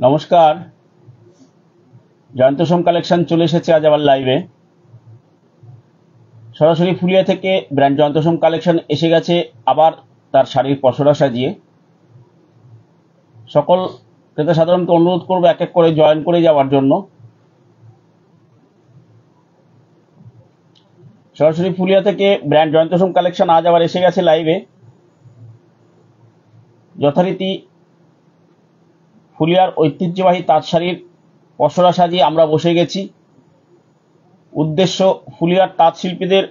নমস্কার, জয়ন্ত সোম কালেকশন চলে এসেছে আজ আবার লাইভে। সরাসরি ফুলিয়া থেকে ব্র্যান্ড জয়ন্ত সোম কালেকশন এসে গেছে আবার তার শাড়ির পসরা সাজিয়ে। সকল ক্রেতা সাধারণকে অনুরোধ করবো এক এক করে জয়েন করে যাওয়ার জন্য। সরাসরি ফুলিয়া থেকে ব্র্যান্ড জয়ন্ত সোম কালেকশন আজ আবার এসে গেছে লাইভে। যথারীতি ফুলিয়ার ঐতিহ্যবাহী তাঁত শাড়ির পসরা সাজিয়ে আমরা বসে গেছি। উদ্দেশ্য ফুলিয়ার তাঁত শিল্পীদের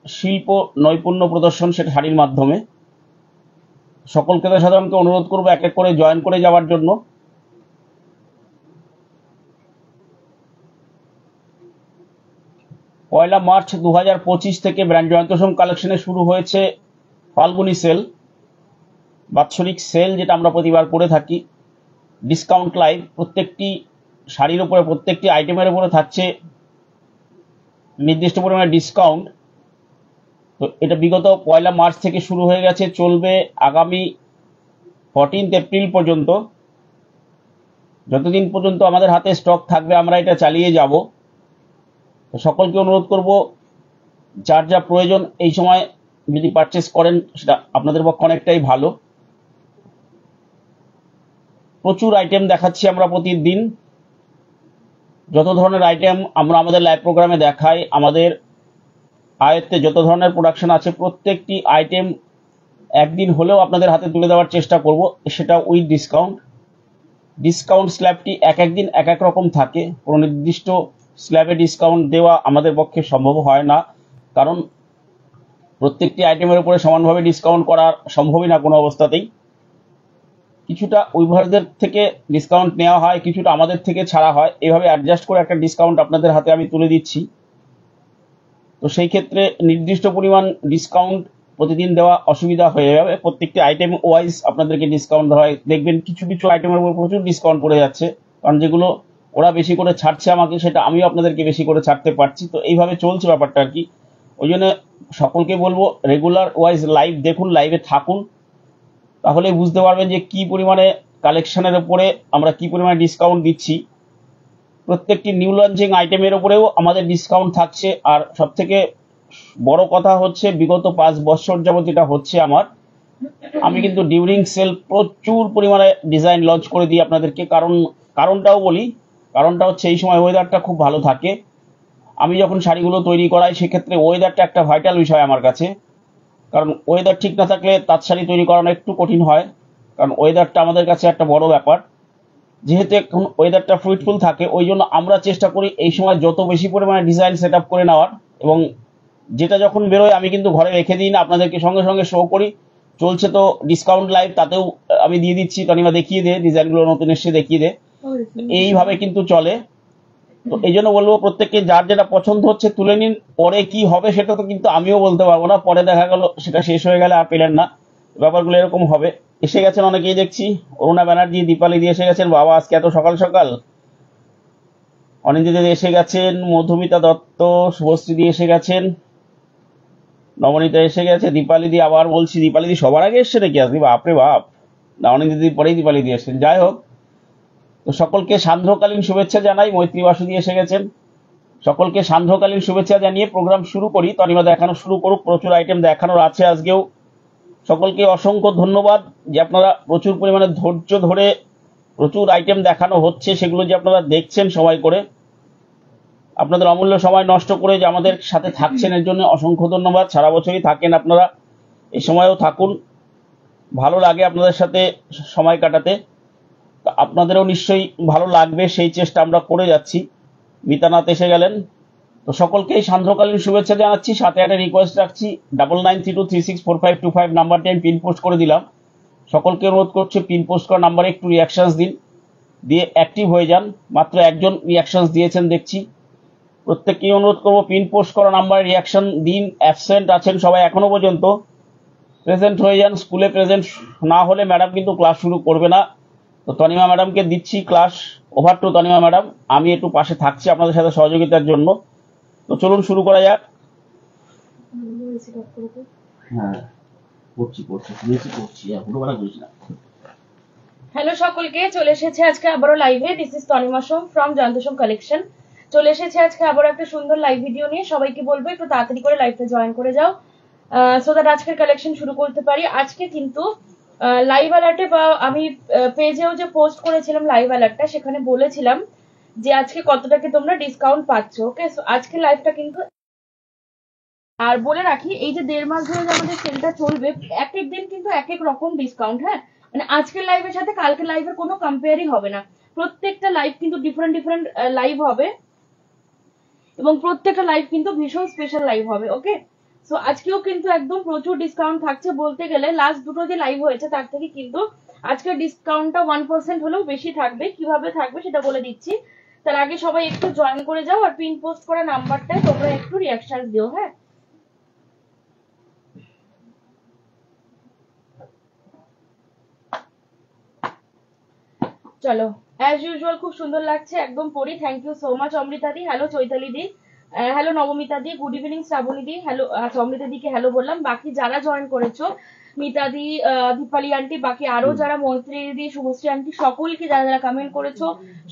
শিল্প নৈপুণ্য প্রদর্শন, সেটা শাড়ির মাধ্যমে। সকল ক্রেতা সাধারণকে অনুরোধ করবো এক এক করে জয়েন করে যাওয়ার জন্য। পয়লা মার্চ 2025 থেকে ব্র্যান্ড জয়ন্ত সোম কালেকশনে শুরু হয়েছে ফাল্গুনি সেল, বাৎসরিক সেল, যেটা আমরা প্রতিবার করে থাকি। ডিসকাউন্ট লাইভ, প্রত্যেকটি শাড়ির উপরে, প্রত্যেকটি আইটেমের উপরে থাকছে নির্দিষ্ট পরিমাণে ডিসকাউন্ট। তো এটা বিগত পয়লা মার্চ থেকে শুরু হয়ে গেছে, চলবে আগামী 14 এপ্রিল পর্যন্ত। যতদিন পর্যন্ত আমাদের হাতে স্টক থাকবে আমরা এটা চালিয়ে যাব। তো সকলকে অনুরোধ করব, যার যা প্রয়োজন এই সময় যদি পারচেস করেন সেটা আপনাদের পক্ষে অনেকটাই ভালো। প্রচুর আইটেম দেখাচ্ছি আমরা প্রতিদিন। যত ধরনের আইটেম আমরা আমাদের লাইভ প্রোগ্রামে দেখাই, আমাদের আয়ত্তে যত ধরনের প্রোডাকশন আছে, প্রত্যেকটি আইটেম একদিন হলেও আপনাদের হাতে তুলে দেওয়ার চেষ্টা করব, সেটা উইথ ডিসকাউন্ট। ডিসকাউন্ট স্ল্যাবটি এক একদিন এক এক রকম থাকে। কোনো নির্দিষ্ট স্ল্যাবে ডিসকাউন্ট দেওয়া আমাদের পক্ষে সম্ভব হয় না, কারণ প্রত্যেকটি আইটেমের উপরে সমানভাবে ডিসকাউন্ট করা সম্ভবই না কোনো অবস্থাতেই। কিছুটা উইভারদের থেকে ডিসকাউন্ট নেওয়া হয়, কিছুটা আমাদের থেকে ছাড়া হয়, এভাবে অ্যাডজাস্ট করে একটা ডিসকাউন্ট আপনাদের হাতে আমি তুলে দিচ্ছি। তো সেই ক্ষেত্রে নির্দিষ্ট পরিমাণ ডিসকাউন্ট প্রতিদিন দেওয়া অসুবিধা হয়ে যাবে। প্রত্যেকটি আইটেম ওয়াইজ আপনাদেরকে ডিসকাউন্ট দেওয়া হয়। দেখবেন কিছু কিছু আইটেমের উপর প্রচুর ডিসকাউন্ট পড়ে যাচ্ছে, কারণ যেগুলো ওরা বেশি করে ছাড়ছে আমাকে, সেটা আমিও আপনাদেরকে বেশি করে ছাড়তে পারছি। তো এইভাবে চলছে ব্যাপারটা আর কি। ওই জন্য সকলকে বলবো রেগুলার ওয়াইজ লাইভ দেখুন, লাইভে থাকুন, তাহলে বুঝতে পারবেন যে কি পরিমাণে কালেকশনের উপরে আমরা কি পরিমাণে ডিসকাউন্ট দিচ্ছি। প্রত্যেকটি নিউ লঞ্চিং আইটেমের উপরেও আমাদের ডিসকাউন্ট থাকছে। আর সব থেকে বড় কথা হচ্ছে, বিগত 5 বছর যাবত যেটা হচ্ছে আমি কিন্তু ডিউরিং সেল প্রচুর পরিমাণে ডিজাইন লঞ্চ করে দিই আপনাদেরকে। কারণটাও বলি, কারণটা হচ্ছে এই সময় ওয়েদারটা খুব ভালো থাকে। আমি যখন শাড়িগুলো তৈরি করাই সেক্ষেত্রে ওয়েদারটা একটা ভাইটাল বিষয় আমার কাছে, কারণ ওয়েদার ঠিক না থাকলে তাঁত শাড়ি তৈরি করানো একটু কঠিন হয়, কারণ ওয়েদারটা আমাদের কাছে একটা বড় ব্যাপার। যেহেতু এখন ওয়েদারটা ফ্রুটফুল থাকে, ওই জন্য আমরা চেষ্টা করি এই সময় যত বেশি পরিমাণে ডিজাইন সেট আপ করে নেওয়ার, এবং যেটা যখন বেরোয় আমি কিন্তু ঘরে রেখে দিই না, আপনাদেরকে সঙ্গে সঙ্গে শো করি। চলছে তো ডিসকাউন্ট লাইভ, তাতেও আমি দিয়ে দিচ্ছি, তনিমা দেখিয়ে দে ডিজাইনগুলো নতুন এসে দেখিয়ে দে। এইভাবে কিন্তু চলে। তো এই জন্য বলবো প্রত্যেককে যার যেটা পছন্দ হচ্ছে তুলে নিন। পরে কি হবে সেটা তো কিন্তু আমিও বলতে পারবো না, পরে দেখা গেল সেটা শেষ হয়ে গেলে আর পেলেন না, ব্যাপারগুলো এরকম হবে। এসে গেছেন অনেকেই দেখছি, অরুণা ব্যানার্জি, দীপালি দিয়ে এসে গেছেন। বাবা, আজকে এত সকাল সকাল। অনিন্দিতা দিয়ে এসে গেছেন, মধুমিতা দত্ত, শুভশ্রী দিয়ে এসে গেছেন, নবনীতা এসে গেছে, দীপালি দি, আবার বলছি দীপালি দি সবার আগে এসছে নাকি আজকে? বাপরে বাপ, না অনিন্দিতা দি পরেই দীপালি দিয়ে এসছেন। যাই হোক, তো সকলকে সান্ধ্যকালীন শুভেচ্ছা জানাই। মৈত্রী বাসু দিয়ে এসে গেছেন। সকলকে সান্ধ্যকালীন শুভেচ্ছা জানিয়ে প্রোগ্রাম শুরু করি। তনিমা দেখানো শুরু করুক, প্রচুর আইটেম দেখানোর আছে আজকেও। সকলকে অসংখ্য ধন্যবাদ যে আপনারা প্রচুর পরিমাণে ধৈর্য ধরে প্রচুর আইটেম দেখানো হচ্ছে, সেগুলো যে আপনারা দেখছেন সময় করে, আপনাদের অমূল্য সময় নষ্ট করে যে আমাদের সাথে থাকছেন, এর জন্য অসংখ্য ধন্যবাদ। সারা বছরই থাকেন আপনারা, এই সময়ও থাকুন, ভালো লাগে আপনাদের সাথে সময় কাটাতে। আপনাদেরও নিশ্চয়ই ভালো লাগবে, সেই চেষ্টা আমরা করে যাচ্ছি। মিতানাথ এসে গেলেন। তো সকলকেই সান্ধ্যকালীন শুভেচ্ছা জানাচ্ছি, সাথে একটা রিকোয়েস্ট রাখছি। 9932364525 নাম্বারটি আমি পিন পোস্ট করে দিলাম। সকলকে অনুরোধ করছি, পিন পোস্ট করা নাম্বারে একটু রিয়াকশনস দিন, দিয়ে অ্যাক্টিভ হয়ে যান। মাত্র একজন রিয়াকশনস দিয়েছেন দেখছি। প্রত্যেককেই অনুরোধ করবো, পিন পোস্ট করা নাম্বারে রিয়াকশন দিন। অ্যাবসেন্ট আছেন সবাই এখনো পর্যন্ত, প্রেজেন্ট হয়ে যান। স্কুলে প্রেজেন্ট না হলে ম্যাডাম কিন্তু ক্লাস শুরু করবে না। তো তনিমা ম্যাডামকে দিচ্ছি class. Over to Tanima madam, আমি একটু পাশে থাকছি আপনাদের সাথে সহযোগিতার জন্য। তো চলুন শুরু করা যাক। হ্যাঁ, করছি করছি, করছি, এখনো করিস না। হ্যালো সকলকে, চলে এসেছে আজকে আবারও লাইভে। This is Tanima Som from জয়ন্তোষম কালেকশন। চলে এসেছে আজকে আবারও একটা সুন্দর লাইভ ভিডিও নিয়ে। সবাইকে বলবো একটু তাড়াতাড়ি করে লাইভে জয়েন করে যাও, সো দ্যাট আজকের কালেকশন শুরু করতে পারি। আজকে কিন্তু লাইভ অ্যালার্টে বা আমি পেজেও যে পোস্ট করেছিলাম লাইভ অ্যালার্টটা, সেখানে বলেছিলাম যে আজকে কত টাকা তোমরা ডিসকাউন্ট পাচ্ছ। ওকে, সো আজকে লাইভটা কিন্তু, আর বলে রাখি এই যে 1.5 মাস ধরে যে আমাদের সেলটা চলবে, এক এক দিন কিন্তু এক এক রকম ডিসকাউন্ট। হ্যাঁ, মানে আজকের লাইভের সাথে কালকের লাইভের কোনো কম্পেয়ারই হবে না। প্রত্যেকটা লাইভ কিন্তু ডিফারেন্ট ডিফারেন্ট লাইভ হবে, এবং প্রত্যেকটা লাইভ কিন্তু ভীষণ স্পেশাল লাইভ হবে। ওকে, সো আজকেও কিন্তু একদম প্রচুর ডিসকাউন্ট থাকছে। বলতে গেলে লাস্ট দুটো যে লাইভ হয়েছে তার থেকে কিন্তু আজকের ডিসকাউন্টটা 1% হলেও বেশি থাকবে। কিভাবে থাকবে সেটা বলে দিচ্ছি। তার আগে সবাই একটু জয়েন করে যাও, আর পিন পোস্ট করা নাম্বারটায় তোমরা একটু রিয়াকশন দিও। হ্যাঁ, চলো, অ্যাজ ইউজুয়াল খুব সুন্দর লাগছে, একদম পড়ি। Thank you so much Amrita di, hello Chaitali di, hello Nabamita di, good evening Shrabani di, hello. Amrita দিকে হ্যালো বললাম। বাকি যারা জয়েন করেছো, মিতা দি, দীপালি আন্টি, বাকি আরো যারা মৈত্রী দি, শুভশ্রী আন্টি, সকলকে যারা যারা কমেন্ট করেছো,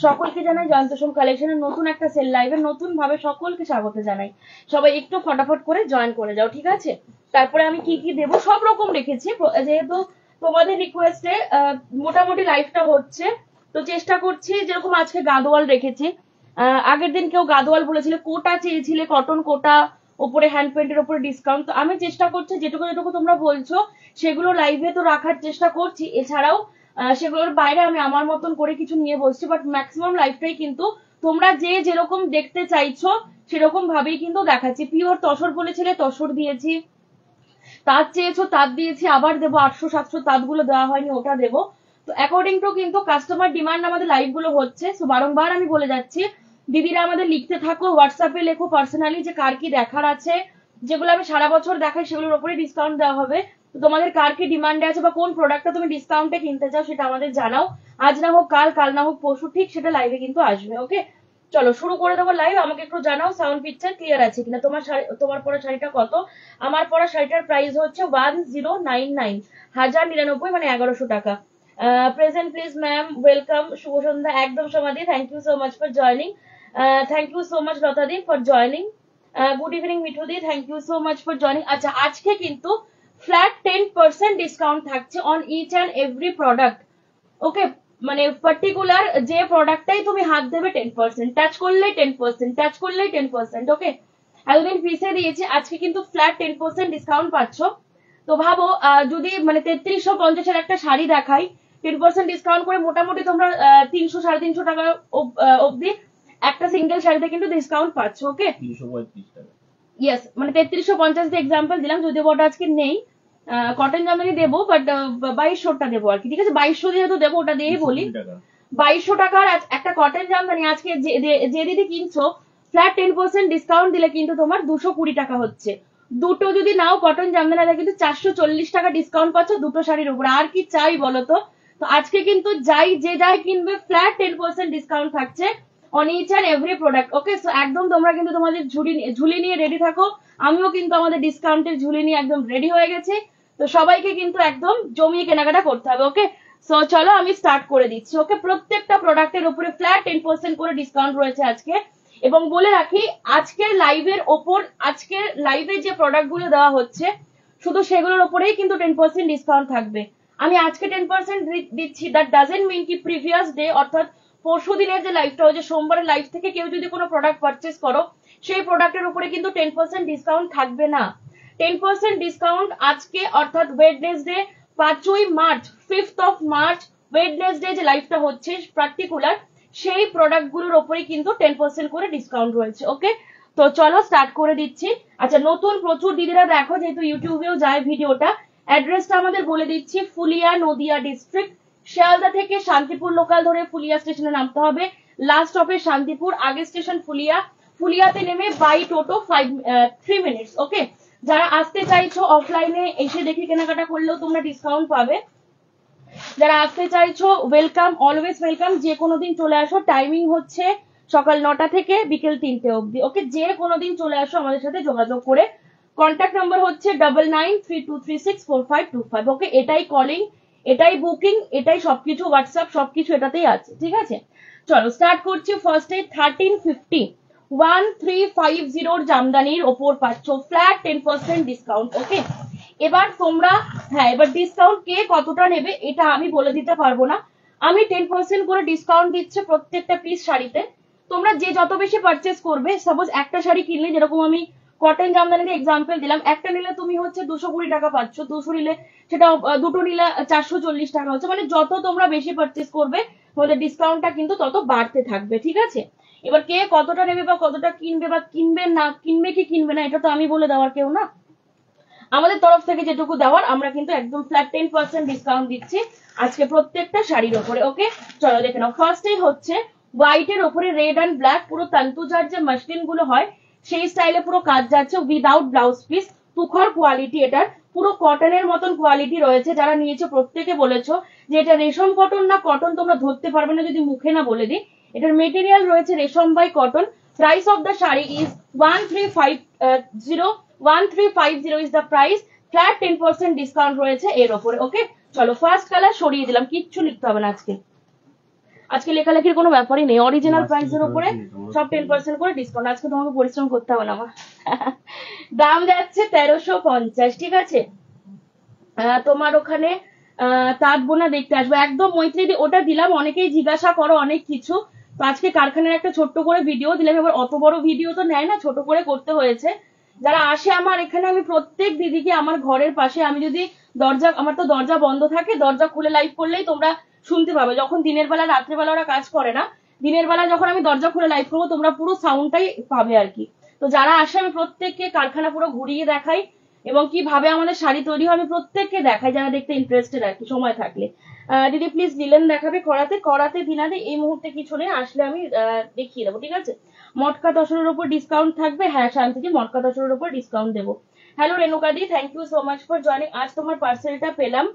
সকলকে জানাই জয়ন্তোষম কালেকশনের নতুন একটা সেল লাইভে নতুন ভাবে সকলকে স্বাগত জানাই। সবাই একটু ফটাফট করে জয়েন করে যাও, ঠিক আছে? তারপরে আমি কি কি দেবো সব রকম রেখেছি, যেহেতু তোমাদের রিকোয়েস্টে মোটামুটি লাইভটা হচ্ছে, তো চেষ্টা করছি। যেরকম আজকে গাদোয়াল রেখেছি, আগের দিন কেউ গাদোয়াল বলেছিল, কোটা চেয়েছিলে, কটন কোটা, ওপরে হ্যান্ড পেন্টের ওপরে ডিসকাউন্ট। তো আমি চেষ্টা করছি যেটুকু যেটুকু তোমরা বলছো সেগুলো লাইভে তো রাখার চেষ্টা করছি। এছাড়াও সেগুলোর বাইরে আমি আমার মতন করে কিছু নিয়ে বসছি, বাট ম্যাক্সিমাম লাইভটাই কিন্তু তোমরা যে যেরকম দেখতে চাইছো সেরকম ভাবেই কিন্তু দেখাচ্ছি। পিওর তসর বলেছিলে, তসর দিয়েছি। তাঁত চেয়েছো, তাঁত দিয়েছি। আবার দেবো 800-700 তাঁতগুলো দেওয়া হয়নি, ওটা দেবো। তো অ্যাকর্ডিং টু কিন্তু কাস্টমার ডিমান্ড আমাদের লাইভ গুলো হচ্ছে। সো বারংবার আমি বলে যাচ্ছি, দিদিরা আমাদের লিখতে থাকো, হোয়াটসঅ্যাপে লেখো পার্সোনালি যে কার কি দেখার আছে। যেগুলো আমি সারা বছর দেখাই সেগুলোর উপরে ডিসকাউন্ট দেওয়া হবে। তো তোমাদের কার কি ডিমান্ডে আছে বা কোন প্রোডাক্টটা তুমি ডিসকাউন্টে কিনতে চাও সেটা আমাদের জানাও। আজ না হোক কাল, কাল না হোক পরশু, ঠিক সেটা লাইভে কিন্তু আসবে। ওকে, চলো শুরু করে দেবো লাইভ। আমাকে একটু জানাও সাউন্ড পিকচার ক্লিয়ার আছে কিনা। তোমার পরা শাড়িটা কত? আমার পরা শাড়িটার প্রাইস হচ্ছে 1099, 1099, মানে 1100 টাকা। প্রেজেন্ট প্লিজ ম্যাম, ওয়েলকাম, শুভ সন্ধ্যা। একদম সমাধি, thank you so much for joining. Thank you so much লতাদি ফর জয়নিং। গুড ইভিনিং মিঠুদি, thank you so much for joining. আচ্ছা, আজকে কিন্তু ফ্ল্যাট 10% ডিসকাউন্ট থাকছে on each and every product. Okay, মানে পার্টিকুলার যে প্রোডাক্টটাই তুমি হাত দেবে 10%, টাচ করলেই 10%, টাচ করলেই 10%। ওকে, এতদিন পিসে দিয়েছে, আজকে কিন্তু ফ্ল্যাট 10% ডিসকাউন্ট পাচ্ছ। তো ভাবো, যদি মানে 3350 একটা শাড়ি দেখাই, 10% ডিসকাউন্ট করে মোটামুটি তোমরা 300-350 টাকা অব্দি একটা সিঙ্গেল শাড়িতে কিন্তু ডিসকাউন্ট পাচ্ছ। ওকে, 335 টাকা। ইয়েস, মানে 3350 দিয়ে এক্সাম্পল দিলাম, যদিও ওটা আজকে নেই। কটন জামদানি দেবো, বাট 2200টা দেবো আর কি। ঠিক আছে, 2200 যেহেতু দেবো ওটা দিয়েই বলি। 2200 টাকার একটা কটন জামদানি আজকে যে দিদি কিনছো, ফ্ল্যাট 10% ডিসকাউন্ট দিলে কিন্তু তোমার 220 টাকা হচ্ছে। দুটো যদি নাও কটন জামদানি, কিন্তু 440 টাকা ডিসকাউন্ট পাচ্ছ দুটো শাড়ির উপর। আর কি চাই বলো তো? তো আজকে কিন্তু যাই কিনবে, ফ্ল্যাট 10% ডিসকাউন্ট থাকছে on each and every product. Okay, so একদম তোমরা কিন্তু তোমাদের ঝুলি নিয়ে রেডি থাকো। আমিও কিন্তু আমাদের ডিসকাউন্টের ঝুলি নিয়ে একদম রেডি হয়ে গেছি। তো সবাইকে কিন্তু একদম জমিয়ে কেনাকাটা করতে হবে। ওকে, সো চলো আমি স্টার্ট করে দিচ্ছি। ওকে, প্রত্যেকটা প্রোডাক্টের উপরে ফ্ল্যাট 10% করে ডিসকাউন্ট রয়েছে আজকে। এবং বলে রাখি, আজকের লাইভের ওপর, আজকের লাইভে যে প্রোডাক্ট গুলো দেওয়া হচ্ছে শুধু সেগুলোর উপরেই কিন্তু 10% ডিসকাউন্ট থাকবে। আমি আজকে 10% দিচ্ছি, দ্যাট ডাজেন্ট মিন কি প্রিভিয়াস ডে অর্থাৎ পরশু দিনের যে লাইভটা হয়েছে, সোমবারের লাইভ থেকে কেউ যদি কোনো প্রোডাক্ট পারচেস করো, সেই প্রোডাক্টের উপরে কিন্তু 10% ডিসকাউন্ট থাকবে না। 10% ডিসকাউন্ট আজকে অর্থাৎ ওয়েডনেসডে 5ই March, 5th of March, Wednesday যে লাইভটা হচ্ছে পার্টিকুলার, সেই প্রোডাক্ট গুলোর উপরে কিন্তু 10% করে ডিসকাউন্ট রয়েছে। ওকে, তো চলো স্টার্ট করে দিচ্ছি। আচ্ছা, নতুন প্রচুর দিদিরা দেখো, যেহেতু ইউটিউবেও যায় ভিডিওটা, অ্যাড্রেসটা আমাদের বলে দিচ্ছি। ফুলিয়া, নদিয়া ডিস্ট্রিক্ট, শিয়ালদা থেকে শান্তিপুর লোকাল ধরে ফুলিয়া স্টেশনে নামতে হবে। লাস্ট স্টপে শান্তিপুর, আগে স্টেশন ফুলিয়া। ফুলিয়াতে নেমে বাই টোটো 3 মিনিটস। ওকে, যারা আসতে চাইছো অফলাইনে এসে দেখে কেনাকাটা করলেও তোমরা ডিসকাউন্ট পাবে। যারা আসতে চাইছো ওয়েলকাম, অলওয়েজ ওয়েলকাম। যে কোনো দিন চলে আসো, টাইমিং হচ্ছে সকাল 9টা থেকে বিকেল 3টে অবধি। ওকে, যে কোনো দিন চলে আসো আমাদের সাথে যোগাযোগ করে। কন্ট্যাক্ট নাম্বার হচ্ছে 9932364525। ওকে, এটাই কলিং, এটাই বুকিং, এটাই সবকিছু, হোয়াটসঅ্যাপ সবকিছু এটাতেই আছে, ঠিক আছে। চলো স্টার্ট করছি। ফার্স্টে 1350 1350 জামদানির ওপর পাচ্ছ ফ্ল্যাট 10% ডিসকাউন্ট। ওকে, এবার তোমরা, হ্যাঁ এবার ডিসকাউন্ট কে কতটা নেবে এটা আমি বলে দিতে পারবো না। আমি 10% করে ডিসকাউন্ট দিচ্ছি প্রত্যেকটা পিস শাড়িতে। তোমরা যে যত বেশি পারচেস করবে, সাপোজ একটা শাড়ি কিনলে, যেরকম আমি কটন জামদানির এক্সাম্পল দিলাম, একটা নিলে তুমি হচ্ছে 220 টাকা পাচ্ছ, 200 নিলে সেটা, দুটো নিলে 440 টাকা হচ্ছে, মানে যত তোমরা বেশি পারচেস করবে তোমাদের ডিসকাউন্টটা কিন্তু তত বাড়তে থাকবে, ঠিক আছে। এবার কে কতটা নেবে বা কতটা কিনবে বা কিনবে না, কিনবে কি কিনবে না, এটা তো আমি বলে দেওয়ার কেউ না। আমাদের তরফ থেকে যেটুকু দেওয়ার, আমরা কিন্তু একদম ফ্ল্যাট 10% ডিসকাউন্ট দিচ্ছি আজকে প্রত্যেকটা শাড়ির ওপরে। ওকে, চলো দেখে নাও। ফার্স্টেই হচ্ছে হোয়াইট এর ওপরে রেড অ্যান্ড ব্ল্যাক, পুরো তন্তুজার যে মাসলিন গুলো হয় সেই স্টাইলে পুরো কাজ যাচ্ছে উইদাউট ব্লাউজ পিস। তুখর কোয়ালিটি এটার, পুরো কটনের মতন কোয়ালিটি রয়েছে। যারা নিয়েছো প্রত্যেকে বলেছো যে এটা রেশম কটন না কটন, তোমরা ধরতে পারবে না যদি মুখে না বলে দিই। এটার মেটেরিয়াল রয়েছে রেশম by cotton. Price of the sari is 1350 is the price. Flat 10% discount রয়েছে এর ওপরে। ওকে, চলো ফার্স্ট কালার সরিয়ে দিলাম, কিচ্ছু লিখতে হবে না আজকে। আজকে লেখালেখির কোনো ব্যাপারই নেই, অরিজিনাল প্রাইসের উপরে সব 10% করে ডিসকাউন্ট। আজকে তোমাকে পরিশ্রম করতে হবে না আমার। দাম যাচ্ছে 1350, ঠিক আছে। তোমার ওখানে তাঁত বোনা দেখতে আসবো একদম মৈত্রীদি, ওটা দিলাম। অনেকেই জিজ্ঞাসা করো অনেক কিছু, তো আজকে কারখানার একটা ছোট্ট করে ভিডিও দিলাম। এবার অত বড় ভিডিও তো নেয় না, ছোট করে করতে হয়েছে। যারা আসে আমার এখানে, আমি প্রত্যেক দিদিকে আমার ঘরের পাশে, আমি যদি দরজা, আমার তো দরজা বন্ধ থাকে, দরজা খুলে লাইভ করলেই তোমরা শুনতে পাবে। যখন দিনের বেলা রাত্রেবেলা ওরা কাজ করে না, দিনের বেলা যখন আমি দরজা খুলে লাইভ করবো তোমরা পুরো সাউন্ডটাই পাবে আর কি। তো যারা আসে আমি প্রত্যেককে কারখানা পুরো ঘুরিয়ে দেখাই এবং কিভাবে আমাদের শাড়ি তৈরি হয় আমি প্রত্যেককে দেখাই, যারা দেখতে ইন্টারেস্টেড আর কি, সময় থাকলে। দিদি প্লিজ দিলেন দেখাবে করাতে, করাতে দিনাতে এই মুহূর্তে কিছু নেই, আসলে আমি দেখিয়ে দেবো, ঠিক আছে। মটকা তসরের উপর ডিসকাউন্ট থাকবে, হ্যাঁ শান্তিজি মটকা তসরের উপর ডিসকাউন্ট দেবো। Hello Renuka di, thank you so much for joining. আজ তোমার পার্সেলটা পেলাম,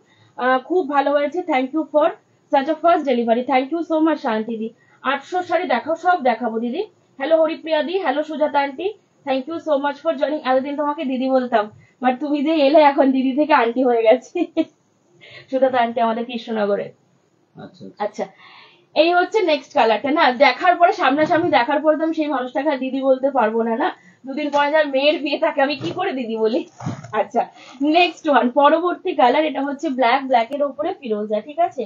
খুব ভালো হয়েছে, thank you for such a fast delivery, thank you so much Shanti di. 800 sari দেখাও, সব দেখাবো দিদি। Hello Haripriya di, hello Sujata aunty, thank you so much for joining. এতদিন তোমাকে দিদি বলতাম, বাট তুমি যে এলে এখন দিদি থেকে আন্টি হয়ে গেছে। সুজাতা আন্টি আমাদের কৃষ্ণনগরে। আচ্ছা, এই হচ্ছে নেক্সট কালারটা। না দেখার পরে, সামনাসামনি দেখার পরে তো আমি সেই মানুষটাকে দিদি বলতে পারবো না, না দুদিন পরে যার মেয়ের বিয়ে থাকে আমি কি করে দিদি বলি। আচ্ছা, নেক্সট ওয়ান, পরবর্তী কালার, এটা হচ্ছে ব্ল্যাক, ব্ল্যাকের উপরে ফিরোজা, ঠিক আছে।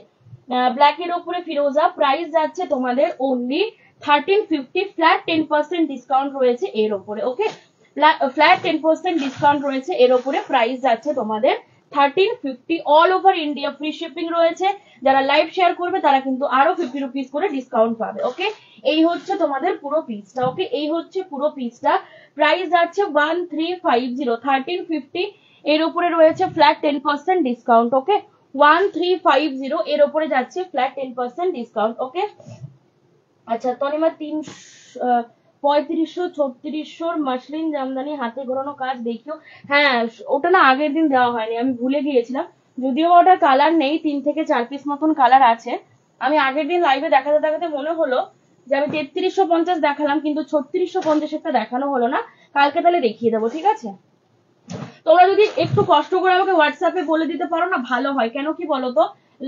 ব্ল্যাকের উপরে ফিরোজা, প্রাইস যাচ্ছে তোমাদের অনলি 1350, ফ্ল্যাট 10% ডিসকাউন্ট রয়েছে এর উপরে। ওকে, ফ্ল্যাট 10% ডিসকাউন্ট রয়েছে এর উপরে, প্রাইস যাচ্ছে তোমাদের 1350। All over India free shipping রয়েছে। যারা লাইভ শেয়ার করবে তারা কিন্তু আরো 50 রুপিস করে ডিসকাউন্ট পাবে। ওকে, এই হচ্ছে তোমাদের পুরো পিসটা। ওকে, এই হচ্ছে পুরো পিসটা, প্রাইস যাচ্ছে 1350, 1350 এর উপরে রয়েছে ফ্ল্যাট 10% ডিসকাউন্ট। ওকে, 1350 এর উপরে যাচ্ছে ফ্ল্যাট 10% ডিসকাউন্ট। ওকে, আচ্ছা তনিমা 3500 3600 মাসলিন জামদানি হাতে ঘোরানো কাজ দেখিও। হ্যাঁ ওটা না আগের দিন দেওয়া হয়নি, আমি ভুলে গিয়েছিলাম, যদিও ওটা কালার নেই, 3 থেকে 4 পিস মতন কালার আছে। আমি আগের দিন লাইভে দেখাতে দেখাতে মনে হলো যে আমি 3350 দেখালাম, কিন্তু 3650 একটা দেখানো হলো না। কালকে তাহলে দেখিয়ে দেবো, ঠিক আছে। তোমরা যদি একটু কষ্ট করে আমাকে হোয়াটসঅ্যাপে বলে দিতে পারো না ভালো হয়, কেন কি বলতো,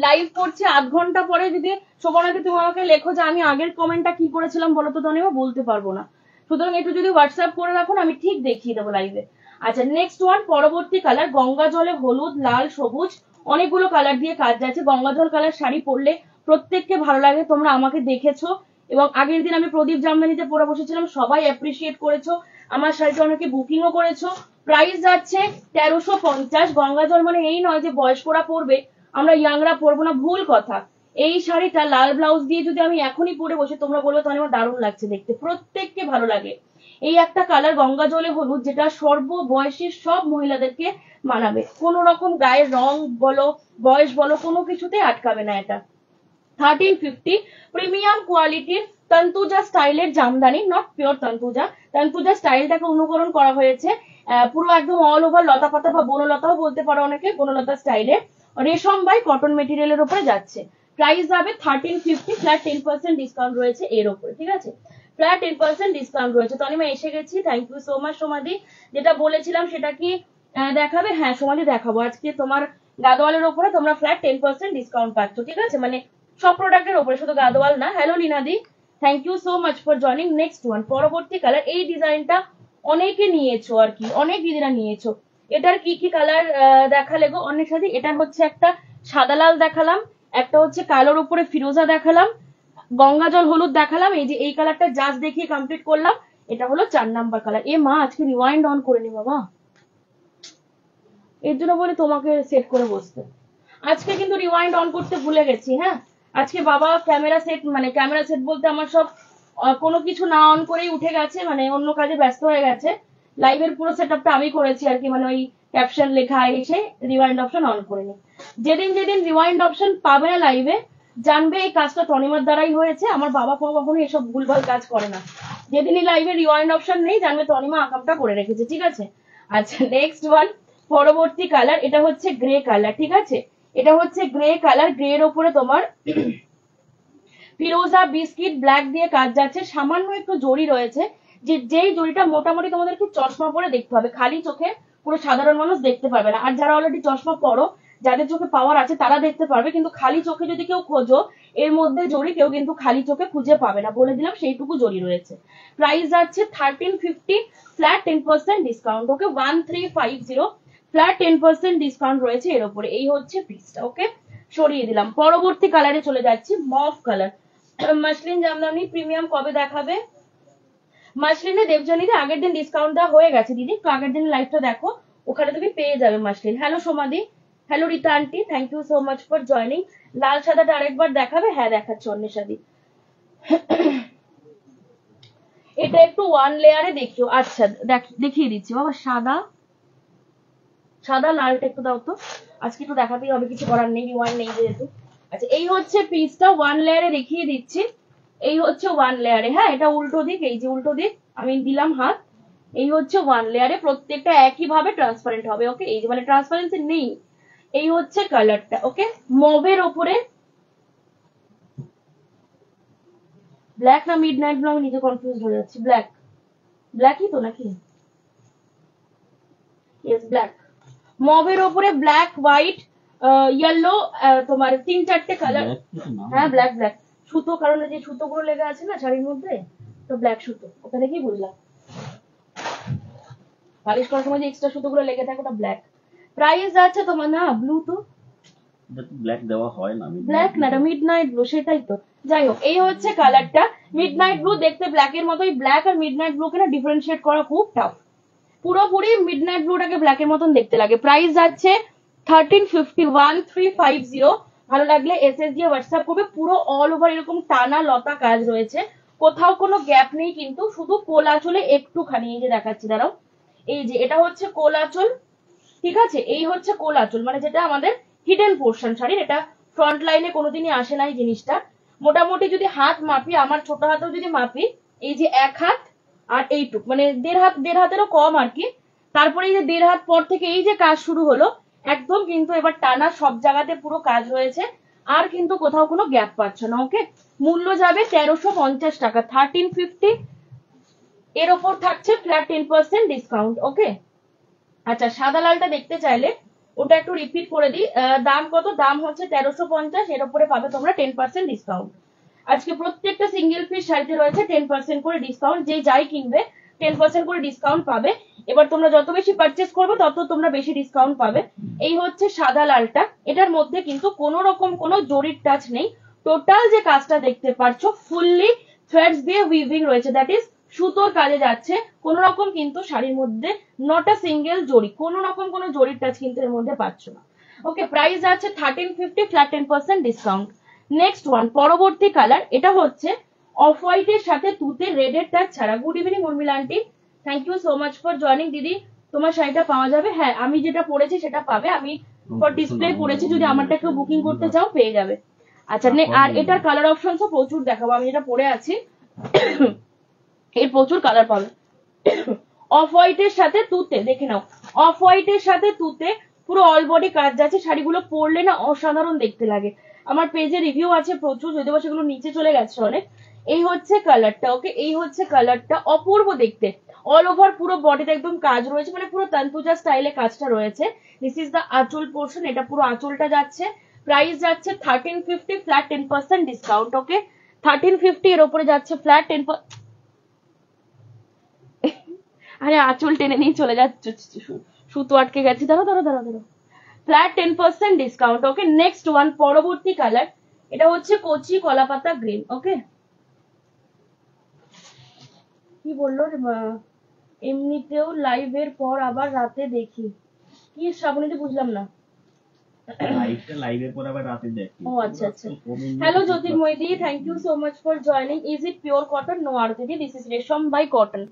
লাইভ করছে আধ ঘন্টা পরে যদি শোভনাকে তুমি আমাকে লেখো যে আমি আগের কমেন্টটা কি করেছিলাম বলো তো, তনিমা বলতে পারবো না। সুতরাং একটু যদি হোয়াটসঅ্যাপ করে রাখো না, আমি ঠিক দেখিয়ে দেবো লাইভে। আচ্ছা নেক্সট ওয়ান, পরবর্তী কালার গঙ্গা জলে হলুদ, লাল, সবুজ, অনেকগুলো কালার দিয়ে কাজ যাচ্ছে। গঙ্গা জল কালার শাড়ি পরলে প্রত্যেককে ভালো লাগে, তোমরা আমাকে দেখেছো এবং আগের দিন আমি প্রদীপ জামদানিতে পরে বসেছিলাম, সবাই অ্যাপ্রিসিয়েট করেছো আমার শাড়িটা, অনেকে বুকিংও করেছো। প্রাইস যাচ্ছে 1350। গঙ্গা জল মানে এই নয় যে বয়স্করা পরবে আমরা ইয়াংরা পরবো না, ভুল কথা। এই শাড়িটা লাল ব্লাউজ দিয়ে যদি আমি এখনই পরে বসে, তোমরা বলবে তাহলে আমার দারুণ লাগছে দেখতে, প্রত্যেককে ভালো লাগে। এই একটা কালার গঙ্গা জলে হলুদ, যেটা সর্ব বয়সের সব মহিলাদেরকে মানাবে, কোন রকম গায়ের রং বলো বয়স বলো কোনো কিছুতে আটকাবে না। এটা 1350, প্রিমিয়াম কোয়ালিটির তন্তুজা স্টাইলের জামদানি, নট পিওর তন্তুজা, তন্তুজা স্টাইলটাকে অনুকরণ করা হয়েছে পুরো একদম অল ওভার লতা পাতা বা বনলতাও বলতে পারো অনেকে, বনলতা স্টাইলে রেশম বাই কটন মেটেরিয়ালের উপরে যাচ্ছে। প্রাইস যাবে 1350, ফ্ল্যাট 10% ডিসকাউন্ট রয়েছে এর উপরে, ঠিক আছে। ফ্ল্যাট 10% ডিসকাউন্ট রয়েছে। তো আমি এসে গেছি, থ্যাংক ইউ সো মাচ। সমাধি যেটা বলেছিলাম সেটা কি দেখাবে? হ্যাঁ সমাধি দেখাবো। আজকে তোমার গাদোয়ালের উপরে তোমরা ফ্ল্যাট 10% ডিসকাউন্ট পাচ্ছ, ঠিক আছে, মানে সব প্রোডাক্টের উপরে, শুধু গাদোয়াল না। হ্যালো লীনাদি, thank you so much for joining. Next one, পরবর্তী কালার, এই ডিজাইনটা অনেকে নিয়েছো আর কি, অনেক দিদিরা নিয়েছো। এটার কি কি কালার দেখালে গো অনেক সাথে? এটার হচ্ছে একটা সাদা লাল দেখালাম, একটা হচ্ছে কালোর উপরে ফিরোজা দেখালাম, গঙ্গা জল হলুদ দেখালাম, এই যে এই কালারটা জাস্ট দেখিয়ে কমপ্লিট করলাম, এটা হলো 4 নাম্বার কালার। এ মা, আজকে রিওয়াইন্ড অন করে নি বাবা, এর জন্য বলে তোমাকে সেট করে বসতে। আজকে কিন্তু রিওয়াইন্ড অন করতে ভুলে গেছি, হ্যাঁ। আজকে বাবা ক্যামেরা সেট, মানে ক্যামেরা সেট বলতে আমার সব কোনো কিছু না অন করেই উঠে গেছে, মানে অন্য কাজে ব্যস্ত হয়ে গেছে। লাইভের পুরো সেটআপটা আমি করেছি আর কি, মানে ওই ক্যাপশন লেখা এসে রিওয়াইন্ড অপশন অন করিনি। যেদিন যেদিন রিওয়াইন্ড অপশন পাবে না লাইভে, জানবে এই কাজটা তনিমার দ্বারাই হয়েছে। আমার বাবা কখনো এসব ভুলভাল কাজ করে না। যেদিনই লাইভে রিওয়াইন্ড অপশন নেই, জানবে তনিমা আকামটা করে রেখেছে, ঠিক আছে। আচ্ছা, নেক্সট ওয়ান, পরবর্তী কালার, এটা হচ্ছে গ্রে কালার, ঠিক আছে। এটা হচ্ছে গ্রে কালার, গ্রে এর উপরে তোমার ফিরোজা বিস্কিট ব্ল্যাক দিয়ে কাজ যাচ্ছে, সামান্য একটু জড়ি রয়েছে, যেই জড়িটা মোটামুটি তোমাদেরকে চশমা পরে দেখতে হবে, খালি চোখে পুরো সাধারণ মানুষ দেখতে পারবে না। আর যারা অলরেডি চশমা পরো, যাদের চোখে পাওয়ার আছে তারা দেখতে পারবে, কিন্তু খালি চোখে যদি কেউ খোঁজো এর মধ্যে জড়ি কেউ কিন্তু খালি চোখে খুঁজে পাবে না, বলে দিলাম সেইটুকু জড়ি রয়েছে। প্রাইস যাচ্ছে 1350, ফ্ল্যাট 10% ডিসকাউন্ট, ওকে 1350, ফ্ল্যাট 10% ডিসকাউন্ট রয়েছে এর উপরে। এই হচ্ছে পিসটা, ওকে, সরিয়ে দিলাম। পরবর্তী কালারে চলে যাচ্ছি, মফ কালার। মাসলিন জামদানি প্রিমিয়াম কবে দেখাবে? মাসলিনে দেবজানিতে আগের দিন ডিসকাউন্ট দেওয়া হয়ে গেছে দিদি, তো আগের দিন লাইভটা দেখো, ওখানে তুমি পেয়ে যাবে মাসলিন। হ্যালো সোমাদি, hello Rita aunty, thank you so much for joining. লাল সাদাটা আরেকবার দেখাবে? হ্যাঁ দেখাচ্ছে অন্বেষাদি। এটা একটু ওয়ান লেয়ারে দেখিও। আচ্ছা দেখিয়ে দিচ্ছি বাবা, সাদা সাদা লালটা একটু দাও তো, আজকে একটু দেখাতেই হবে, কিছু করার নেই, রিওয়াইন্ড নেই যেহেতু। আচ্ছা, এই হচ্ছে পিসটা, ওয়ান লেয়ারে দেখিয়ে দিচ্ছি, এই হচ্ছে ওয়ান লেয়ারে, হ্যাঁ এটা উল্টো দিক, এই যে উল্টো দিক আমি দিলাম হাত, এই হচ্ছে ওয়ান লেয়ারে, প্রত্যেকটা একই ভাবে ট্রান্সপারেন্ট হবে, ওকে, এই যে মানে ট্রান্সপারেন্সি নেই। এই হচ্ছে কালারটা, ওকে, মবের ওপরে ব্ল্যাক না মিড নাইট ব্লু, আমি নিজে কনফিউজ হয়ে যাচ্ছি। ব্ল্যাক, ব্ল্যাকই তো নাকি? Yes black. মবের ওপরে ব্ল্যাক, হোয়াইট, ইয়েলো, তোমার 3-4টে কালার। হ্যাঁ ব্ল্যাক ব্ল্যাক সুতো, কারণ যে সুতোগুলো লেগে আছে না শাড়ির মধ্যে, তো ব্ল্যাক সুতো, ওটা দেখেই বুঝলাম। পালিশ করার সময় যে এক্সট্রা সুতোগুলো লেগে থাকে ওটা ব্ল্যাক। প্রাইস আছে তোমার, না ব্লু তো, ব্ল্যাক দেওয়া হয় না, ব্ল্যাক না, মিড নাইট ব্লু, সেটাই তো। যাই হোক, এই হচ্ছে কালারটা, মিড নাইট ব্লু, দেখতে ব্ল্যাকের মতোই, ব্ল্যাক আর মিড নাইট ব্লুকে না ডিফারেন্সিয়েট করা খুব টাফ, পুরোপুরি মিড নাইট ব্লুটাকে ব্ল্যাকের মতন দেখতে লাগে। প্রাইস যাচ্ছে 1350, 1350। ভালো লাগলে এসএস দিয়ে হোয়াটসঅ্যাপ করবে। পুরো অল ওভার এরকম টানা লতা কাজ রয়েছে, কোথাও কোনো গ্যাপ নেই, কিন্তু শুধু কোল আঁচলে একটুখানি, এই যে দেখাচ্ছি দাঁড়াও, এই যে এটা হচ্ছে কোল আঁচল, ঠিক আছে, এই হচ্ছে কোল আঁচল, মানে যেটা আমাদের হিডেন পোর্শন শাড়ির, এটা ফ্রন্ট লাইনে কোনোদিনই আসে না এই জিনিসটা। মোটামুটি যদি হাত মাপি, আমার ছোট হাতেও যদি মাপি, এই যে এক হাত আর এইটুক, মানে দেড় হাতেরও কম আর কি। তারপরে এই যে দেড় হাত পর থেকে এই যে কাজ শুরু হলো একদম, কিন্তু এবার টানা সব জায়গাতে পুরো কাজ রয়েছে, আর কিন্তু কোথাও কোনো গ্যাপ পাচ্ছ না, ওকে। মূল্য যাবে 1350 টাকা, 1350, এর ওপর থাকছে ফ্ল্যাট 10% ডিসকাউন্ট, ওকে। আচ্ছা, সাদা লালটা দেখতে চাইলে ওটা একটু রিপিট করে দিই, দাম কত? দাম হচ্ছে 1350, এর উপরে পাবে তোমরা 10% ডিসকাউন্ট। আজকে প্রত্যেকটা সিঙ্গেল পিস শাড়িতে রয়েছে 10% করে ডিসকাউন্ট, যে যাই কিনবে 10% করে ডিসকাউন্ট পাবে। এবার তোমরা যত বেশি পারচেস করবে তত তোমরা বেশি ডিসকাউন্ট পাবে। এই হচ্ছে সাদা লালটা, এটার মধ্যে কিন্তু কোনো রকম কোনো জরির টাচ নেই, টোটাল যে কাজটা দেখতে পাচ্ছ ফুললি থ্রেডস দিয়ে উইভিং রয়েছে, দ্যাট ইজ সুতোর কাজে যাচ্ছে, কোন রকম কিন্তু শাড়ির মধ্যে নট আ সিঙ্গেল জরি, কোন রকম কোনো জরির টাচ কিন্তু এর মধ্যে পাচ্ছ না, ওকে। প্রাইস আছে 1350, ফ্ল্যাট 10% ডিসকাউন্ট। নেক্সট ওয়ান, পরবর্তী কালার, এটা হচ্ছে অফ হোয়াইটের সাথে তুতে রেডের টাচ ছাড়া। Good evening Urmila aunty, thank you so much for joining. দিদি তোমার শাড়িটা পাওয়া যাবে? হ্যাঁ, আমি যেটা পরেছি সেটা পাবে, আমি ফর ডিসপ্লে করেছি, যদি আমারটা কেউ বুকিং করতে চাও পেয়ে যাবে। আচ্ছা, আর এটার কালার অপশনসও প্রচুর দেখাবো, আমি যেটা পরে আছি এর প্রচুর কালার পাবে। অফ হোয়াইটের সাথে তুতে, দেখে নাও, অফ হোয়াইটের সাথে তুতে পুরো অল বডি কাজ যাচ্ছে, শাড়িগুলো পরলে না অসাধারণ দেখতে লাগে। আমার পেজে রিভিউ আছে প্রচুর, যদিও সেগুলো নিচে চলে গেছে অনেক। এই হচ্ছে কালারটা, ওকে, এই হচ্ছে কালারটা, অপূর্ব দেখতে। অল ওভার পুরো বডিতে একদম কাজ রয়েছে, মানে পুরো তান্তুজা স্টাইলে কাজটা রয়েছে। দিস ইজ দ্য আঁচল পোর্শন, এটা পুরো আঁচলটা যাচ্ছে। প্রাইস যাচ্ছে 1350 ফ্ল্যাট 10% ডিসকাউন্ট। ওকে 1350 এর উপরে যাচ্ছে ফ্ল্যাট 10%। আরে আঁচল টেনে নিয়ে চলে যাচ্ছে, সুতো আটকে গেছে, ধরো ধরো ধরো ধরো। Flat 10% discount. Okay next one, পরবর্তী কালার, এটা হচ্ছে কচি কলাপাতা গ্রিন। ওকে কি বললো এমনিতেও লাইভের পর আবার রাতে দেখি, কি শ্রাবণীতে বুঝলাম না। লাইভের পর আবার রাতে দেখি। ও আচ্ছা আচ্ছা। Hello Jyotirmoy di, thank you so much for joining. Is it pure cotton? No Arati di, this is রেশম বাই কটন।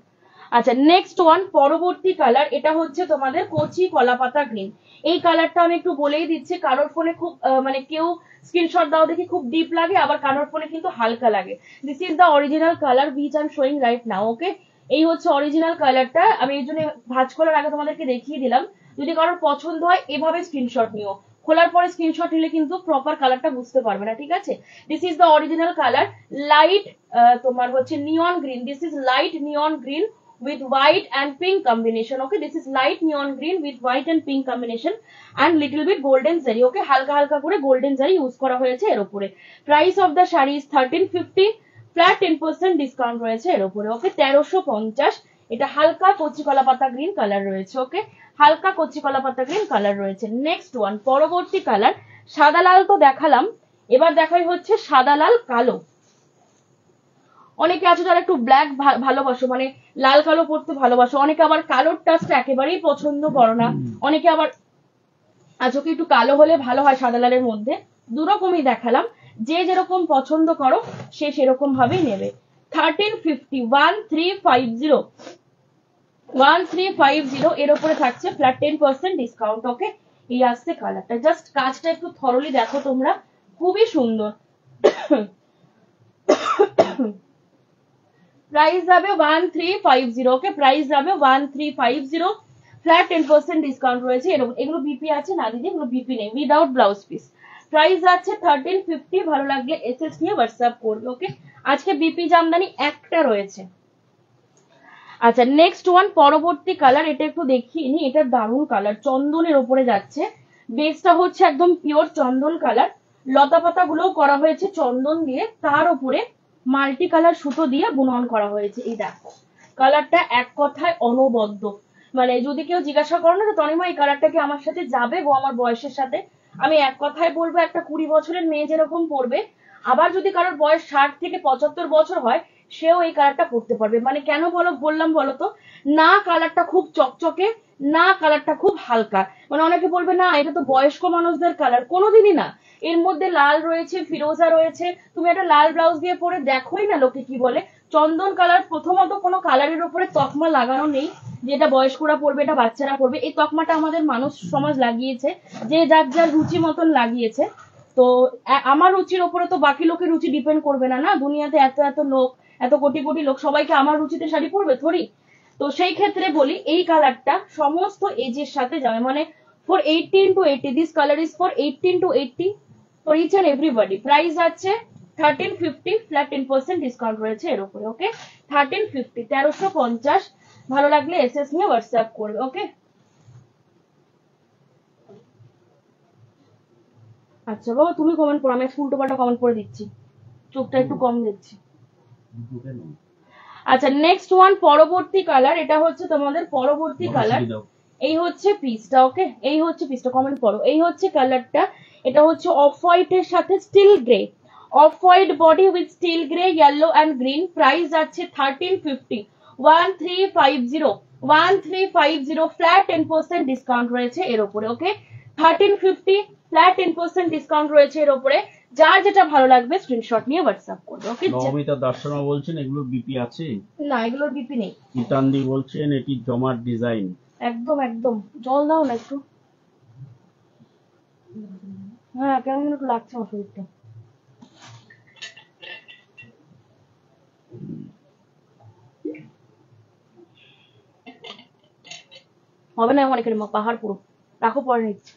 আচ্ছা নেক্সট ওয়ান, পরবর্তী কালার, এটা হচ্ছে তোমাদের কচি কলাপাতা গ্রিন। এই কালারটা আমি একটু বলেই দিচ্ছি, কারোর ফোনে খুব মানে কেউ স্ক্রিনশট দাও দেখি খুব ডিপ লাগে, আবার কারোর ফোনে কিন্তু হালকা লাগে। This is the original colour which I am showing right now. Okay এই হচ্ছে অরিজিনাল কালারটা, আমি এই জন্য ভাঁজ করার আগে তোমাদেরকে দেখিয়ে দিলাম। যদি কারোর পছন্দ হয় এভাবে স্ক্রিনশট নিও, খোলার পরে স্ক্রিনশট নিলে কিন্তু প্রপার কালারটা বুঝতে পারবে না, ঠিক আছে? This is the original colour, light তোমার হচ্ছে নিয়ন green. This is light neon green with white and pink combination. Okay, this is light neon green with white and pink combination and little bit golden zari. Okay, হালকা হালকা করে golden zari use করা হয়েছে এর উপরে। Price of the sari is 1350, flat 10% discount রয়েছে এর উপরে। ওকে 1350, এটা হালকা কচি কলা পাতা গ্রিন কালার রয়েছে। ওকে হালকা কচি কলা পাতা গ্রিন কালার রয়েছে। নেক্সট ওয়ান, পরবর্তী কালার, সাদা লাল তো দেখালাম, এবার দেখাই হচ্ছে সাদা লাল কালো। অনেকে আছে যারা একটু ব্ল্যাক ভালোবাসো, মানে লাল কালো পড়তে ভালোবাসো, অনেকে আবার কালোর টাচটা একেবারেই পছন্দ করো না, অনেকে আবার আজকে একটু কালো হলে ভালো হয় সাদা লালের মধ্যে। দুরকমই দেখালাম, যে যেরকম পছন্দ করো সে সেরকম ভাবেই নেবে। 1350, 1350 এর উপরে থাকছে ফ্ল্যাট 10% ডিসকাউন্ট। ওকে এই আসছে কালারটা, জাস্ট কাজটা একটু থরলি দেখো তোমরা, খুবই সুন্দর। প্রাইস যাবে 1350। ওকে প্রাইস যাবে 1350, ফ্ল্যাট 10% ডিসকাউন্ট রয়েছে। এগুলো বিপি আছে না দিদি? এগুলো বিপি নেই, উইদাউট ব্লাউজ পিস। প্রাইস যাচ্ছে 1350, ভালো লাগলে এসএস নিয়ে হোয়াটসঅ্যাপ করবে। ওকে আজকে বিপি জামদানি একটা রয়েছে। আচ্ছা নেক্সট ওয়ান, পরবর্তী কালার, এটা একটু দেখিয়ে নি, এটা দারুণ কালার, চন্দনের ওপরে যাচ্ছে। বেসটা হচ্ছে একদম পিওর চন্দন কালার, লতা পাতা গুলোও করা হয়েছে চন্দন দিয়ে, তার উপরে মাল্টি কালার সুতো দিয়ে বুনন করা হয়েছে। এই দেখো কালারটা এক কথায় অনবদ্য, মানে যদি কেউ জিজ্ঞাসা করো না তনিমা এই কালারটা কি আমার সাথে যাবে গো আমার বয়সের সাথে, আমি এক কথায় বলবো একটা 20 বছরের মেয়ে যেরকম পড়বে, আবার যদি কারোর বয়স 60 থেকে 75 বছর হয় সেও এই কালারটা পড়তে পারবে। মানে কেন বললাম বলো তো, না কালারটা খুব চকচকে, না কালারটা খুব হালকা। মানে অনেকে বলবে না এটা তো বয়স্ক মানুষদের কালার, কোনোদিনই না। এর মধ্যে লাল রয়েছে, ফিরোজা রয়েছে, তুমি একটা লাল ব্লাউজ দিয়ে পরে দেখোই না লোকে কি বলে। চন্দন কালার, প্রথমত কোনো কালারের উপরে তকমা লাগানো নেই যেটা বয়স্করা পড়বে এটা বাচ্চারা পড়বে, এই তকমাটা আমাদের মানুষ সমাজ লাগিয়েছে, যে যার যার রুচি মতন লাগিয়েছে। তো আমার রুচির ওপরে তো বাকি লোকের রুচি ডিপেন্ড করবে না, না দুনিয়াতে এত এত লোক, এত কোটি কোটি লোক, সবাইকে আমার রুচিতে শাড়ি পরবে থরি? তো সেই ক্ষেত্রে বলি এই কালারটা সমস্ত এজের সাথে যাবে, মানে for 18 to 80, this color is for 18 to 80 for each and everybody. Price আছে 1350, ফ্ল্যাট 10% ডিসকাউন্ট রয়েছে এর উপরে। ওকে 1350, 1350, ভালো লাগলে এসএস নিয়ে হোয়াটসঅ্যাপ করবে। ওকে আচ্ছা বাবা তুমি কমেন্ট করো, আমি উল্টো পাল্টা কমেন্ট করে দিচ্ছি, চোখটা একটু কম দিচ্ছি। আচ্ছা নেক্সট ওয়ান, পরবর্তী কালার, এটা হচ্ছে তোমাদের পরবর্তী কালার, এই হচ্ছে পিসটা। ওকে এই হচ্ছে পিসটা, কমেন্ট করো, এই হচ্ছে কালারটা, এটা হচ্ছে অফ হোয়াইট এর সাথে steel grey, off white body with steel grey, yellow and green. Price যাচ্ছে 1350, 1350, 1350, ফ্ল্যাট 10% ডিসকাউন্ট রয়েছে এর উপরে। ওকে 1350, ফ্ল্যাট 10% ডিসকাউন্ট রয়েছে এর উপরে। যার যেটা ভালো লাগবে স্ক্রিনশট নিয়ে হোয়াটসঅ্যাপ করবে। ওকে নবমিতা দর্শনা বলছেন এগুলোর বিপি আছে? না এগুলোর বিপি নেই। ইতানদি বলছেন এটি জমার ডিজাইন। একদম একদম, জল দাও না একটু। হ্যাঁ কেমন একটু লাগছে আমার শরীরটা। হবে না এমন এখানে পাহাড় পুরো, রাখো পরে নিচ্ছি।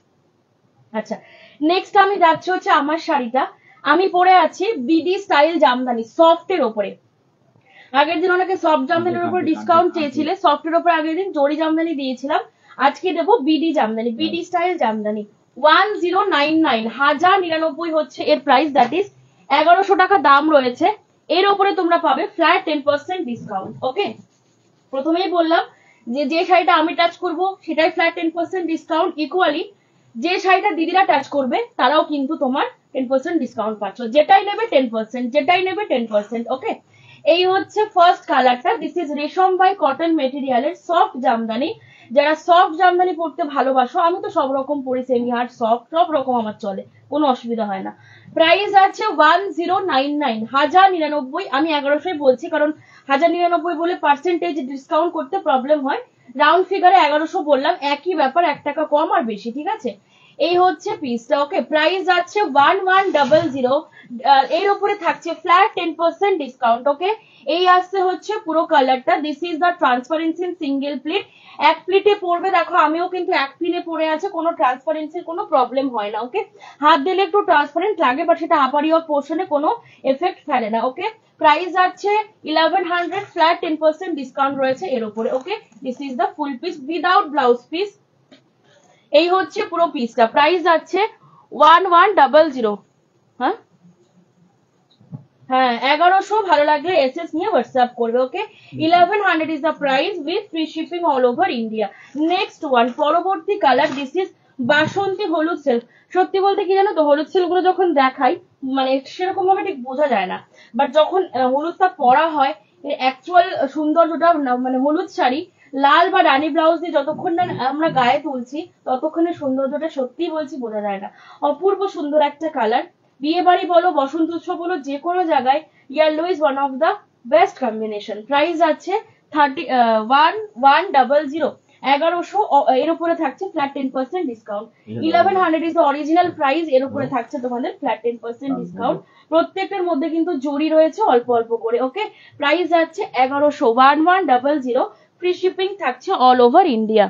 আচ্ছা নেক্সট আমি যাচ্ছি হচ্ছে আমার শাড়িটা, আমি পরে আছি বিডি স্টাইল জামদানি সফট এর ওপরে। আগের দিন অনেকে সফট জামদানির উপর ডিসকাউন্ট চেয়েছিলে, সফটের উপর আগের দিন জরি জামদানি দিয়েছিলাম, আজকে দেবো BD Jamdani, BD style Jamdani 1099, 1099 হচ্ছে এর প্রাইস, দ্যাট ইজ 1100 টাকা দাম রয়েছে। এর উপরে তোমরা পাবে ফ্ল্যাট 10% ডিসকাউন্ট। ওকে, প্রথমেই বললাম যে শাড়িটা আমি টাচ করব সেটাই ফ্ল্যাট 10% ডিসকাউন্ট, ইকুয়ালি যে শাড়িটা দিদিরা টাচ করবে তারাও কিন্তু তোমার 10% ডিসকাউন্ট পাচ্ছ, যেটাই নেবে 10%, যেটাই নেবে 10%। ওকে, এই হচ্ছে ফার্স্ট কালারটা, দিস ইজ রেশম বাই কটন মেটেরিয়ালের সফট জামদানি। যারা সফট জামদানি পরতে ভালোবাসো, আমি তো সব রকম পরি, সেমি হার্ড, সফট, সব রকম আমার চলে, কোনো অসুবিধা হয় না। প্রাইস আছে 1099, 1099। আমি 1100 বলছি কারণ 1099 বলে পার্সেন্টেজ ডিসকাউন্ট করতে প্রবলেম হয়, রাউন্ড ফিগারে 1100 বললাম, একই ব্যাপার, 1 টাকা কম আর বেশি, ঠিক আছে। এই হচ্ছে পিসটা। ওকে, প্রাইস আছে 1100, এর উপরে থাকছে ফ্ল্যাট 10% ডিসকাউন্ট। ওকে, এই আসছে হচ্ছে পুরো কালারটা, this is the transparency single pleat. এক প্লিটে পড়বে, দেখো আমিও কিন্তু এক প্লিটে পড়ে আছে, কোনো ট্রান্সপারেন্সির কোনো প্রবলেম হয় না। ওকে, হাত দিলে একটু ট্রান্সপারেন্ট লাগে, বাট সেটা আপারি অফ পোর্শনে কোনো এফেক্ট ফেলে না। ওকে, প্রাইস আছে 1100, ফ্ল্যাট 10% ডিসকাউন্ট রয়েছে এর উপরে। Okay, this is the full piece without blouse piece. এই হচ্ছে পুরো পিসটা, প্রাইস আছে 1100। হ্যাঁ হ্যাঁ 1100, ভালো লাগলে এসএস নিয়ে হোয়াটসঅ্যাপ করবে। ওকে, 1100 is the price with free shipping all over India. Next one, পরবর্তী কালার, দিস ইজ বাসন্তী হলুদ সিল্ক। সত্যি বলতে কি জানো তো, হলুদ সিল্ক গুলো যখন দেখাই মানে সেরকম ভাবে ঠিক বোঝা যায় না, বাট যখন হলুদটা পরা হয় অ্যাকচুয়াল সৌন্দর্যটা, মানে হলুদ শাড়ি লাল বা রানী ব্লাউজ দিয়ে যতক্ষণ না আমরা গায়ে তুলছি ততক্ষণে সৌন্দর্যটা সত্যি বলছি বোঝা যায় না। অপূর্ব সুন্দর একটা কালার, বিয়ে বাড়ি বলো, বসন্ত উৎসব বলো, যে কোনো জায়গায় yellow is one of the best combination. Price আছে 1100, 1100। এর উপরে থাকছে flat 10% discount. 1100 is the original price, এর উপরে থাকছে তোমাদের ফ্ল্যাট 10% ডিসকাউন্ট। প্রত্যেকটার মধ্যে কিন্তু জরি রয়েছে অল্প অল্প করে। ওকে, প্রাইস আছে 1100, 1100, ফ্রি শিপিং থাকছে all over India.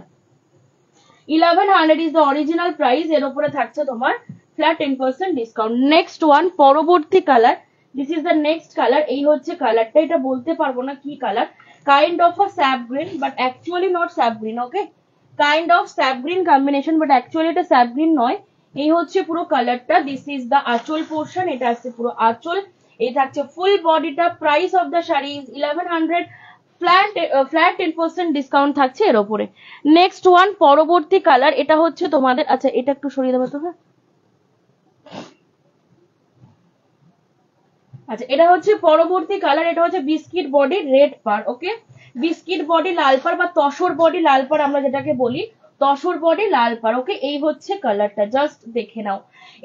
1100 is the original price, এর উপরে থাকছে তোমার ফ্ল্যাট 10% ডিসকাউন্ট। নেক্সট ওয়ান, পরবর্তী colour, this is the next colour. এই হচ্ছে কালারটা, এটা বলতে পারবো না কি colour, kind of a sap green but actually not sap green. Okay, kind of sap green combination but actually এটা স্যাপ গ্রিন নয়। এই হচ্ছে পুরো কালারটা, দিস ইজ দ্য আঁচল পোর্শন, এটা আসছে পুরো আঁচল, এই থাকছে ফুল বডিটা। Price of the sari is 1100, flat 10% discount থাকছে এর উপরে। নেক্সট ওয়ান, পরবর্তী কালার, এটা হচ্ছে তোমাদের, আচ্ছা এটা একটু সরিয়ে দেবো তো। হ্যাঁ, আচ্ছা এটা হচ্ছে পরবর্তী কালার, এটা হচ্ছে বিস্কিট বডি রেড পার। ওকে, বিস্কিট বডি লাল পার বা তসর বডি লাল পার আমরা যেটাকে বলি, তসর বডি লাল পার। ওকে, এই হচ্ছে কালারটা, জাস্ট দেখে নাও।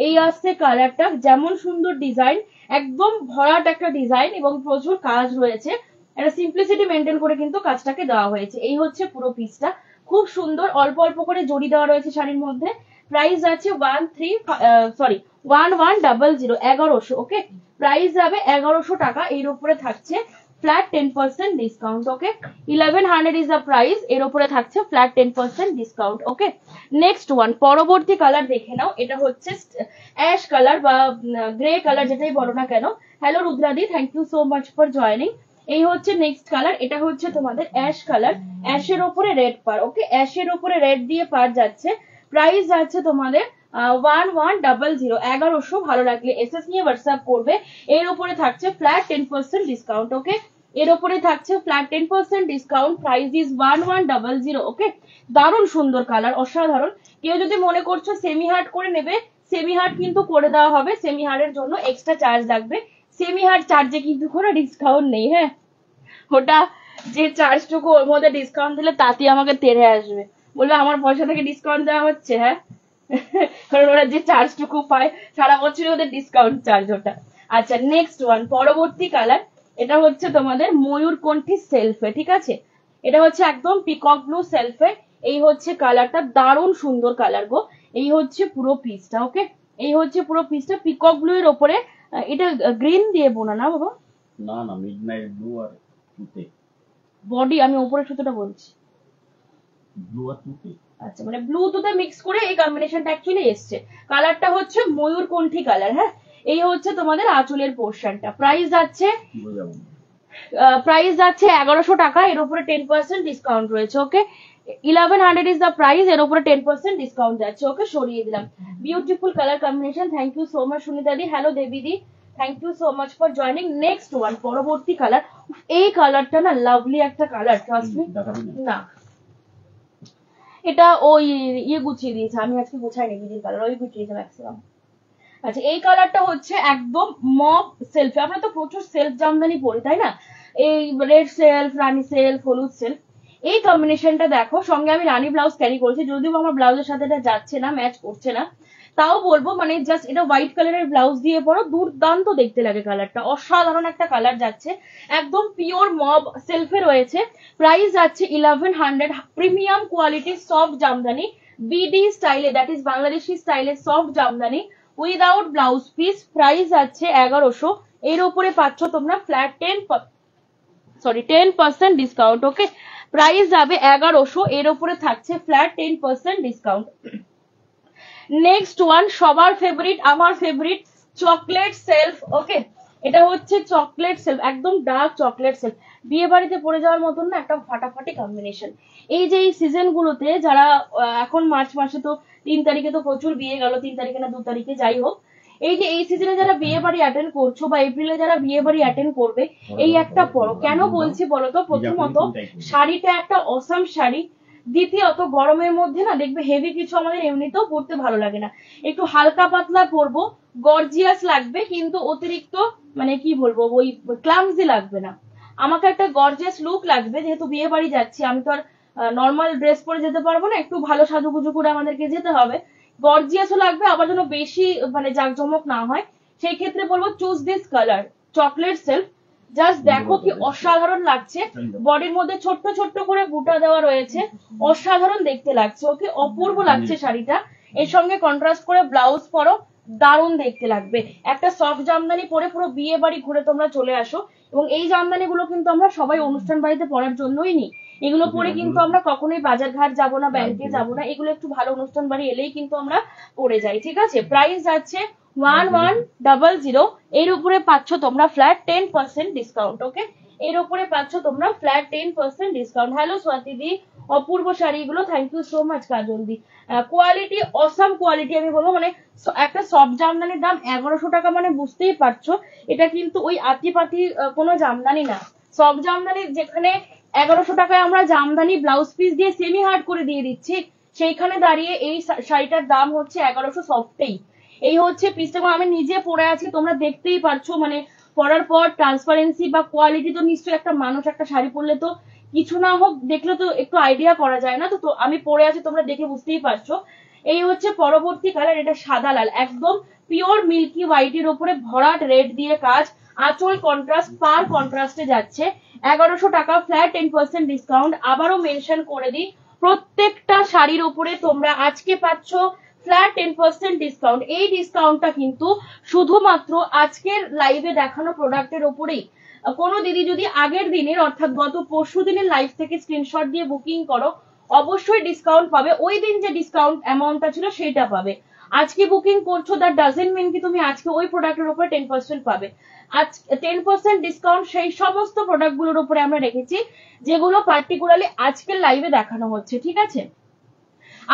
এই আসছে কালারটা, যেমন সুন্দর ডিজাইন, একদম ভরাট একটা ডিজাইন এবং প্রচুর কাজ রয়েছে, একটা সিম্পলিসিটি মেনটেন করে কিন্তু কাজটাকে দেওয়া হয়েছে। এই হচ্ছে পুরো পিসটা, খুব সুন্দর, অল্প অল্প করে জড়ি দেওয়া রয়েছে শাড়ির মধ্যে। প্রাইস আছে 1100, 1100। ওকে, প্রাইস যাবে 1100 টাকা, এর উপরে থাকছে flat 10% discount. Okay, 1100 is the price, এর উপরে থাকছে flat 10% discount. Okay, next one, পরবর্তী কালার দেখে নাও, এটা হচ্ছে অ্যাশ কালার বা গ্রে কালার, যেটাই বলো না কেন। হ্যালো রুদ্রাদি, thank you so much for joining. এই হচ্ছে নেক্সট কালার, এটা হচ্ছে তোমাদের অ্যাশ কালার, অ্যাশের উপরে রেড পার। ওকে, অ্যাশের উপরে রেড দিয়ে পার যাচ্ছে। প্রাইস যাচ্ছে তোমাদের 1100, 1100। ভালো লাগলে এসএস নিয়ে হোয়াটসঅ্যাপ করবে। এর উপরে থাকছে ফ্ল্যাট 10% ডিসকাউন্ট। ওকে, এর উপরে থাকছে ফ্ল্যাট 10% ডিসকাউন্ট। Price is 1100। ওকে, দারুণ সুন্দর কালার, অসাধারণ। কেউ যদি মনে করছো সেমি হার্ড করে নেবে, সেমি হার্ড কিন্তু করে দেওয়া হবে, সেমি হার্ডের জন্য এক্সট্রা চার্জ লাগবে। সেমি হার্ড চার্জে কিন্তু কোনো ডিসকাউন্ট নেই। হ্যাঁ, ওটা যে চার্জটুকু ওর মধ্যে ডিসকাউন্ট দিলে তাতেই আমাকে তেড়ে আসবে, বলবে আমার পয়সা থেকে ডিসকাউন্ট দেওয়া হচ্ছে। হ্যাঁ, কারণ ওরা যে চার্জটুকু পায় সারা বছরই ওদের ডিসকাউন্ট চার্জ ওটা। আচ্ছা, নেক্সট ওয়ান, পরবর্তী কালার, এটা হচ্ছে তোমাদের ময়ূরকণ্ঠী সেলফে। ঠিক আছে, এটা হচ্ছে একদম পিকক ব্লু সেলফে। এই হচ্ছে কালারটা, দারুণ সুন্দর কালার গো। এই হচ্ছে পুরো পিসটা। ওকে, এই হচ্ছে পুরো পিসটা পিকক ব্লু এর ওপরে, এটা গ্রিন দিয়ে বোনা না বাবা? না না, মিডনাইট ব্লু আর তুতে বডি, আমি উপরে সুতোটা বলছি, ব্লু আর তুতে। আচ্ছা, মানে ব্লু তুতে মিক্স করে এই কম্বিনেশনটা অ্যাকচুয়ালি এসছে। কালারটা হচ্ছে ময়ূরকণ্ঠী কালার। হ্যাঁ, এই হচ্ছে তোমাদের আঁচলের পোর্শনটা। প্রাইস যাচ্ছে প্রাইস যাচ্ছে 1100 টাকা, এর উপরে 10% ডিসকাউন্ট রয়েছে। ওকে, 1100 ইজ দ্য প্রাইস, এর উপরে 10% ডিসকাউন্ট যাচ্ছে। ওকে, সরিয়ে দিলাম। Beautiful colour combination, thank you so much Sunita di. Hello Debi di, thank you so much for joining. Next one, পরবর্তী কালার। এই কালারটা না লাভলি একটা কালার, ট্রাস্ট মি। না, এটা ওই ইয়ে গুছিয়ে দিয়েছে, আমি আজকে গুছাই নি কালার, ওই গুছিয়েছে ম্যাক্সিমাম। আচ্ছা, এই কালারটা হচ্ছে একদম মব সেলফে। আমরা তো প্রচুর সেলফ জামদানি পরি, তাই না? এই রেড সেলফ, রানী সেলফ, হলুদ সেলফ, এই কম্বিনেশনটা দেখো। সঙ্গে আমি রানী ব্লাউজ ক্যারি করছি, যদিও আমার ব্লাউজের সাথে এটা যাচ্ছে না, ম্যাচ করছে না, তাও বলবো মানে জাস্ট এটা হোয়াইট কালারের ব্লাউজ দিয়ে পরো, দুর্দান্ত দেখতে লাগে কালারটা, অসাধারণ একটা কালার যাচ্ছে, একদম পিওর মব সেলফে রয়েছে। প্রাইস যাচ্ছে 1100, premium quality soft Jamdani, BD স্টাইলে, দ্যাট ইজ বাংলাদেশি স্টাইলে soft Jamdani without blouse piece. Price আছে 1100, এর উপরে পাচ্ছ তোমরা ফ্ল্যাট 10% ডিসকাউন্ট। ওকে, প্রাইস যাবে 1100, এর উপরে থাকছে ফ্ল্যাট 10% ডিসকাউন্ট। নেক্সট ওয়ান, সবার ফেভারিট, আমার ফেভারিট, চকলেট সেলফ। ওকে, এটা হচ্ছে চকলেট সেলফ, একদম ডার্ক চকলেট সেলফ, বিয়ে বাড়িতে পরে যাওয়ার মতন না একটা ফাটাফাটি কম্বিনেশন। এই যে এই সিজন গুলোতে যারা এখন মার্চ মাসে তো 3 তারিখে তো প্রচুর বিয়ে গেল, 3 তারিখে না 2 তারিখে, যাই হোক, এই যে এই সিজনে যারা বিয়ে বাড়ি অ্যাটেন্ড করছো বা এপ্রিলে যারা বিয়ে বাড়ি অ্যাটেন্ড করবে, এই একটা পরো। কেন বলছি বলতো? প্রথমত শাড়িটা একটা অসাম শাড়ি, দ্বিতীয়ত গরমের মধ্যে না দেখবে হেভি কিছু আমাদের এমনিতেও পরতে ভালো লাগে না, একটু হালকা পাতলা পরবো, গর্জিয়াস লাগবে, কিন্তু অতিরিক্ত মানে কি বলবো ওই ক্লামজি লাগবে না। আমাকে একটা গর্জিয়াস লুক লাগবে, যেহেতু বিয়ে বাড়ি যাচ্ছি, আমি তো আর নর্মাল ড্রেস পরে যেতে পারবো না, একটু ভালো সাজুগুজু করে আমাদেরকে যেতে হবে, গর্জিয়াসও লাগবে, আবার যেন বেশি মানে জাঁকজমক না হয়। সেই ক্ষেত্রে বলবো choose this colour, chocolate self. Just দেখো কি অসাধারণ লাগছে, বডির মধ্যে ছোট্ট ছোট্ট করে বুটা দেওয়া রয়েছে, অসাধারণ দেখতে লাগছে। ওকে, অপূর্ব লাগছে শাড়িটা, এর সঙ্গে কন্ট্রাস্ট করে ব্লাউজ পরো, দারুণ দেখতে লাগবে। একটা সফট জামদানি পরে পুরো বিয়ে বাড়ি ঘুরে তোমরা চলে আসো। এবং এই জামদানি গুলো কিন্তু আমরা সবাই অনুষ্ঠান বাড়িতে পরার জন্যই নিই, এগুলো পরে কিন্তু আমরা কখনোই বাজার ঘাট যাবো না, ব্যাংকে যাবো না, এগুলো একটু ভালো অনুষ্ঠান বাড়ি এলেই কিন্তু আমরা পরে যাই। ঠিক আছে, প্রাইস আছে 1100, এর উপরে পাচ্ছ তোমরা ফ্ল্যাট 10% ডিসকাউন্ট। ওকে, এর উপরে পাচ্ছ তোমরা flat 10% discount. Hello Swati di, অপূর্ব শাড়িগুলো, thank you so much Kajal di. Quality awesome quality, আমি বলবো মানে একটা সফট জামদানির দাম 1100 টাকা, মানে বুঝতেই পারছো এটা কিন্তু ওই আতিপাতি কোনো জামদানি না। সফট জামদানি যেখানে 1100 টাকায় আমরা জামদানি ব্লাউজ পিস দিয়ে সেমি হার্ড করে দিয়ে দিচ্ছি, সেইখানে দাঁড়িয়ে এই শাড়িটার দাম হচ্ছে 1100 সফটেই। এই হচ্ছে পিসটা, আমি নিজে পরে আছি, তোমরা দেখতেই পারছো, মানে পরার পর ট্রান্সপারেন্সি বা কোয়ালিটি তো নিশ্চয়ই, একটা মানুষ একটা শাড়ি পরলে তো কিছু না হোক দেখলে তো একটু আইডিয়া করা যায় না, তো আমি পরে আছি, তোমরা দেখে বুঝতেই পারছো। এই হচ্ছে পরবর্তী কালার, এটা সাদা লাল, একদম পিওর মিল্কি হোয়াইটের উপরে ভরাট রেড দিয়ে কাজ, আঁচল কন্ট্রাস্ট, পার কন্ট্রাস্টে যাচ্ছে, 1100 টাকা, ফ্ল্যাট 10% ডিসকাউন্ট। আবারও মেনশন করে দিই, প্রত্যেকটা শাড়ির উপরে তোমরা আজকে পাচ্ছ ফ্ল্যাট 10% ডিসকাউন্ট। এই ডিসকাউন্টটা কিন্তু শুধুমাত্র আজকের লাইভে দেখানো প্রোডাক্টের উপরেই। কোনো দিদি যদি আগের দিনের অর্থাৎ গত পরশু দিনের লাইভ থেকে স্ক্রিনশট দিয়ে বুকিং করো, অবশ্যই ডিসকাউন্ট পাবে, ওই দিন যে ডিসকাউন্ট অ্যামাউন্টটা ছিল সেটা পাবে। আজকে বুকিং করছো, দ্যাট ডাজেন্ট মিন কি তুমি আজকে ওই প্রোডাক্টের উপরে 10% পাবে। আজ 10% ডিসকাউন্ট সেই সমস্ত প্রোডাক্ট গুলোর উপরে আমরা রেখেছি যেগুলো পার্টিকুলারলি আজকের লাইভে দেখানো হচ্ছে। ঠিক আছে,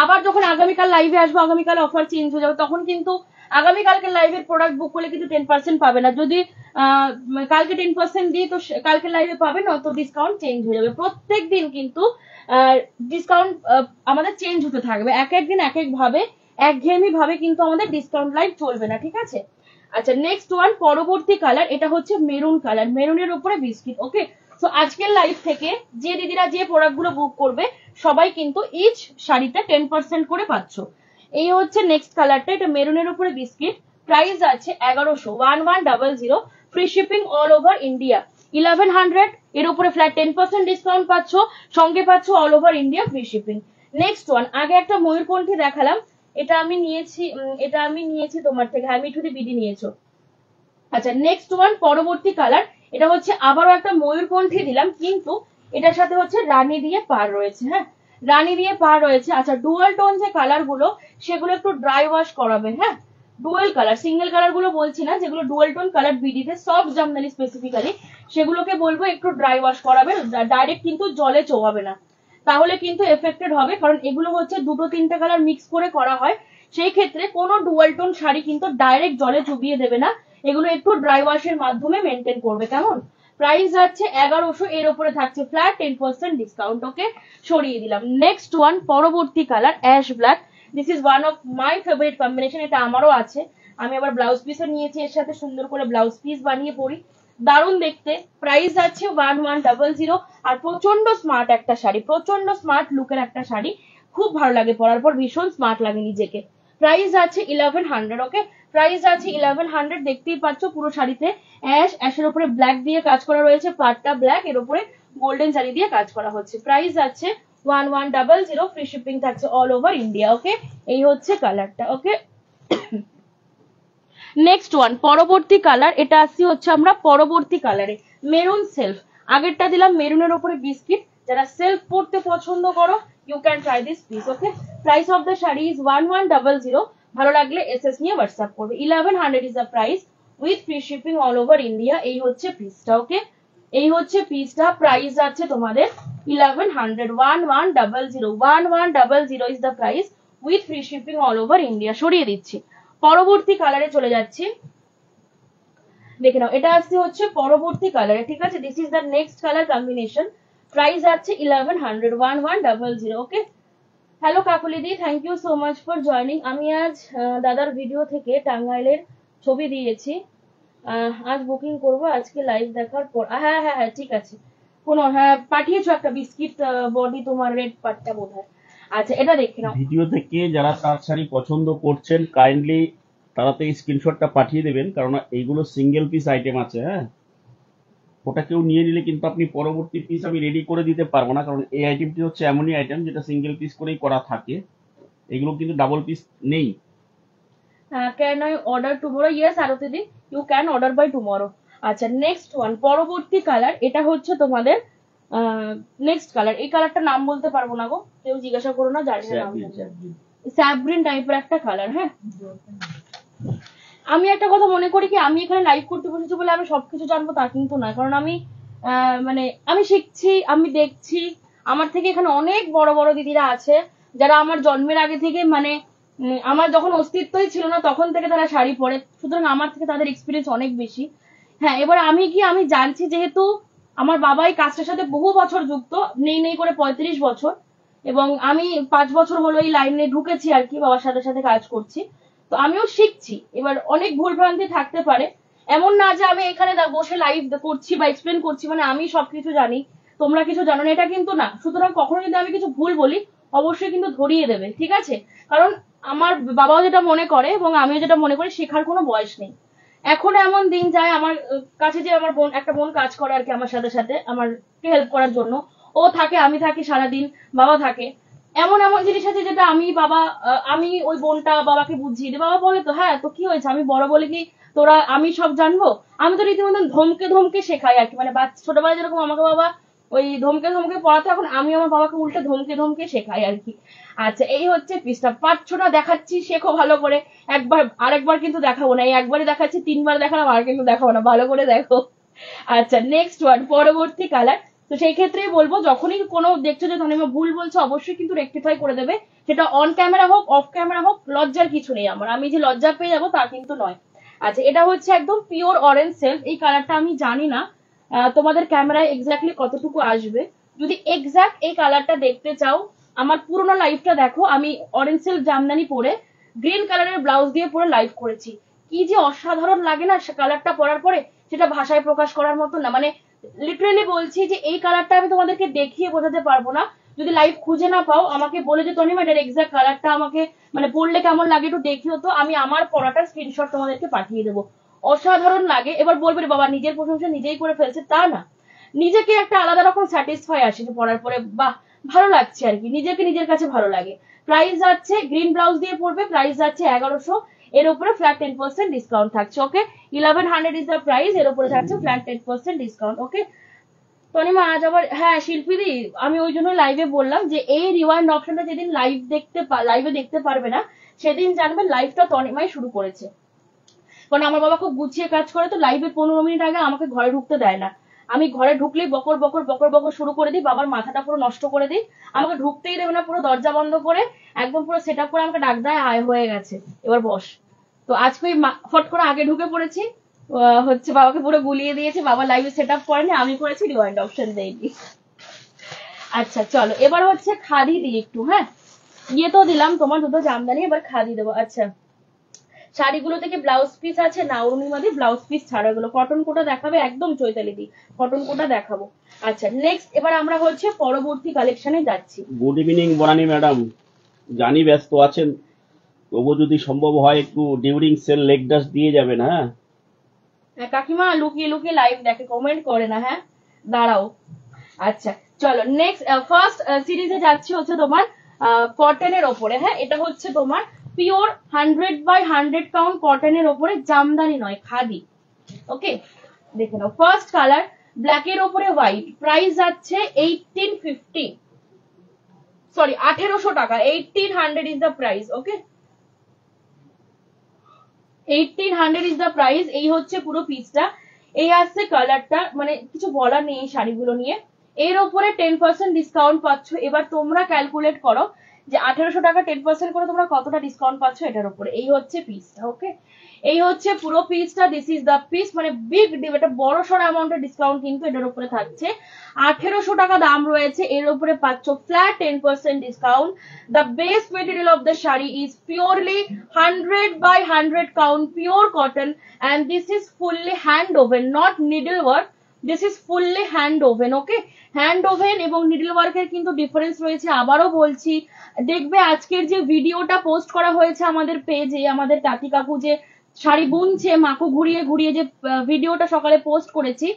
আবার যখন আগামীকাল লাইভে আসবো, আগামীকাল অফার চেঞ্জ হয়ে যাবে, তখন কিন্তু আগামীকালকে লাইভের প্রোডাক্ট বুক করলে কিন্তু 10% পাবে না। যদি কালকে 10% দিই তো কালকে লাইভে পাবে না, তো ডিসকাউন্ট চেঞ্জ হয়ে যাবে। প্রত্যেক দিন কিন্তু ডিসকাউন্ট আমাদের চেঞ্জ হতে থাকবে, এক এক দিন এক এক ভাবে, একঘেয়েমি ভাবে কিন্তু আমাদের ডিসকাউন্ট লাইভ চলবে না। ঠিক আছে, আচ্ছা নেক্সট ওয়ান, পরবর্তী কালার, এটা হচ্ছে মেরুন কালার, মেরুনের উপরে বিস্কিট। ওকে, তো আজকের লাইভ থেকে যে দিদিরা যে প্রোডাক্ট গুলো বুক করবে সবাই কিন্তু ইচ শাড়িতে 10% করে পাচ্ছ। এই হচ্ছে নেক্সট কালারটা, এটা মেরুনের উপরে বিস্কিট, প্রাইস আছে 1100, free shipping all over India. 1100, এর উপরে ফ্ল্যাট 10% ডিসকাউন্ট পাচ্ছ, সঙ্গে পাচ্ছ all over India free shipping. Next one, আগে একটা ময়ূরকণ্ঠী দেখালাম, এটা আমি নিয়েছি তোমার থেকে, হ্যাঁ মিঠুদি বিডি নিয়েছো। আচ্ছা নেক্সট ওয়ান, পরবর্তী কালার, এটা হচ্ছে আবারও একটা ময়ূরকণ্ঠী দিলাম, কিন্তু এটার সাথে হচ্ছে রানী দিয়ে পার রয়েছে। হ্যাঁ, রানী দিয়ে পার রয়েছে। আচ্ছা, ডুয়াল টোন যে কালার গুলো সেগুলো একটু ড্রাই ওয়াশ করাবে, হ্যাঁ ডুয়েল কালার, সিঙ্গেল কালার গুলো বলছি না, যেগুলো ডুয়েল টোন কালার বিডিতে সফট জামদানি স্পেসিফিক্যালি, সেগুলোকে বলবো একটু ড্রাই ওয়াশ করাবে, ডাইরেক্ট কিন্তু জলে চোবাবে না, তাহলে কিন্তু এফেক্টেড হবে। কারণ এগুলো হচ্ছে দুটো তিনটে কালার মিক্স করে করা হয়, সেই ক্ষেত্রে কোনো ডুয়াল টোন শাড়ি কিন্তু ডাইরেক্ট জলে চুবিয়ে দেবে না, এগুলো একটু ড্রাই ওয়াশের মাধ্যমে মেনটেন করবে। কেমন? প্রাইস যাচ্ছে 1100, এর উপরে থাকছে ফ্ল্যাট 10% ডিসকাউন্ট। ওকে, সরিয়ে দিলাম। নেক্সট ওয়ান, পরবর্তী colour ash black. This is one of my favourite combination, এটা আমারও আছে, আমি আবার ব্লাউজ পিসও নিয়েছি এর সাথে, সুন্দর করে ব্লাউজ পিস বানিয়ে পরি, দারুণ দেখতে। প্রাইস যাচ্ছে 1100, আর প্রচন্ড স্মার্ট একটা শাড়ি, প্রচন্ড স্মার্ট লুকের একটা শাড়ি, খুব ভালো লাগে পরার পর, ভীষণ স্মার্ট লাগে নিজেকে। প্রাইস আছে 1100। ওকে, প্রাইস আছে 1100। দেখতেই পাচ্ছ পুরো শাড়িতে অ্যাশের উপরে ব্ল্যাক দিয়ে কাজ করা রয়েছে, পাটটা ব্ল্যাক, এর উপরে গোল্ডেন জারি দিয়ে কাজ করা হচ্ছে। প্রাইস আছে 1100, ফ্রি শিপিং থাকছে অল ওভার ইন্ডিয়া। ওকে, এই হচ্ছে কালারটা। ওকে, নেক্সট ওয়ান, পরবর্তী কালার, এটা আসছি হচ্ছে আমরা পরবর্তী কালারে, মেরুন সেলফ। আগেরটা দিলাম মেরুনের উপরে বিস্কিট, যারা সেলফ পড়তে পছন্দ করো you can try this piece. Okay, price of the sari is 1100, ভালো লাগলে এসএস নিয়ে হোয়াটসঅ্যাপ করবে। 1100 is the price with free shipping all over India. এই হচ্ছে পিসটা। ওকে, এই হচ্ছে পিসটা, প্রাইস আছে তোমাদের 1100, 1100 is the price with free shipping all over India. সরিয়ে দিচ্ছি, পরবর্তী কালারে চলে যাচ্ছি, দেখে নাও, এটা আসছে হচ্ছে পরবর্তী কালারে, ঠিক আছে। This is the next colour combination, price আছে 1100, 1100। ওকে, হ্যালো কাকুলি দি, thank you so much for joining. আমি আজ দাদার ভিডিও থেকে টাঙ্গাইলের ছবি দিয়েছি, আজ বুকিং করব আজকে লাইভ দেখার পর। হ্যাঁ হ্যাঁ হ্যাঁ, ঠিক আছে, কোনো, হ্যাঁ পাঠিয়েছো একটা বিস্কিট বডি, তোমার রেড পাটটা বোধহয়। আচ্ছা, এটা দেখে নাও। ভিডিও থেকে যারা তাঁত শাড়ি পছন্দ করছেন কাইন্ডলি তারা তো এই স্ক্রিনশটটা পাঠিয়ে দেবেন, কারণ এইগুলো সিঙ্গেল পিস আইটেম আছে। হ্যাঁ, ওটা কেউ নিয়ে নিলে কিন্তু আপনি পরবর্তী পিস আমি রেডি করে দিতে পারবো না, কারণ এই আইটেমটি হচ্ছে এমনই আইটেম যেটা সিঙ্গেল পিস করেই করা থাকে, এগুলো কিন্তু ডাবল পিস নেই। Can I order tomorrow? Yes Arati di, you can order by tomorrow. আচ্ছা, নেক্সট ওয়ান, পরবর্তী কালার, এটা হচ্ছে তোমাদের নেক্সট কালার। এই কালারটা নাম বলতে পারবো না গো, কেউ জিজ্ঞাসা করো না, জানি না নাম। স্যাব্রিন টাইপের একটা কালার। হ্যাঁ, আমি একটা কথা মনে করি কি, আমি এখানে লাইভ করতে বসেছি বলে আমি সবকিছু জানবো তা কিন্তু নয়, কারণ আমি মানে আমি শিখছি, আমি দেখছি, আমার থেকে এখানে অনেক বড় বড় দিদিরা আছে যারা আমার জন্মের আগে থেকে, মানে আমার যখন অস্তিত্বই ছিল না তখন থেকে তারা শাড়ি পরে, সুতরাং আমার থেকে তাদের এক্সপিরিয়েন্স অনেক বেশি। হ্যাঁ, এবার আমি জানছি, যেহেতু আমার বাবা এই কাজটার সাথে বহু বছর যুক্ত, নেই নেই করে 35 বছর, এবং আমি 5 বছর হলো এই লাইনে ঢুকেছি আর কি, বাবার সাথে সাথে কাজ করছি, তো আমিও শিখছি। এবার অনেক ভুল ভ্রান্তি থাকতে পারে, এমন না যে আমি এখানে বসে লাইভ করছি বা এক্সপ্লেন করছি মানে আমি সবকিছু জানি, তোমরা কিছু জানো না, এটা কিন্তু না। সুতরাং কখনো যদি আমি কিছু ভুল বলি অবশ্যই কিন্তু ধরিয়ে দেবে, ঠিক আছে? কারণ আমার বাবাও যেটা মনে করে এবং আমিও যেটা মনে করি, শেখার কোনো বয়স নেই। এখন এমন দিন যায়, আমার কাছে যে আমার বোন, একটা বোন কাজ করে আর কি আমার সাথে সাথে, আমারকে হেল্প করার জন্য, ও থাকে, আমি থাকি সারাদিন, বাবা থাকে। এমন এমন জিনিস আছে যেটা আমি ওই বোনটা বাবাকে বুঝিয়ে দিই, বাবা বলে তো হ্যাঁ তো কি হয়েছে, আমি বড় বলে কি তোরা আমি সব জানবো? আমি তো রীতিমতো ধমকে ধমকে শেখাই আর কি, মানে ছোটবেলায় যেরকম আমাকে বাবা ওই ধমকে ধমকে পড়াতো, এখন আমি আমার বাবাকে উল্টে ধমকে ধমকে শেখাই আর কি। আচ্ছা, এই হচ্ছে পিসটা, পারছো না দেখাচ্ছি, শেখো ভালো করে। আরেকবার কিন্তু দেখাবো না, এই একবারই দেখাচ্ছি, 3বার দেখালাম, আর কিন্তু দেখাবো না, ভালো করে দেখো। আচ্ছা, নেক্সট ওয়ান, পরবর্তী কালার। তো সেই ক্ষেত্রেই বলবো, যখনই কোনো দেখছো যে তনিমা ভুল বলছো, অবশ্যই কিন্তু রেকটিফাই করে দেবে, সেটা অন ক্যামেরা হোক অফ ক্যামেরা হোক, লজ্জার কিছু নেই আমার, আমি যে লজ্জা পেয়ে যাবো তা কিন্তু নয়। আচ্ছা, এটা হচ্ছে একদম পিওর অরেঞ্জ সেলফ, এই কালারটা আমি জানি না তোমাদের ক্যামেরায় এক্স্যাক্টলি কতটুকু আসবে। যদি এক্স্যাক্ট এই কালারটা দেখতে চাও, আমার পুরোনো লাইভটা দেখো, আমি অরেঞ্জ সেলফ জামদানি পরে গ্রিন কালারের ব্লাউজ দিয়ে পরে লাইভ করেছি, কি যে অসাধারণ লাগে না কালারটা পরার পরে, সেটা ভাষায় প্রকাশ করার মতো না। মানে লিটারেলি বলছি যে এই কালারটা আমি তোমাদেরকে দেখিয়ে বোঝাতে পারবো না, যদি লাইভ খুঁজে না পাও আমাকে বলে যে তনিমা এটার এক্স্যাক্ট কালারটা আমাকে মানে পড়লে কেমন লাগে একটু দেখিও তো, আমি আমার পড়াটার স্ক্রিনশট তোমাদেরকে পাঠিয়ে দেবো। অসাধারণ লাগে। এবার বলবে বাবা নিজের প্রশংসা নিজেই করে ফেলছে, তা না, নিজেকে একটা আলাদা রকম স্যাটিসফাই আসে যে পড়ার পরে বাহ ভালো লাগছে আর কি, নিজেকে নিজের কাছে ভালো লাগে। প্রাইস যাচ্ছে, গ্রিন ব্লাউজ দিয়ে পড়বে, প্রাইস যাচ্ছে 1100, এর উপরে ফ্ল্যাট 10% ডিসকাউন্ট থাকছে। ওকে, 1100 ইজ দ্য প্রাইস, এর উপরে থাকছে ফ্ল্যাট 10% ডিসকাউন্ট। ওকে, তনিমা আজ আবার, হ্যাঁ শিল্পীদি, আমি ওই জন্য লাইভে বললাম যে এই রিওয়াইন্ড অপশনটা যেদিন লাইভে দেখতে পারবে না, সেদিন জানবেন লাইভটা তনিমাই শুরু করেছে। কারণ আমার বাবা খুব গুছিয়ে কাজ করে, তো লাইভে 15 মিনিট আগে আমাকে ঘরে ঢুকতে দেয় না। আমি ঘরে ঢুকলেই বকর বকর বকর বকর শুরু করে দিই, বাবার মাথাটা পুরো নষ্ট করে দিই, আমাকে ঢুকতেই দেবে না, পুরো দরজা বন্ধ করে একদম পুরো সেট আপ করে আমাকে ডাক দেয়, আয় হয়ে গেছে এবার বস। তো আজকে ওই ফট করে আগে ঢুকে পড়েছি, হচ্ছে বাবাকে পুরো গুলিয়ে দিয়েছে, বাবা লাইভে সেট আপ করেনি, আমি করেছি, রিওয়াইন্ড অপশন দেয়নি। আচ্ছা চলো এবার হচ্ছে খাদি দিই একটু। হ্যাঁ ইয়ে তো দিলাম তোমার দুটো জামদানি, এবার খাদি দেবো। আচ্ছা শাড়িগুলো থেকে ব্লাউজ পিস আছে না অরুণিমাদি, ব্লাউজ পিস ছাড়া এগুলো কটন কোটা দেখাবে একদম চৈতালি দি, কটন কোটা দেখাবো। আচ্ছা নেক্সট এবার আমরা হচ্ছে পরবর্তী কালেকশনে যাচ্ছি। গুড ইভিনিং বনানী ম্যাডাম, জানি ব্যস্ত আছেন, তবু যদি সম্ভব হয় একটু ডিউরিং সেল লেগ ডাস্ট দিয়ে যাবেন। হ্যাঁ কাকিমা লুকিয়ে লুকিয়ে লাইভ দেখে, কমেন্ট করে না, হ্যাঁ দাঁড়াও। আচ্ছা চলো নেক্সট ফার্স্ট সিরিজে যাচ্ছি হচ্ছে তোমার কটনের ওপরে। হ্যাঁ এটা হচ্ছে তোমার পিওর 100/100 কাউন্ট কটনের ওপরে, জামদানি নয় খাদি। ওকে দেখে নাও, ফার্স্ট কালার ব্ল্যাক এর ওপরে হোয়াইট, প্রাইস যাচ্ছে 1850, সরি 1800 টাকা, 1800 is the price. Okay 1800 is the price. এই হচ্ছে পুরো পিসটা, এই আসছে কালারটা, মানে কিছু বলার নেই এই শাড়িগুলো নিয়ে। এর উপরে 10% ডিসকাউন্ট পাচ্ছ। এবার তোমরা ক্যালকুলেট করো যে 1800 টাকা 10% করে তোমরা কতটা ডিসকাউন্ট পাচ্ছ এটার উপরে। এই হচ্ছে পিসটা। ওকে এই হচ্ছে পুরো পিসটা, দিস ইজ দ্য পিস, মানে বিগ একটা বড় সড় অ্যামাউন্টের ডিসকাউন্ট কিন্তু এটার উপরে থাকছে। 1800 টাকা দাম রয়েছে, এর উপরে পাচ্ছ flat 10% discount. The base material of the sari is purely 100/100 count pure cotton and this is fully hand woven, not needle work, this is fully hand woven. Okay hand woven এবং নিডল ওয়ার্কের কিন্তু ডিফারেন্স রয়েছে, আবারও বলছি। দেখবে আজকের যে ভিডিওটা পোস্ট করা হয়েছে আমাদের পেজে, আমাদের তাঁতি কাকু যে শাড়ি বুনছে মাকু ঘুরিয়ে ঘুরিয়ে, যে ভিডিওটা সকালে পোস্ট করেছি,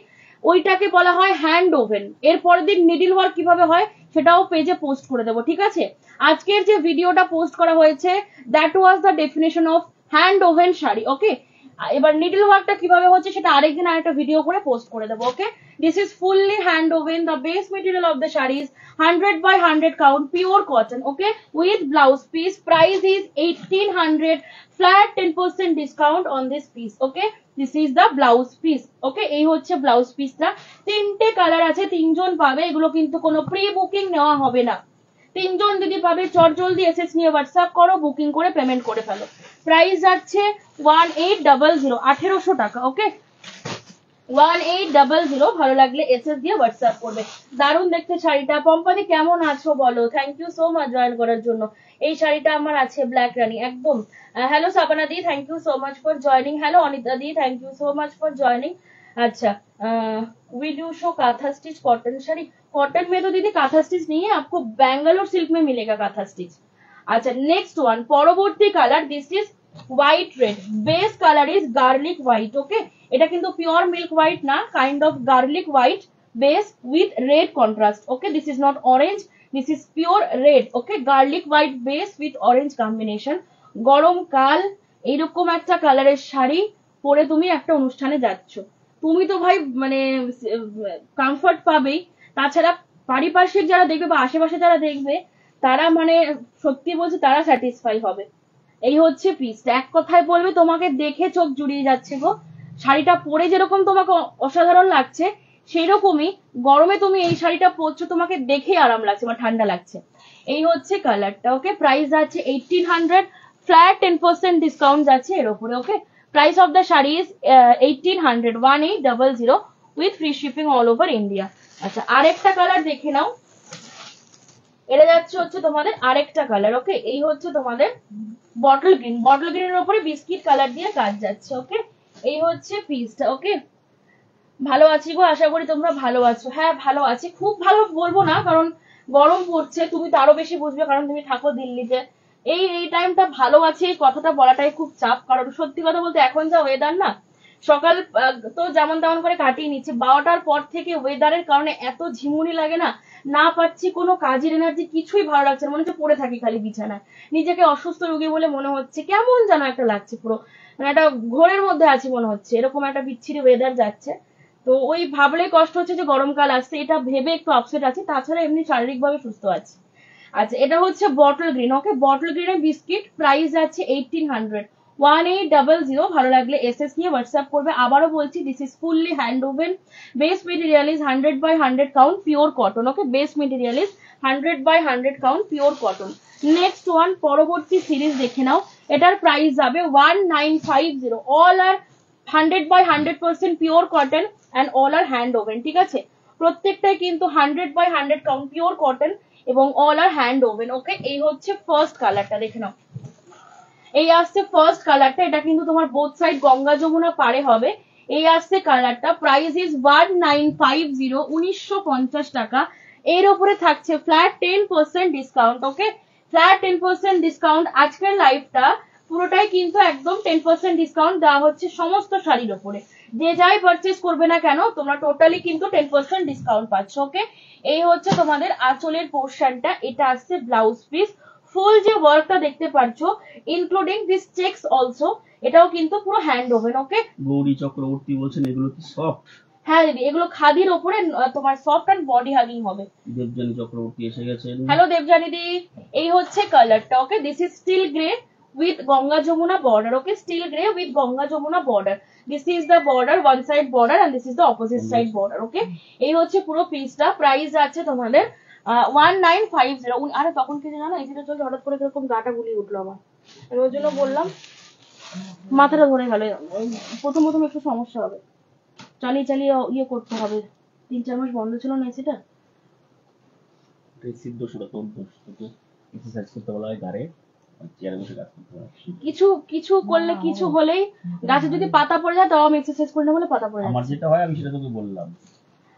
ওইটাকে বলা হয় হ্যান্ড ওভেন। এর পরের দিন নিডল ওয়ার্ক কিভাবে হয় সেটাও পেজে পোস্ট করে দেবো, ঠিক আছে। আজকের যে ভিডিওটা পোস্ট করা হয়েছে that was the definition of hand woven sari. Okay এবার নিডল ওয়ার্কটা কিভাবে হচ্ছে সেটা আরেকদিন আরেকটা ভিডিও করে পোস্ট করে দেবো। ওকে this is fully hand oven, the base material of the sari is 100/100 count pure cotton. Okay with blouse piece, price is 1800, flat 10% discount on this piece. Okay this is the blouse piece. Okay এই হচ্ছে blouse পিসটা, তিনটে colour আছে, তিনজন পাবে, এগুলো কিন্তু কোনো প্রি বুকিং নেওয়া হবে না, তিনজন দিদি পাবে। চটজলদি এসএস নিয়ে হোয়াটসঅ্যাপ করো, বুকিং করে পেমেন্ট করে ফেলো। প্রাইস যাচ্ছে 1800, 1800 টাকা। ওকে 1800, ভালো লাগলে এসএস দিয়ে হোয়াটসঅ্যাপ করবে। দারুণ দেখতে শাড়িটা। পম্পাদি কেমন আছো বলো, thank you so much join করার জন্য। এই শাড়িটা আমার আছে ব্ল্যাক রানী একদম। হ্যালো সাবানা দি, thank you so much for joining. Hello Anita দি, thank you so much for joining. अच्छा will you show katha stitch cotton sari? Cotton में तो दीदी काथा स्टिच नहीं है, आपको बैंगलोर सिल्क में मिलेगा काथा स्टिच। अच्छा नेक्स्ट वन পরবর্তী colour, this is white red, base colour is garlic white. Okay এটা কিন্তু পিওর মিল্ক হোয়াইট না, kind of garlic white base with red contrast. Okay this is not orange, this is pure red. Okay garlic white base with orange combination. গরমকাল এইরকম একটা কালারের শাড়ি পরে তুমি একটা অনুষ্ঠানে যাচ্ছ, তুমি তো ভাই মানে কমফর্ট পাবেই, তাছাড়া পারিপার্শ্বিক যারা দেখবে বা আশেপাশে যারা দেখবে তারা মানে সত্যি বলছে তারা স্যাটিসফাই হবে। এই হচ্ছে পিসটা, এক কথায় বলবে তোমাকে দেখে চোখ জুড়িয়ে যাচ্ছে গো। শাড়িটা পরে যেরকম তোমাকে অসাধারণ লাগছে সেই রকমই গরমে তুমি এই শাড়িটা পরছো, তোমাকে দেখে আরাম লাগছে বা ঠান্ডা লাগছে। এই হচ্ছে কালারটা। ওকে প্রাইস আছে 1800, ফ্ল্যাট 10% ডিসকাউন্ট যাচ্ছে এর উপরে। ওকে price of the sari is 1800, 1800 with free shipping all over India. আচ্ছা আরেকটা কালার দেখে নাও, এটা যাচ্ছে হচ্ছে তোমাদের আরেকটা কালার। ওকে এই হচ্ছে তোমাদের বটল গ্রিন, বটল গ্রিনের উপরে বিস্কিট কালার দিয়ে কাজ যাচ্ছে। ওকে এই হচ্ছে পিসটা। ওকে ভালো আছি গো, আশা করি তোমরা ভালো আছো। হ্যাঁ ভালো আছি, খুব ভালো বলবো না কারণ গরম পড়ছে, তুমি তো আরো বেশি বুঝবে কারণ তুমি থাকো দিল্লিতে। এই টাইমটা ভালো আছে এই কথাটা বলাটাই খুব চাপ, কারণ সত্যি কথা বলতে এখন যা ওয়েদার না, সকাল তো যেমন তেমন করে কাটিয়ে নিচ্ছে, 12টার পর থেকে ওয়েদারের কারণে এত ঝিমুনি লাগে না, না পাচ্ছি কোনো কাজের এনার্জি, কিছুই ভালো লাগছে না, মনে হচ্ছে পড়ে থাকি খালি বিছানায়, নিজেকে অসুস্থ রোগী বলে মনে হচ্ছে, কেমন যেন একটা লাগছে, পুরো মানে একটা ঘোরের মধ্যে আছি মনে হচ্ছে, এরকম একটা বিচ্ছিরি ওয়েদার যাচ্ছে। তো ওই ভাবলেই কষ্ট হচ্ছে যে গরমকাল আসছে, এটা ভেবে একটু আপসেট আছি, তাছাড়া এমনি শারীরিকভাবে সুস্থ আছি। আচ্ছা এটা হচ্ছে বটল গ্রিন, ওকে বটল গ্রিনের বিস্কিট, প্রাইস আছে 1800, 1800। ভালো লাগলে এসএস নিয়ে হোয়াটসঅ্যাপ করবে। আবারও বলছি this is fully hand woven, base material is 100/100 count pure cotton, okay base material is 100/100 count pure cotton. Next one পরবর্তী সিরিজ দেখে নাও, এটার প্রাইস যাবে 1950। All are 100/100% pure cotton and all are hand woven, ঠিক আছে প্রত্যেকটাই কিন্তু 100/100 count pure cotton এবং all are hand woven, okay. এই হচ্ছে ফার্স্ট কালারটা, দেখে নাও এই আসছে ফার্স্ট কালারটা, এটা কিন্তু তোমার বোথ সাইড গঙ্গা যমুনা পারে হবে। এই আসছে কালারটা, প্রাইস ইজ 1950, 1950 টাকা। এর উপরে থাকছে ফ্ল্যাট 10% ডিসকাউন্ট, ওকে ফ্ল্যাট 10% ডিসকাউন্ট। আজকের লাইভটা পুরোটাই কিন্তু একদম 10% ডিসকাউন্ট দেওয়া হচ্ছে সমস্ত শাড়ির উপরে, যে যাই পারচেস করবে না কেন তোমরা টোটালি কিন্তু 10% ডিসকাউন্ট পাচ্ছ, ওকে। এই হচ্ছে তোমাদের আঁচলের পোর্শনটা, এটা আসছে ব্লাউজ পিস, ফুল যে ওয়ার্কটা দেখতে পাচ্ছ ইনক্লুডিং দিস চেকস অলসো, এটাও কিন্তু পুরো হ্যান্ড ওভেন, ওকে। গৌরী চক্রবর্তী বলছেন এগুলো কি সফট? হ্যাঁ দিদি এগুলো খাদির ওপরে তোমার সফট অ্যান্ড বডি হাগিং হবে। দেবজানী চক্রবর্তী এসে গেছেন। হ্যালো দেবজানী দি, এই হচ্ছে কালারটা, okay this is steel grey with Ganga Jamuna border, okay steel grey with Ganga Jamuna border, this is the border, one side border and this is the opposite side border, okay. এই হচ্ছে পুরো পিসটা, প্রাইস আছে তোমাদের 1950। আরে তখন কি জানো এই যেটা চলছে হঠাৎ করে কিরকম গাটা গুলিয়ে উঠলো আমার, আমি ওর জন্য বললাম মাথাটা ধরে গেল, প্রথম প্রথম একটু সমস্যা হবে, চালিয়ে চালিয়ে ইয়ে করতে হবে, 3-4 মাস বন্ধ ছিল না সেটা। সিদ্ধ সেটা তোর দোষ, তোকে এক্সারসাইজ করতে বলা হয় গাড়ে, চেয়ারে বসে কাজ করতে হয়। কিছু কিছু করলে কিছু হলেই, গাছে যদি পাতা পড়ে যায় তাও আমি এক্সারসাইজ করি না বলে পাতা পড়ে যায়। আমার যেটা হয় আমি সেটা তোকে বললাম।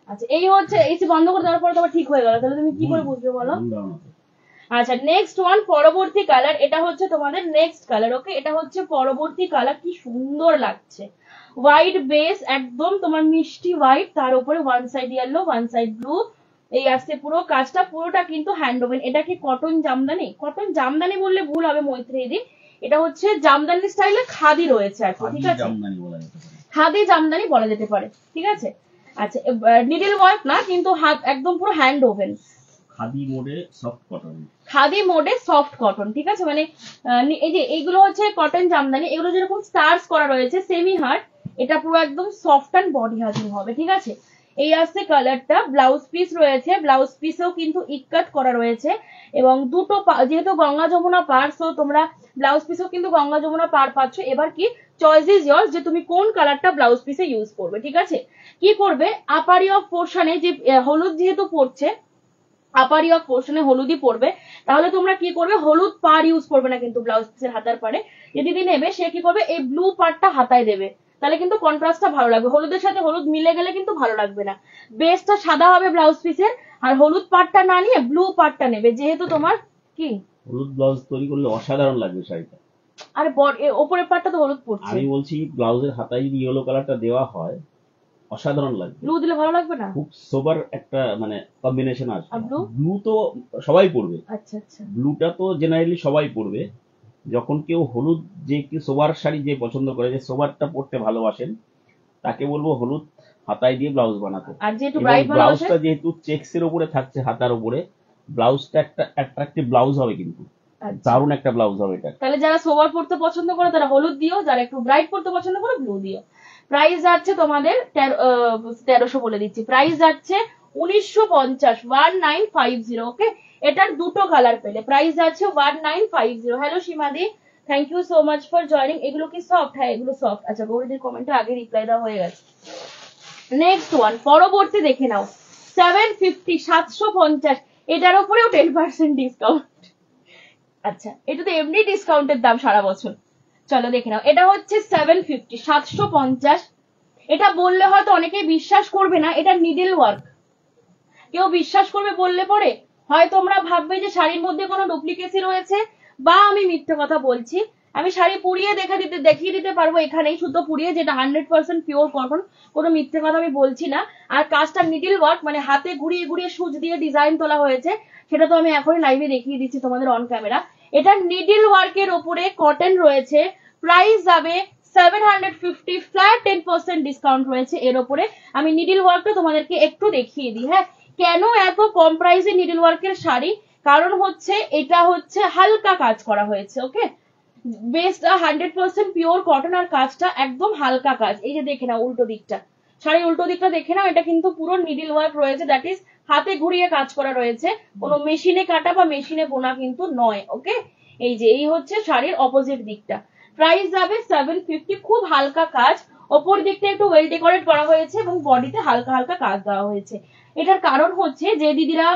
আচ্ছা এই হচ্ছে এসি বন্ধ করে দেওয়ার পরে তোমার ঠিক হয়ে গেল, তাহলে তুমি কি করে বুঝবে বলো? আচ্ছা নেক্সট ওয়ান পরবর্তী কালার, এটা হচ্ছে তোমাদের নেক্সট কালার, ওকে এটা হচ্ছে পরবর্তী কালার, কি সুন্দর লাগছে, হোয়াইট বেস একদম তোমার মিষ্টি হোয়াইট, তার উপরে one side yellow one side blue, এই আসছে পুরো কাজটা, পুরোটা কিন্তু হ্যান্ড ওভেন। এটা কি কটন জামদানি? কটন জামদানি বললে ভুল হবে মৈত্রী দি, এটা হচ্ছে জামদানি স্টাইলে খাদি রয়েছে আর কি, ঠিক আছে খাদি জামদানি বলা যেতে পারে, ঠিক আছে। আচ্ছা নিডল ওয়ার্ক না কিন্তু হাত একদম পুরো হ্যান্ড ওভেন, খাদি মোডে সফট কটন, খাদি মোডে সফট কটন, ঠিক আছে মানে এই যে এইগুলো হচ্ছে কটন জামদানি, এগুলো যেরকম স্টার্স করা রয়েছে সেমি হার্ট, এটা পুরো একদম সফট অ্যান্ড বডি হাজিং হবে, ঠিক আছে। এই আসছে কালারটা, ব্লাউজ পিস রয়েছে, ব্লাউজ পিসেও কিন্তু ইকাট করা রয়েছে এবং দুটো যেহেতু গঙ্গা যমুনা পার, সো তোমরা ব্লাউজ পিসেও কিন্তু গঙ্গা যমুনা পার পাচ্ছ। এবার কি চয়েস ইজ ইয়ার্স যে তুমি কোন কালারটা ব্লাউজ পিসে ইউজ করবে, ঠিক আছে। কি করবে আপারি অফ পোর্শনে যে হলুদ যেহেতু পড়ছে, আপারি অফ পোর্শনে হলুদই পড়বে, তাহলে তোমরা কি করবে হলুদ পার ইউজ করবে না কিন্তু ব্লাউজ পিসের হাতার পারে, যে দিদি নেবে সে কি করবে এই ব্লু পার্টটা হাতায় দেবে, তাহলে কিন্তু কন্ট্রাস্টটা ভালো লাগবে, হলুদের সাথে হলুদ মিলে গেলে কিন্তু ভালো লাগবে না। বেসটা সাদা হবে ব্লাউজ পিসের, আর হলুদ পার্টটা না নিয়ে ব্লু পার্টটা নেবে, যেহেতু তোমার কি হলুদ ব্লাউজ তৈরি করলে অসাধারণ লাগবে শাড়িটা। আরে ওপরের পার্টটা তো হলুদ পড়ছে, আমি বলছি ব্লাউজের হাতায় যদি ইয়েলো কালারটা দেওয়া হয় অসাধারণ লাগবে। ব্লু দিলে ভালো লাগবে না? খুব সোবার একটা মানে কম্বিনেশন আছে। ব্লু তো সবাই পরবে, আচ্ছা আচ্ছা ব্লুটা তো জেনারেলি সবাই পরবে। যখন কেউ হলুদ যে কি সোবার শাড়ি যে পছন্দ করে, যে সোবারটা পরতে ভালোবাসেন, তাকে বলবো হলুদ হাতায় দিয়ে ব্লাউজ বানাতে। আর যেহেতু ব্রাইট ব্লাউজটা যেহেতু চেক্স এর উপরে থাকছে হাতার উপরে, ব্লাউজটা একটা অ্যাট্রাকটিভ ব্লাউজ হবে, কিন্তু দারুণ একটা ব্লাউজ হবে এটা। তাহলে যারা সোবার পড়তে পছন্দ করে তারা হলুদ দিও, যারা একটু ব্রাইট পড়তে পছন্দ করে ব্লু দিও। প্রাইস যাচ্ছে তোমাদের 1300 বলে দিচ্ছি, প্রাইস যাচ্ছে 1950, 1950, ওকে। এটার দুটো কালার পেলে প্রাইস যাচ্ছে 1950। হ্যালো সীমাদি, thank you so much for joining. এগুলো কি সফট? হ্যাঁ এগুলো সফট। আচ্ছা গৌরীদের কমেন্টে আগে রিপ্লাই দেওয়া হয়ে গেছে। নেক্সট ওয়ান পরবর্তী দেখে নাও, 750, 750, এটার উপরেও 10% ডিসকাউন্ট। আচ্ছা এটা তো এমনি ডিসকাউন্টের দাম সারা বছর, চলো দেখে নাও। এটা হচ্ছে 750, 750। এটা বললে হয়তো অনেকেই বিশ্বাস করবে না, এটা নিডল ওয়ার্ক, কেউ বিশ্বাস করবে বললে পরে হয় তোমরা ভাববে যে শাড়ির মধ্যে কোনো ডুপ্লিকেসি রয়েছে বা আমি মিথ্যে কথা বলছি। আমি শাড়ি পুড়িয়ে দেখিয়ে দিতে পারবো এখানেই শুদ্ধ পুড়িয়ে, যেটা 100% পিওর কটন, কোনো মিথ্যে কথা আমি বলছি না। আর কাজটা নিডল ওয়ার্ক মানে হাতে ঘুরিয়ে ঘুরিয়ে সুচ দিয়ে ডিজাইন তোলা হয়েছে, সেটা তো আমি এখনই লাইভে দেখিয়ে দিচ্ছি তোমাদের অন ক্যামেরা। এটা নিডল ওয়ার্কের ওপরে কটন রয়েছে, প্রাইস যাবে 750, ফ্ল্যাট 10% ডিসকাউন্ট রয়েছে এর ওপরে। আমি নিডল ওয়ার্কটা তোমাদেরকে একটু দেখিয়ে দিই। হ্যাঁ কেন এত কম প্রাইসে নিডল ওয়ার্কের শাড়ি? কারণ হচ্ছে এটা হচ্ছে হালকা কাজ করা হয়েছে। ওকে, বেসটা 100% পিওর কটন, আর কাজটা একদম হালকা কাজ। এই যে দেখে নাও উল্টো দিকটা, শাড়ির উল্টো দিকটা দেখে নাও, এটা কিন্তু পুরো নিডল ওয়ার্ক রয়েছে, দ্যাট ইজ হাতে ঘুরিয়ে কাজ করা রয়েছে, কোনো মেশিনে কাটা বা মেশিনে বোনা কিন্তু নয়। ওকে, এই যে এই হচ্ছে শাড়ির অপোজিট দিকটা। প্রাইস যাবে 750, খুব হালকা কাজ, ওপর দিকটা একটু ওয়েল ডেকোরেট করা হয়েছে এবং বডিতে হালকা হালকা কাজ দেওয়া হয়েছে। এটার কারণ হচ্ছে যে দিদিরা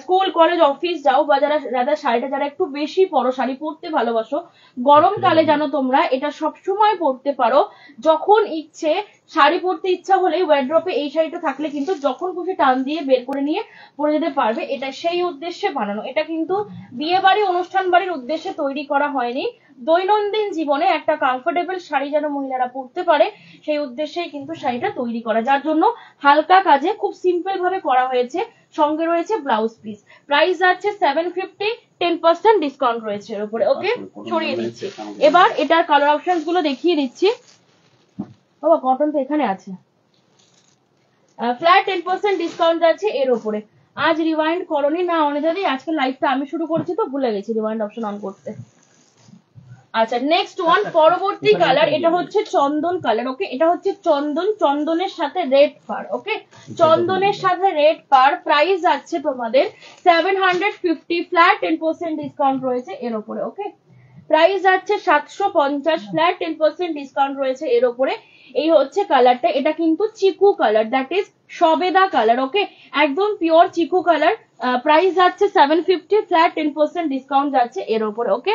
স্কুল কলেজ অফিস যাও, বা যারা শাড়িটা যারা একটু বেশি পরো, শাড়ি পরতে ভালোবাসো, গরমকালে যেন তোমরা এটা সবসময় পরতে পারো, যখন ইচ্ছে শাড়ি পরতে ইচ্ছা হলেই ওয়ার্ড্রপে এই শাড়িটা থাকলে কিন্তু যখন খুশি টান দিয়ে বের করে নিয়ে পরে যেতে পারবে। এটা সেই উদ্দেশ্যে বানানো, এটা কিন্তু বিয়ে বাড়ি অনুষ্ঠান বাড়ির উদ্দেশ্যে তৈরি করা হয়নি, দৈনন্দিন জীবনে একটা কমফোর্টেবল শাড়ি যেন মহিলারা পরতে পারে সেই উদ্দেশ্যেই কিন্তু শাড়িটা তৈরি করা, যার জন্য হালকা কাজে খুব সিম্পল ভাবে করা হয়েছে। সঙ্গে রয়েছে ব্লাউজ পিস। প্রাইস যাচ্ছে 750, 10% ডিসকাউন্ট রয়েছে এর উপরে। ওকে, সরিয়ে দিচ্ছি। এবার এটার কালার অপশনস গুলো দেখিয়ে দিচ্ছি। বাবা কটন তো এখানে আছে। ফ্ল্যাট 10% ডিসকাউন্ট যাচ্ছে এর উপরে। আজ রিওয়াইন্ড করনি না অনিদাদি, আজকে লাইভটা আমি শুরু করছি তো ভুলে গেছি রিওয়াইন্ড অপশন অন করতে। আচ্ছা, নেক্সট ওয়ান, পরবর্তী কালার, এটা হচ্ছে চন্দন কালার। ওকে, এটা হচ্ছে চন্দনের সাথে রেড পার। ওকে, চন্দনের সাথে রেড পার। প্রাইস যাচ্ছে তোমাদের 750, ফ্ল্যাট 10% ডিসকাউন্ট রয়েছে এর উপরে। ওকে, প্রাইস যাচ্ছে 750, ফ্ল্যাট 10% ডিসকাউন্ট রয়েছে এর উপরে। এই হচ্ছে কালারটা, এটা কিন্তু চিকু কালার, দ্যাট ইজ সবেদা কালার। ওকে, একদম পিওর চিকু কালার। প্রাইস যাচ্ছে 750, ফ্ল্যাট 10% ডিসকাউন্ট যাচ্ছে এর উপরে। ওকে,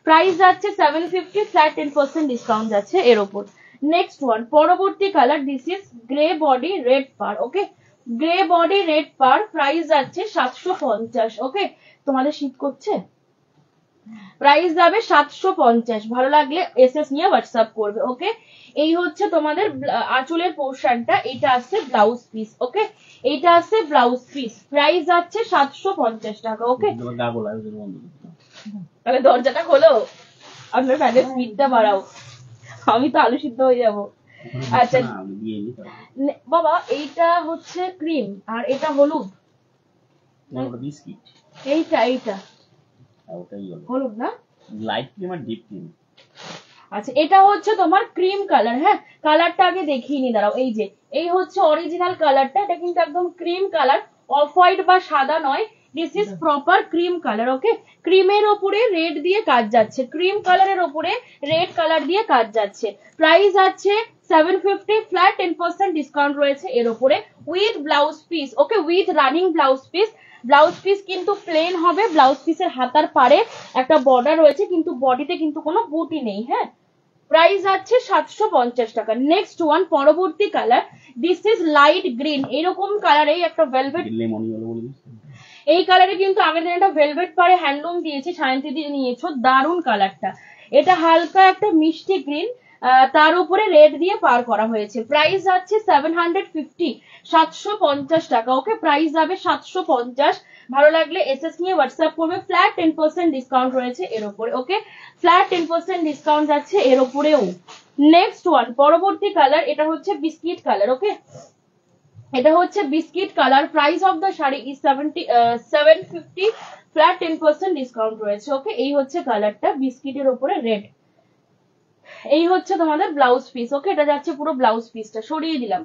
প্রাইস যাচ্ছে 750, ফ্ল্যাট 10% ডিসকাউন্ট যাচ্ছে এর উপর। নেক্সট ওয়ান, পরবর্তী colour, this is grey body red per. Okay, grey body red per, price যাচ্ছে 750। ওকে, তোমাদের শীত করছে? প্রাইস যাবে 750। ভালো লাগলে এসএস নিয়ে হোয়াটসঅ্যাপ করবে। ওকে, এই হচ্ছে তোমাদের আঁচলের পোর্শনটা, এটা আছে ব্লাউজ পিস। ওকে, এইটা আছে ব্লাউজ পিস। প্রাইস যাচ্ছে 750 টাকা। ওকে, তাহলে দরজাটা খোলো, আপনার ফ্যানের স্পিডটা বাড়াও, আমি তো আলু সিদ্ধ হয়ে যাবো। আচ্ছা বাবা, এইটা হচ্ছে ক্রিম আর এটা হলুদ, এইটা হলুদ না, লাইট ক্রিম আর ডিপ ক্রিম। আচ্ছা, এটা হচ্ছে তোমার ক্রিম কালার। হ্যাঁ, কালারটা আগে দেখিয়ে নি, দাঁড়াও। এই যে এই হচ্ছে অরিজিনাল কালারটা, এটা কিন্তু একদম ক্রিম কালার, অফ হোয়াইট বা সাদা নয়, this is proper cream colour. Okay, ক্রিমের ওপরে রেড দিয়ে কাজ যাচ্ছে, ক্রিম কালারের ওপরে রেড কালার দিয়ে কাজ যাচ্ছে। প্রাইস আছে 750, ফ্ল্যাট 10% ডিসকাউন্ট রয়েছে এর উপরে, with blouse piece. Okay, with running blouse piece. Blouse piece কিন্তু প্লেন হবে, ব্লাউজ পিসের হাতার পারে একটা বর্ডার রয়েছে, কিন্তু বডিতে কিন্তু কোনো বুটি নেই। হ্যাঁ, প্রাইস আছে 750 টাকা। নেক্সট ওয়ান, পরবর্তী colour, this is light green, এরকম কালারে একটা ভেলভেট, এই কালারে কিন্তু আগের দিন একটা ভেলভেট পারে হ্যান্ডলুম দিয়েছি, সায়ন্তী দিয়ে নিয়েছো, দারুন কালারটা। এটা হালকা একটা মিষ্টি গ্রিন, তার উপরে রেড দিয়ে পার করা হয়েছে। প্রাইস যাচ্ছে 750, 750 টাকা। ওকে, প্রাইস যাবে 750। ভালো লাগলে এসএস নিয়ে হোয়াটসঅ্যাপ করবে। ফ্ল্যাট 10% ডিসকাউন্ট রয়েছে এর উপরে। ওকে, ফ্ল্যাট 10% ডিসকাউন্ট যাচ্ছে এর উপরেও। নেক্সট ওয়ান, পরবর্তী কালার, এটা হচ্ছে বিস্কিট কালার। ওকে, এটা হচ্ছে biscuit colour. Price of the sari is 750, flat 10% discount রয়েছে। ওকে, এই হচ্ছে কালারটা, বিস্কিটের উপরে রেড। এই হচ্ছে তোমাদের ব্লাউজ পিস। ওকে, এটা যাচ্ছে পুরো ব্লাউজ পিসটা, সরিয়ে দিলাম।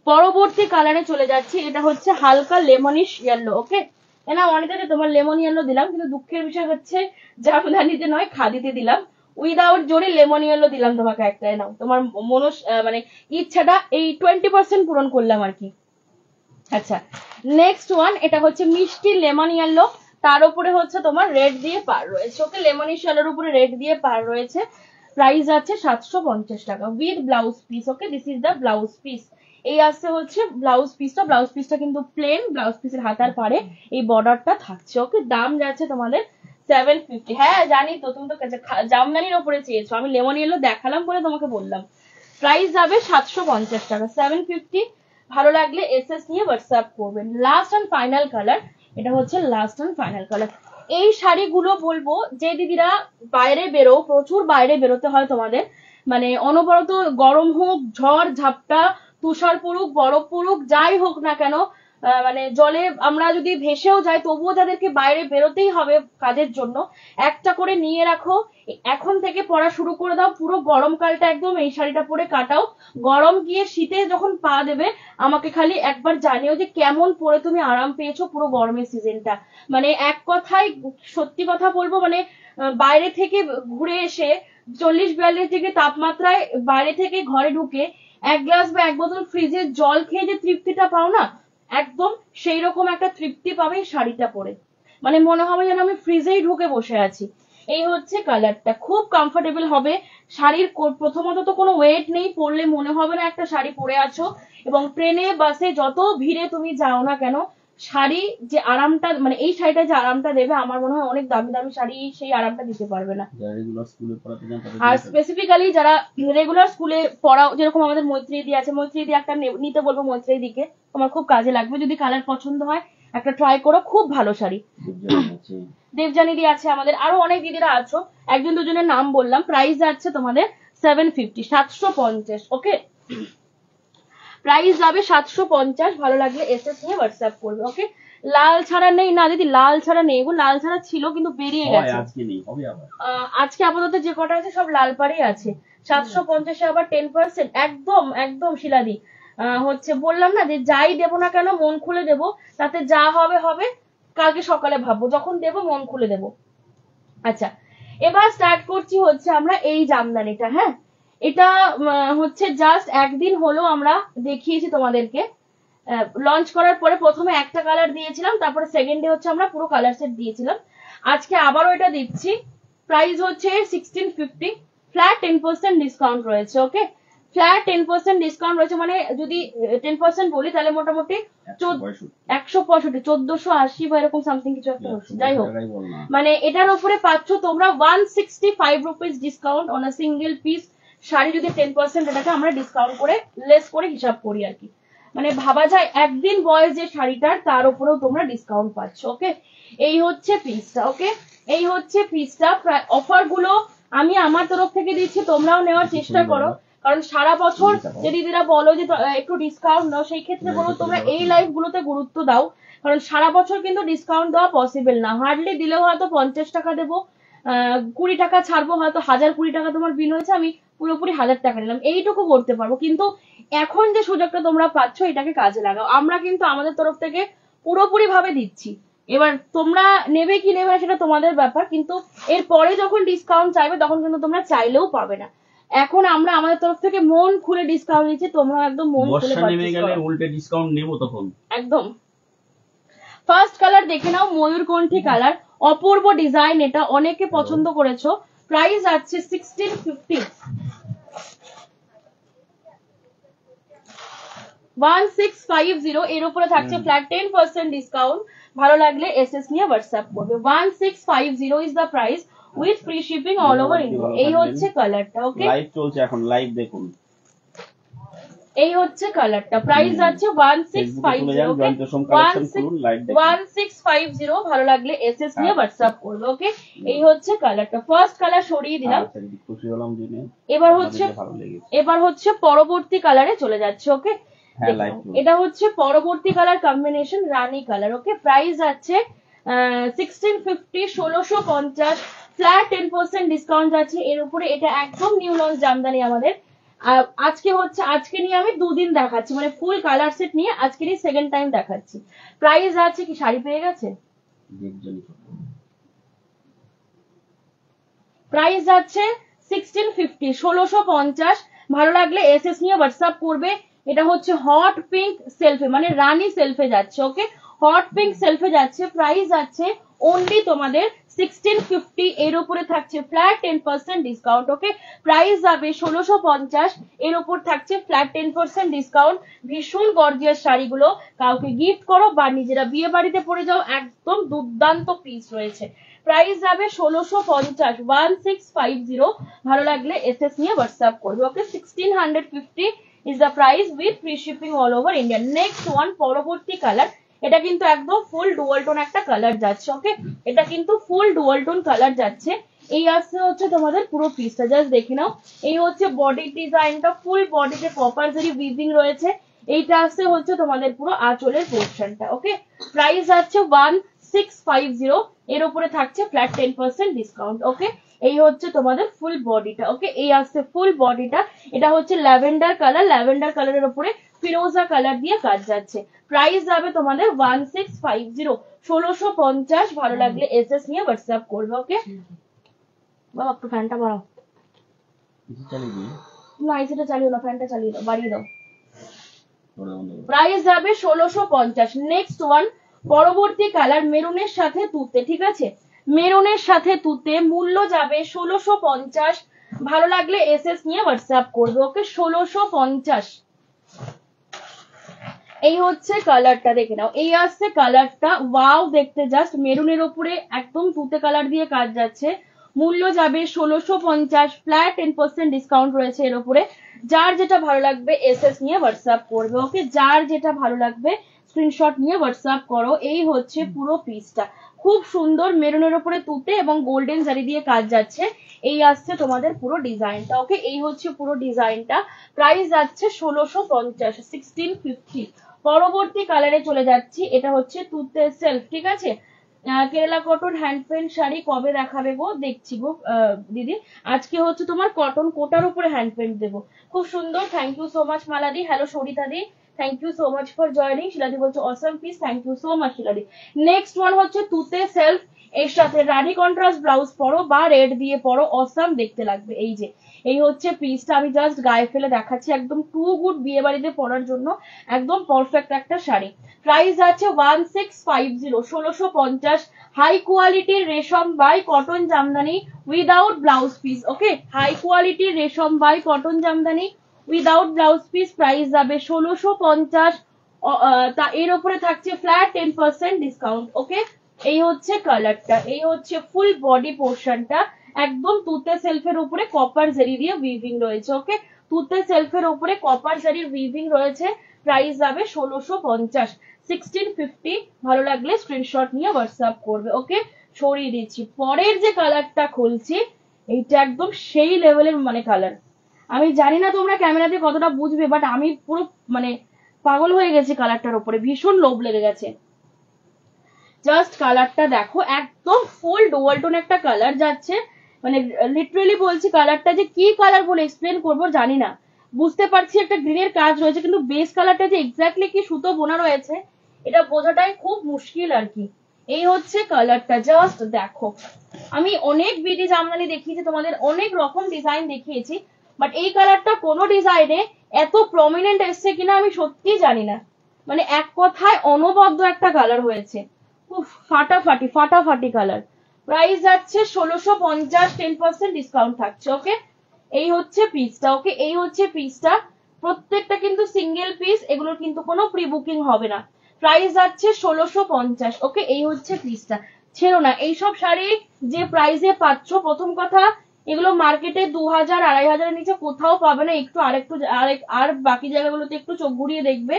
পরবর্তী কালারে চলে যাচ্ছে, এটা হচ্ছে হালকা লেমনিশ ইয়েলো। ওকে, না অনেকটা তোমার লেমন ইয়েলো দিলাম, কিন্তু দুঃখের বিষয় হচ্ছে জামদানিতে নয় খাদিতে দিলাম, উইদাউট জরি লেমন ইয়েলো দিলাম তোমাকে একটা। নাও তোমার মানে ইচ্ছাটা এই 20% পূরণ করলাম আর কি। আচ্ছা, নেক্সট ওয়ান, এটা হচ্ছে মিষ্টি লেমন ইয়েলো, তার উপরে হচ্ছে তোমার রেড দিয়ে পার রয়েছে। ওকে, লেমনিশ ইয়েলোর উপরে রেড দিয়ে পার রয়েছে। প্রাইস আছে 750 টাকা with blouse piece. Okay, this is the blouse piece. এই আসছে হচ্ছে ব্লাউজ পিসটা। ব্লাউজ পিসটা কিন্তু প্লেন, ব্লাউজ পিসের হাতার পারে এই বর্ডারটা থাকছে। ওকে, দাম যাচ্ছে তোমাদের 750। হ্যাঁ জানি তো, তুমি তো জামদানির ওপরে চেয়েছো, আমি লেমন ইয়েলো দেখালাম বলে তোমাকে বললাম। প্রাইস যাবে 750 টাকা, 750। ভালো লাগলে এসএস নিয়ে হোয়াটসঅ্যাপ করবেন। লাস্ট অ্যান্ড ফাইনাল কালার, এটা হচ্ছে লাস্ট অ্যান্ড ফাইনাল কালার। এই শাড়িগুলো বলবো যে দিদিরা বাইরে বেরো, প্রচুর বাইরে বেরোতে হয় তোমাদের, মানে অনবরত গরম হোক, ঝড় ঝাপটা, তুষার পড়ুক, বরফ পড়ুক, যাই হোক না কেন, মানে জলে আমরা যদি ভেসেও যাই তবুও যাদেরকে বাইরে বেরোতেই হবে কাজের জন্য, একটা করে নিয়ে রাখো। এখন থেকে পড়া শুরু করে দাও, পুরো গরমকালটা একদম এই শাড়িটা পরে কাটাও। গরম গিয়ে শীতে যখন পা দেবে আমাকে খালি একবার জানিও যে কেমন পরে তুমি আরাম পেয়েছো পুরো গরমের সিজনটা। মানে এক কথায় সত্যি কথা বলবো, মানে বাইরে থেকে ঘুরে এসে 40-42 ডিগ্রি তাপমাত্রায় বাইরে থেকে ঘরে ঢুকে 1 গ্লাস বা 1 বোতল ফ্রিজের জল খেয়ে যে তৃপ্তিটা পাও না, একদম সেই রকম একটা তৃপ্তি পাবে এই শাড়িটা পরে। মানে মনে হবে যেন আমি ফ্রিজেই ঢুকে বসে আছি। এই হচ্ছে কালারটা, খুব কমফোর্টেবল হবে। শাড়ির প্রথমত তো কোনো ওয়েট নেই, পরলে মনে হবে না একটা শাড়ি পরে আছো। এবং ট্রেনে বাসে যত ভিড়ে তুমি যাও না কেন, শাড়ি যে আরামটা, মানে এই শাড়িটা যে আরামটা দেবে, আমার মনে হয় অনেক দামি দামি শাড়ি সেই আরামটা দিতে পারবে না। আর স্পেসিফিক্যালি যারা রেগুলার স্কুলে পড়াও, যেরকম আমাদের মৈত্রী দি আছে, মৈত্রী দি একটা নিতে বলবো, মৈত্রী দিকে তোমার খুব কাজে লাগবে। যদি কালার পছন্দ হয় একটা ট্রাই করো, খুব ভালো শাড়ি। দেবজানি দি আছে আমাদের, আরো অনেক দিদিরা আছো, একজন দুজনের নাম বললাম। প্রাইস যাচ্ছে তোমাদের 750, 750। ওকে, প্রাইস যাবে 750। ভালো লাগলে এসএস নিয়ে হোয়াটসঅ্যাপ করবে। ওকে, লাল ছাড়া নেই না দিদি, লাল ছাড়া নেই গো, লাল ছাড়া ছিল কিন্তু বেরিয়ে গেছে। আজকে আপাতত যে কটা আছে সব লাল পাড়েই আছে। 750 আবার 10%, একদম একদম শিলাদি। হচ্ছে বললাম না যে যাই দেবো না কেন মন খুলে দেবো, তাতে যা হবে হবে, কালকে সকালে ভাববো, যখন দেবো মন খুলে দেবো। আচ্ছা, এবার স্টার্ট করছি হচ্ছে আমরা এই জামদানিটা। হ্যাঁ, এটা হচ্ছে জাস্ট একদিন হলো আমরা দেখিয়েছি তোমাদেরকে। লঞ্চ করার পরে প্রথমে একটা কালার দিয়েছিলাম, তারপরে সেকেন্ড ডে হচ্ছে আমরা পুরো কালার সেট দিয়েছিলাম। আজকে আবারও এটা দিচ্ছি। প্রাইস হচ্ছে 1650, ফ্ল্যাট 10% ডিসকাউন্ট রয়েছে। ওকে, ফ্ল্যাট 10% ডিসকাউন্ট রয়েছে, মানে যদি 10% বলি তাহলে মোটামুটি 165, 1480 বা এরকম সামথিং কিছু একটা হচ্ছে। যাই হোক, মানে এটার উপরে পাচ্ছ তোমরা 165 rupees discount on a single piece sari. যদি 10% এটাকে আমরা ডিসকাউন্ট করে লেস করে হিসাব করি আর কি, মানে ভাবা যায় একদিন বয়স যে শাড়িটার তার উপরেও তোমরা ডিসকাউন্ট পাচ্ছ। ওকে, এই হচ্ছে পিসটা। ওকে, এই হচ্ছে পিসটা। অফার গুলো আমি আমার তরফ থেকে দিচ্ছি, তোমরাও নেওয়ার চেষ্টা করো, কারণ সারা বছর যে দিদিরা বলো যে একটু ডিসকাউন্ট নাও, সেই ক্ষেত্রে বলো তোমরা এই লাইভ গুলোতে গুরুত্ব দাও, কারণ সারা বছর কিন্তু ডিসকাউন্ট দেওয়া পসিবল না। হার্ডলি দিলেও হয়তো 50 টাকা দেবো, 20 টাকা ছাড়বো, হয়তো 1020 টাকা তোমার বিল হয়েছে, আমি পুরোপুরি 1000 টাকা নিলাম, এইটুকু করতে পারবো। কিন্তু এখন যে সুযোগটা তোমরা পাচ্ছ এটাকে কাজে লাগাও। আমরা কিন্তু আমাদের তরফ থেকে পুরোপুরি ভাবে দিচ্ছি, এবার তোমরা নেবে কি নেবে না সেটা তোমাদের ব্যাপার, কিন্তু এরপরে যখন ডিসকাউন্ট চাইবে তখন কিন্তু তোমরা চাইলেও পাবে না। এখন আমরা আমাদের তরফ থেকে মন খুলে ডিসকাউন্ট দিচ্ছি, তোমরা একদম মন খুলে উল্টে ডিসকাউন্ট নেবো তখন একদম। ফার্স্ট কালার দেখে নাও, ময়ূরকণ্ঠী কালার, অপূর্ব ডিজাইন, এটা অনেকে পছন্দ করেছো। প্রাইস আছে 1650, 1650। এর উপরে থাকছে ফ্ল্যাট 10% ডিসকাউন্ট। ভালো লাগলে এসএস নিয়ে হোয়াটসঅ্যাপ করবে। 1650 is the price with free shipping all over India. এই হচ্ছে কালারটা। ওকে, লাইভ চলছে এখন, লাইভ দেখুন। এই হচ্ছে কালারটা, প্রাইস আছে 1650। ভালো লাগলে এসএস নিয়ে হোয়াটসঅ্যাপ করবে। ওকে, এই হচ্ছে কালারটা। ফার্স্ট কালার সরিয়ে দিলাম। এবার হচ্ছে পরবর্তী কালারে চলে যাচ্ছে। ওকে, এটা হচ্ছে পরবর্তী কালার কম্বিনেশন, রানী কালার। ওকে, প্রাইস আছে 1650, 1650, ফ্ল্যাট 10% ডিসকাউন্ট আছে এর উপরে। এটা একদম নিউ লঞ্চ জামদানি আমাদের। আজকে নিয়ে আমি 2 দিন দেখাচ্ছি, মানে ফুল কালার সেট নিয়ে আজকে সেকেন্ড টাইম দেখাচ্ছি। প্রাইস আছে কি, শাড়ি পেয়ে গেছে? প্রাইস আছে 1650, 1650। ভালো লাগলে এসএস নিয়ে হোয়াটসঅ্যাপ করবে। এটা হচ্ছে হট পিঙ্ক সেলফে, মানে রানী সেলফে যাচ্ছে। ওকে, হট পিঙ্ক সেলফে যাচ্ছে। প্রাইস আছে অনলি তোমাদের 1650, এর উপরে থাকছে ফ্ল্যাট 10% ডিসকাউন্ট। ওকে, প্রাইস যাবে 1650, এর উপর থাকছে ফ্ল্যাট 10% ডিসকাউন্ট। ভীষণ গর্জিয়াস শাড়িগুলো, কাউকে গিফট করো বা নিজেরা বিয়ে বাড়িতে পরে যাও, একদম দুর্দান্ত পিস রয়েছে। প্রাইস যাবে 1650, 1650। ভালো লাগলে এসএস নিয়ে হোয়াটসঅ্যাপ করবে। ওকে, 1650 is the price with free shipping all over India. Next one, পরবর্তী কালার। এটা কিন্তু একদম ফুল ডুয়াল টোন একটা কালার যাচ্ছে। ওকে, এটা কিন্তু ফুল ডুয়াল টোন কালার যাচ্ছে। এই আসছে হচ্ছে তোমাদের পুরো পিসটা, জাস্ট দেখে নাও। এই হচ্ছে বডির ডিজাইনটা, ফুল বডিতে কপার জরি উইভিং রয়েছে। এইটা আসছে হচ্ছে তোমাদের পুরো আঁচলের পোর্শনটা। ওকে, প্রাইস আছে 1650, এর উপরে থাকছে ফ্ল্যাট 10% ডিসকাউন্ট। ওকে, এই হচ্ছে তোমাদের ফুল বডিটা। ওকে, এই আসছে ফুল বডিটা। এটা হচ্ছে ল্যাভেন্ডার কালার, ল্যাভেন্ডার কালারের উপরে ফিরোজা কালার দিয়ে কাজ যাচ্ছে। প্রাইস যাবে তোমাদের 1650, 1650। ভালো লাগলে এসএস নিয়ে হোয়াটসঅ্যাপ করবে। ওকে বাবা, একটু ফ্যানটা বাড়াও না, এসিটা চালিয়ে না, ফ্যানটা চালিয়ে দাও, বাড়িয়ে দাও। প্রাইস যাবে 1650। নেক্সট ওয়ান, পরবর্তী কালার মেরুনের সাথে তুতে। ঠিক আছে, মেরুনের সাথে তুতে, মূল্য যাবে 1650। ভালো লাগলে এসএস নিয়ে হোয়াটসঅ্যাপ করবে। ওকে, 1650। এই হচ্ছে কালারটা, দেখে নাও। এই আসছে কালারটা, ওয়াও দেখতে জাস্ট। মেরুনের উপরে একদম তুতে কালার দিয়ে কাজ যাচ্ছে। মূল্য যাবে 1650, ফ্ল্যাট 10% ডিসকাউন্ট রয়েছে এর উপরে। যার যেটা ভালো লাগবে এসএস নিয়ে হোয়াটসঅ্যাপ করবে। ওকে, যার যেটা ভালো লাগবে স্ক্রিনশট নিয়ে হোয়াটসঅ্যাপ করো। এই হচ্ছে পুরো পিসটা, খুব সুন্দর মেরুনের উপরে তুতে এবং গোল্ডেন জারি দিয়ে কাজ যাচ্ছে। এই আসছে তোমাদের পুরো ডিজাইনটা। ওকে, এই হচ্ছে পুরো ডিজাইনটা। প্রাইস যাচ্ছে 1650, 1650। পরবর্তী কালারে চলে যাচ্ছি, এটা হচ্ছে তুতে সেলফ। ঠিক আছে, Kerala cotton hand paint sari কবে দেখাবে গো? দেখছি গো দিদি, আজকে হচ্ছে তোমার কটন কোটার উপরে হ্যান্ড পেন্ট দেবো। খুব সুন্দর, থ্যাংক ইউ সো মাচ মালাদি। হ্যালো সরিতা দি, thank you so much for joining. শিলাদি বলছে awesome piece, thank you so much শিলাদি। নেক্সট ওয়ান হচ্ছে তুতে সেলফ, এর সাথে রানী কন্ট্রাস্ট ব্লাউজ পরো বা রেড দিয়ে পরো, অসম দেখতে লাগবে। এই যে এই হচ্ছে পিসটা, আমি জাস্ট গায়ে ফেলে দেখাচ্ছি, একদম টু গুড বিয়ে বাড়িতে পরার জন্য একদম পারফেক্ট একটা শাড়ি। প্রাইস আছে 1650, 1650। হাই কোয়ালিটির রেশম by cotton jamdani without blouse piece. Okay, high কোয়ালিটির রেশম by cotton jamdani without blouse piece. Price যাবে 1650। তা এর উপরে থাকছে ফ্ল্যাট 10% ডিসকাউন্ট। ওকে, এই হচ্ছে কালারটা, এই হচ্ছে ফুল বডি পোর্শনটা। একদম তুতে সেলফের উপরে কপার জারি দিয়ে উইভিং রয়েছে। ওকে, তুতে সেলফের উপরে কপার জারির উইভিং রয়েছে। প্রাইস যাবে 1650, 1650। ভালো লাগলে স্ক্রিনশট নিয়ে হোয়াটসঅ্যাপ করবে। ওকে, সরিয়ে দিচ্ছি। পরের যে কালারটা খুলছি, এইটা একদম সেই লেভেলের মানে কালার। আমি জানি না তোমরা ক্যামেরাতে কতটা বুঝবে, বাট আমি পুরো মানে পাগল হয়ে গেছি কালারটার উপরে, ভীষণ লোভ লেগে গেছে। জাস্ট কালারটা দেখো, একদম ফুল ডুয়াল টোন একটা কালার যাচ্ছে। মানে লিটারালি বলছি, কালারটা যে কি কালার বলে এক্সপ্লেন করবো জানি না। বুঝতে পারছি একটা গ্রিনের কাজ রয়েছে, কিন্তু বেস কালারটা যে এক্স্যাক্টলি কি সুতো বোনা রয়েছে এটা বোঝাটাই খুব মুশকিল আর কি। এই হচ্ছে কালারটা, জাস্ট দেখো। আমি অনেক বিডি জামদানি দেখিয়েছি তোমাদের, অনেক রকম ডিজাইন দেখিয়েছি, বাট এই কালারটা কোনো ডিজাইনে এত প্রমিনেন্ট এসছে কিনা আমি সত্যি জানি না। মানে এক কথায় অনবদ্য একটা কালার হয়েছে, ফাটাফাটি ফাটাফাটি কালার। প্রাইস যাচ্ছে 1650, 10% ডিসকাউন্ট থাকছে। ওকে, এই হচ্ছে পিসটা। ওকে, এই হচ্ছে পিসটা, প্রত্যেকটা কিন্তু সিঙ্গেল পিস, এগুলোর কিন্তু কোনো প্রি বুকিং হবে না। প্রাইস যাচ্ছে 1650। ওকে, এই হচ্ছে পিসটা, ছেড়ো না। এইসব শাড়ি যে প্রাইসে পাচ্ছ, প্রথম কথা এগুলো মার্কেটে 2000, 2500 নিচে কোথাও পাবে না। একটু আর বাকি জায়গাগুলোতে একটু চোখ ঘুরিয়ে দেখবে।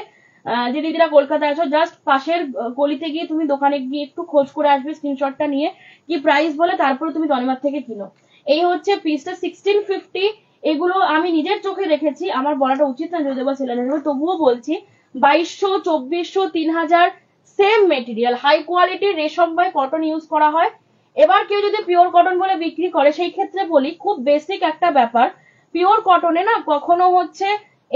যে দিদিরা কলকাতায় আছো, জাস্ট পাশের গলিতে গিয়ে তুমি দোকানে গিয়ে একটু খোঁজ করে আসবে, স্ক্রিনশটটা নিয়ে কি প্রাইস বলে, তারপরে তুমি দনিমার থেকে কিনো। এই হচ্ছে পিসটা 1650। এগুলো আমি নিজের চোখে দেখেছি, আমার বলাটা উচিত না যদি বা ছেলে নেবে, তবুও বলছি 2200, 2400, 3000 সেম মেটেরিয়াল, হাই কোয়ালিটির রেশম বাই কটন ইউজ করা হয়। এবার কেউ যদি পিওর কটন বলে বিক্রি করে, সেই ক্ষেত্রে বলি খুব বেসিক একটা ব্যাপার, পিওর কটনে না কখনো হচ্ছে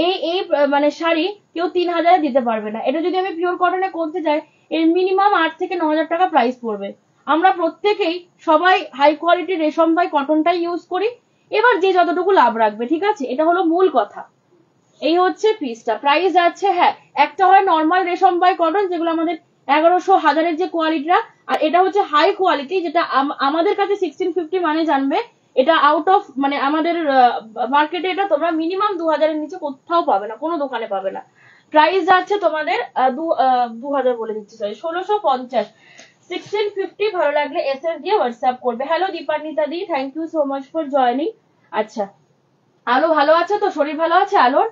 এই এই মানে শাড়ি কেউ 3000 দিতে পারবে না। এটা যদি আমি পিওর কটনে করতে যাই, এর মিনিমাম 8 থেকে 9000 টাকা প্রাইস পড়বে। আমরা প্রত্যেকেই সবাই হাই কোয়ালিটির রেশম বাই কটনটাই ইউজ করি, এবার যে যতটুকু লাভ রাখবে। ঠিক আছে, এটা হলো মূল কথা। এই হচ্ছে পিসটা, প্রাইস যাচ্ছে, হ্যাঁ একটা হয় নর্মাল রেশম বাই কটন যেগুলো আমাদের 1100, 1000-এর যে কোয়ালিটিটা, আর এটা হচ্ছে হাই কোয়ালিটি যেটা আমাদের কাছে 1650 মানে জানবে এটা আউট অফ মানে আমাদের মার্কেটে এটা তোমরা মিনিমাম 2000-এর নিচে কোথাও পাবে না, কোনো দোকানে পাবে না। প্রাইস যাচ্ছে তোমাদের 2000 বলে দিচ্ছি, সরি 1650, 1650। ভালো লাগলে এসএস দিয়ে হোয়াটসঅ্যাপ করবে। Hello Dipanwita di, thank you so much for joining. আচ্ছা, আলো ভালো আছে তো, শরীর ভালো আছে আলোর?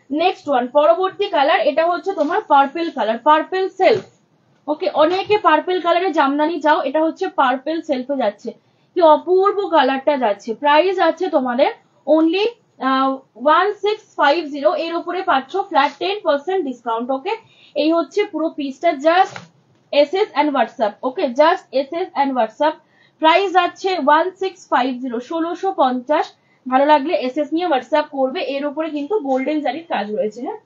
নেক্সট ওয়ান, পরবর্তী কালার, এটা হচ্ছে তোমার পার্পেল কালার, পার্পেল সেলফ। ওকে, অনেকে পার্পেল কালারে জামদানি চাও, এটা হচ্ছে পার্পেল সেলফে যাচ্ছে, কি অপূর্ব কালারটা যাচ্ছে। প্রাইস আছে তোমাদের অনলি 1650 এর উপরে পাচ্ছ ফ্ল্যাট 10% ডিসকাউন্ট। ওকে, এই হচ্ছে পুরো পিসটা, just SS and WhatsApp. Okay, just SS and WhatsApp. Price আছে 1650, 1650। ভালো লাগলে এসএস নিয়ে হোয়াটসঅ্যাপ করবে। এর উপরে কিন্তু গোল্ডেন জারির কাজ রয়েছে। হ্যাঁ,